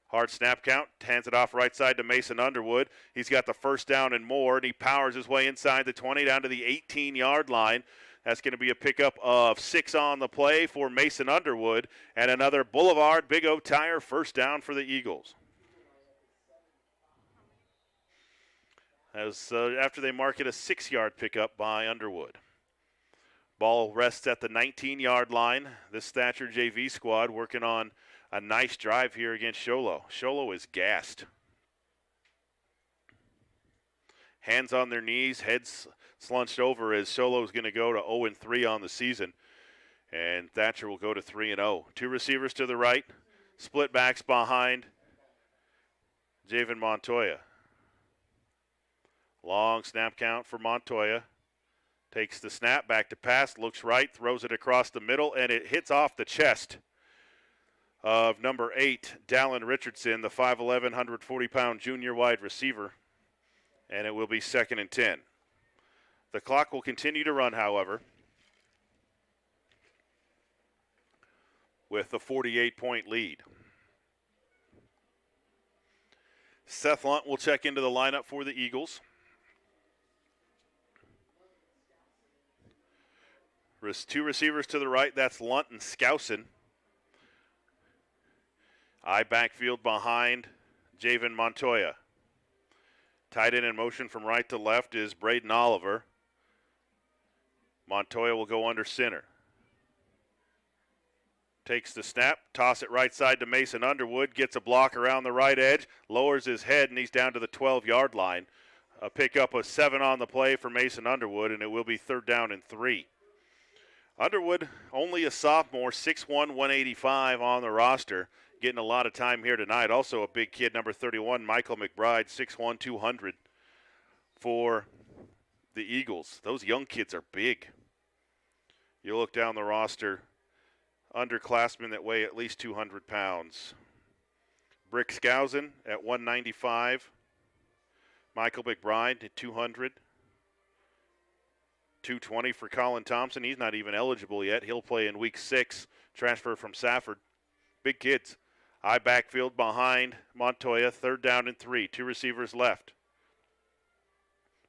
Hard snap count, hands it off right side to Mason Underwood. He's got the 1st down and more, and he powers his way inside the 20 down to the 18-yard line. That's going to be a pickup of 6 on the play for Mason Underwood, and another Boulevard Big O Tire 1st down for the Eagles. After they mark it a 6-yard pickup by Underwood. Ball rests at the 19-yard line. This Thatcher JV squad working on a nice drive here against Sholo. Sholo is gassed. Hands on their knees, heads slunched over as Sholo's going to go to 0-3 on the season. And Thatcher will go to 3-0. 2 receivers to the right, split backs behind Javen Montoya. Long snap count for Montoya. Takes the snap, back to pass, looks right, throws it across the middle, and it hits off the chest of number 8, Dallin Richardson, the 5'11", 140-pound junior wide receiver, and it will be 2nd and 10. The clock will continue to run, however, with a 48-point lead. Seth Lunt will check into the lineup for the Eagles. 2 receivers to the right, that's Lunt and Skousen. I backfield behind Javen Montoya. Tight end in motion from right to left is Braden Oliver. Montoya will go under center. Takes the snap, toss it right side to Mason Underwood, gets a block around the right edge, lowers his head, and he's down to the 12-yard line. A pickup of 7 on the play for Mason Underwood, and it will be 3rd down and 3. Underwood, only a sophomore, 6'1", 185 on the roster. Getting a lot of time here tonight. Also a big kid, number 31, Michael McBride, 6'1", 200 for the Eagles. Those young kids are big. You look down the roster, underclassmen that weigh at least 200 pounds. Brick Skousen at 195. Michael McBride at 200. 220 for Colin Thompson. He's not even eligible yet. He'll play in week 6, transfer from Safford. Big kids. I backfield behind Montoya, 3rd down and 3. 2 receivers left.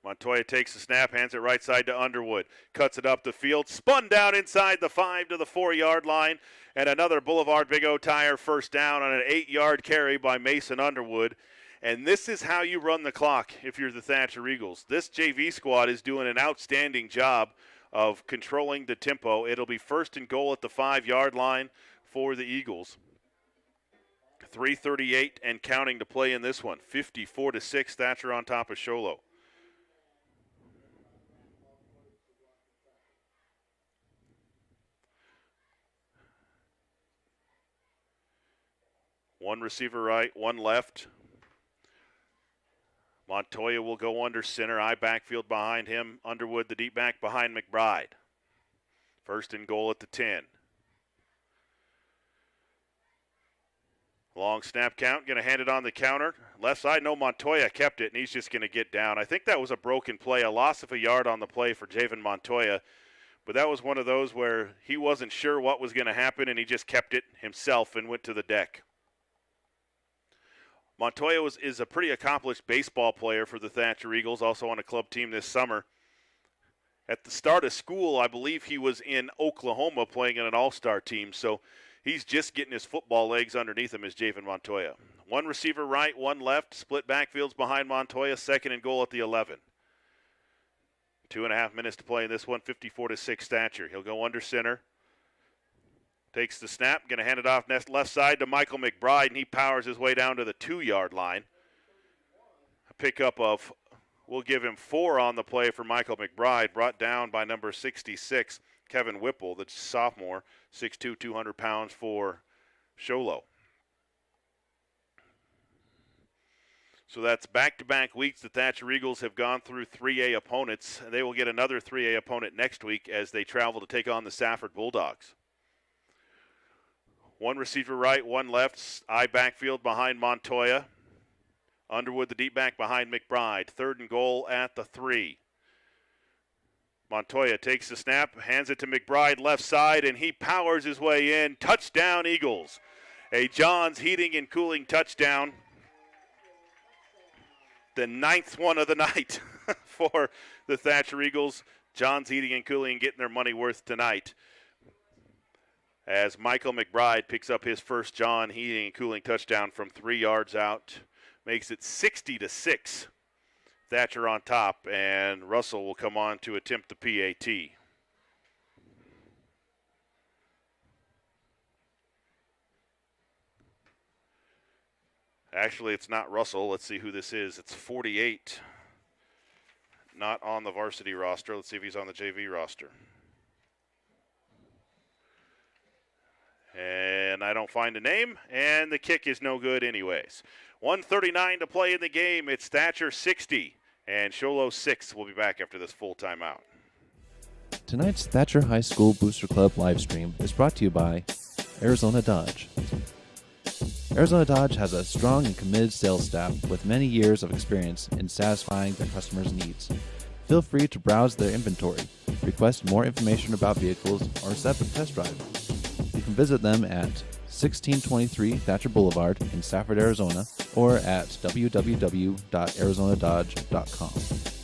Montoya takes the snap, hands it right side to Underwood. Cuts it up the field, spun down inside the 5 to the 4-yard line. And another Boulevard Big O Tire 1st down on an 8-yard carry by Mason Underwood. And this is how you run the clock if you're the Thatcher Eagles. This JV squad is doing an outstanding job of controlling the tempo. It'll be 1st and goal at the 5-yard line for the Eagles. 3:38 and counting to play in this one. 54-6, Thatcher on top of Sholo. One receiver right, 1 left. Montoya will go under center. I backfield behind him. Underwood, the deep back, behind McBride. 1st and goal at the 10. Long snap count, going to hand it on the counter. Left side, no, Montoya kept it, and he's just going to get down. I think that was a broken play, a loss of a yard on the play for Javen Montoya. But that was one of those where he wasn't sure what was going to happen, and he just kept it himself and went to the deck. Montoya is a pretty accomplished baseball player for the Thatcher Eagles, also on a club team this summer. At the start of school, I believe he was in Oklahoma playing in an all-star team, so he's just getting his football legs underneath him as Javen Montoya. 1 receiver right, 1 left, split backfields behind Montoya, 2nd and goal at the 11. 2.5 minutes to play in this one, 54-6 Thatcher. He'll go under center. Takes the snap, going to hand it off left side to Michael McBride, and he powers his way down to the 2-yard line. A pickup of, we'll give him 4 on the play for Michael McBride, brought down by number 66, Kevin Whipple, the sophomore, 6'2", 200 pounds for Sholo. So that's back-to-back weeks the Thatcher Eagles have gone through 3A opponents. They will get another 3A opponent next week as they travel to take on the Safford Bulldogs. One receiver right, one left. I backfield behind Montoya. Underwood, the deep back behind McBride. 3rd and goal at the 3. Montoya takes the snap, hands it to McBride left side, and he powers his way in. Touchdown, Eagles. A Johns Heating and Cooling touchdown. The 9th one of the night for the Thatcher Eagles. Johns Heating and Cooling getting their money worth tonight, as Michael McBride picks up his first John Heating and Cooling touchdown from 3 yards out. Makes it 60-6. Thatcher on top, and Russell will come on to attempt the PAT. Actually, it's not Russell. Let's see who this is. It's 48. Not on the varsity roster. Let's see if he's on the JV roster. And I don't find a name, and the kick is no good anyways. 1:39 to play in the game. It's Thatcher 60 and Sholo 6. We'll be back after this full timeout. Tonight's Thatcher High School Booster Club live stream is brought to you by Arizona Dodge. Arizona Dodge has a strong and committed sales staff with many years of experience in satisfying their customers' needs. Feel free to browse their inventory, request more information about vehicles, or set up a test drive. You can visit them at 1623 Thatcher Boulevard in Safford, Arizona, or at www.arizonadodge.com.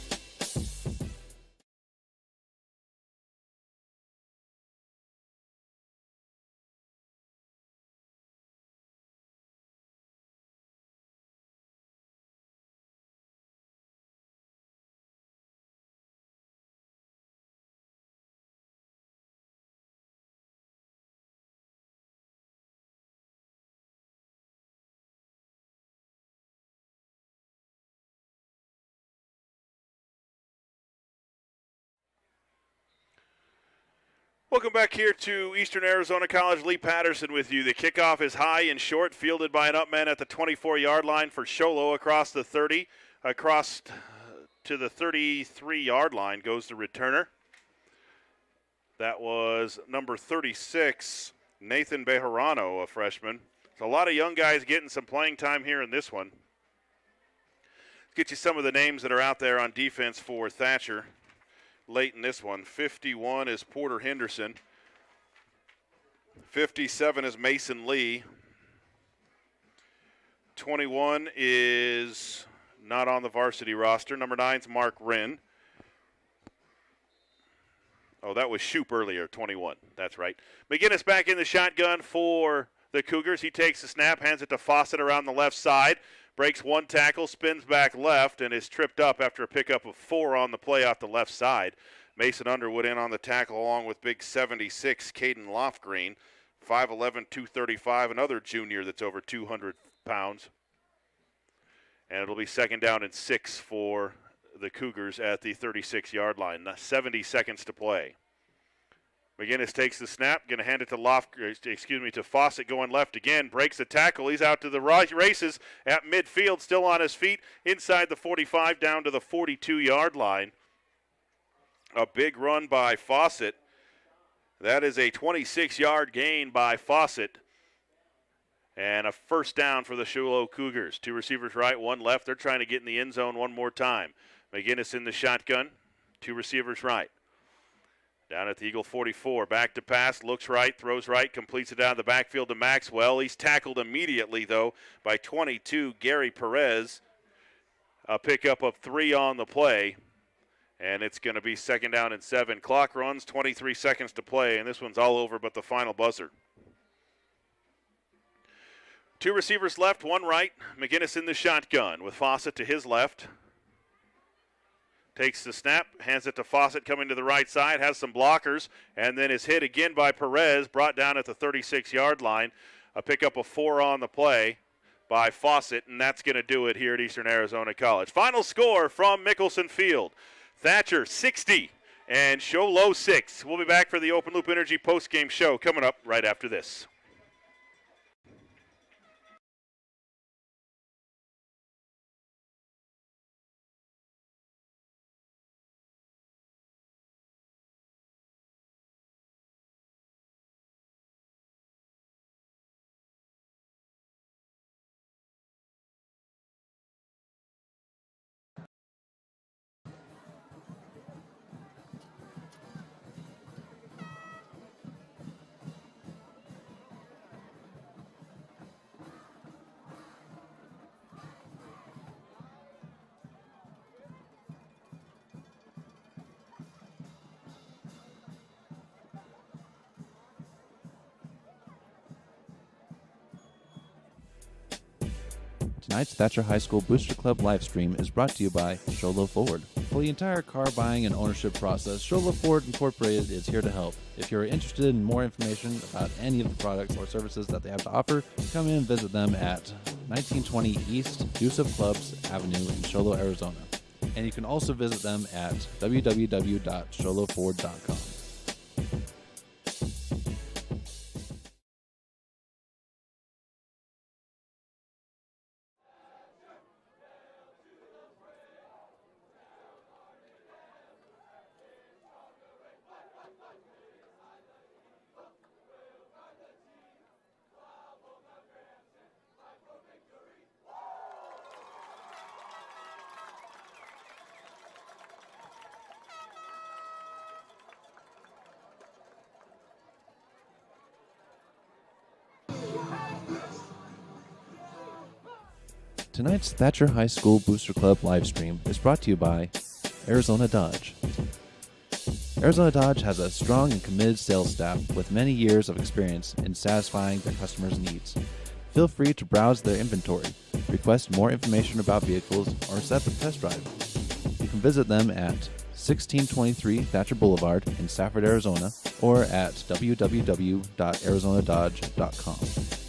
Welcome back here to Eastern Arizona College. Lee Patterson with you. The kickoff is high and short, fielded by an up man at the 24-yard line for Sholo across the 30. Across to the 33-yard line goes the returner. That was number 36, Nathan Bejarano, a freshman. So a lot of young guys getting some playing time here in this one. Let's get you some of the names that are out there on defense for Thatcher late in this one. 51 is Porter Henderson. 57 is Mason Lee. 21 is not on the varsity roster. Number 9 is Mark Wren. Oh, that was Shoop earlier, 21. That's right. McGinnis back in the shotgun for the Cougars. He takes the snap, hands it to Fawcett around the left side. Breaks one tackle, spins back left, and is tripped up after a pickup of 4 on the play off the left side. Mason Underwood in on the tackle along with big 76, Caden Lofgreen, 5'11", 235, another junior that's over 200 pounds. And it'll be 2nd down and 6 for the Cougars at the 36-yard line. 70 seconds to play. McGinnis takes the snap, going to hand it to Fawcett going left again, breaks the tackle. He's out to the races at midfield, still on his feet, inside the 45 down to the 42-yard line. A big run by Fawcett. That is a 26-yard gain by Fawcett. And a 1st down for the Sholo Cougars. 2 receivers right, 1 left. They're trying to get in the end zone one more time. McGinnis in the shotgun, 2 receivers right. Down at the Eagle 44, back to pass, looks right, throws right, completes it out of the backfield to Maxwell. He's tackled immediately, though, by 22, Gary Perez. A pickup of 3 on the play, and it's going to be 2nd down and 7. Clock runs, 23 seconds to play, and this one's all over but the final buzzer. 2 receivers left, 1 right. McGinnis in the shotgun with Fawcett to his left. takes the snap, hands it to Fawcett coming to the right side, has some blockers, and then is hit again by Perez, brought down at the 36-yard line. A pickup of 4 on the play by Fawcett, and that's going to do it here at Eastern Arizona College. Final score from Mickelson Field. Thatcher 60 and Show Low 6. We'll be back for the Open Loop Energy postgame show coming up right after this. Tonight's Thatcher High School Booster Club live stream is brought to you by Show Low Ford. For the entire car buying and ownership process, Show Low Ford Incorporated is here to help. If you're interested in more information about any of the products or services that they have to offer, come in and visit them at 1920 East Joseph Clubs Avenue in Show Low, Arizona. And you can also visit them at www.showlowford.com. Tonight's Thatcher High School Booster Club live stream is brought to you by Arizona Dodge. Arizona Dodge has a strong and committed sales staff with many years of experience in satisfying their customers' needs. Feel free to browse their inventory, request more information about vehicles, or set up a test drive. You can visit them at 1623 Thatcher Boulevard in Safford, Arizona, or at www.arizonadodge.com.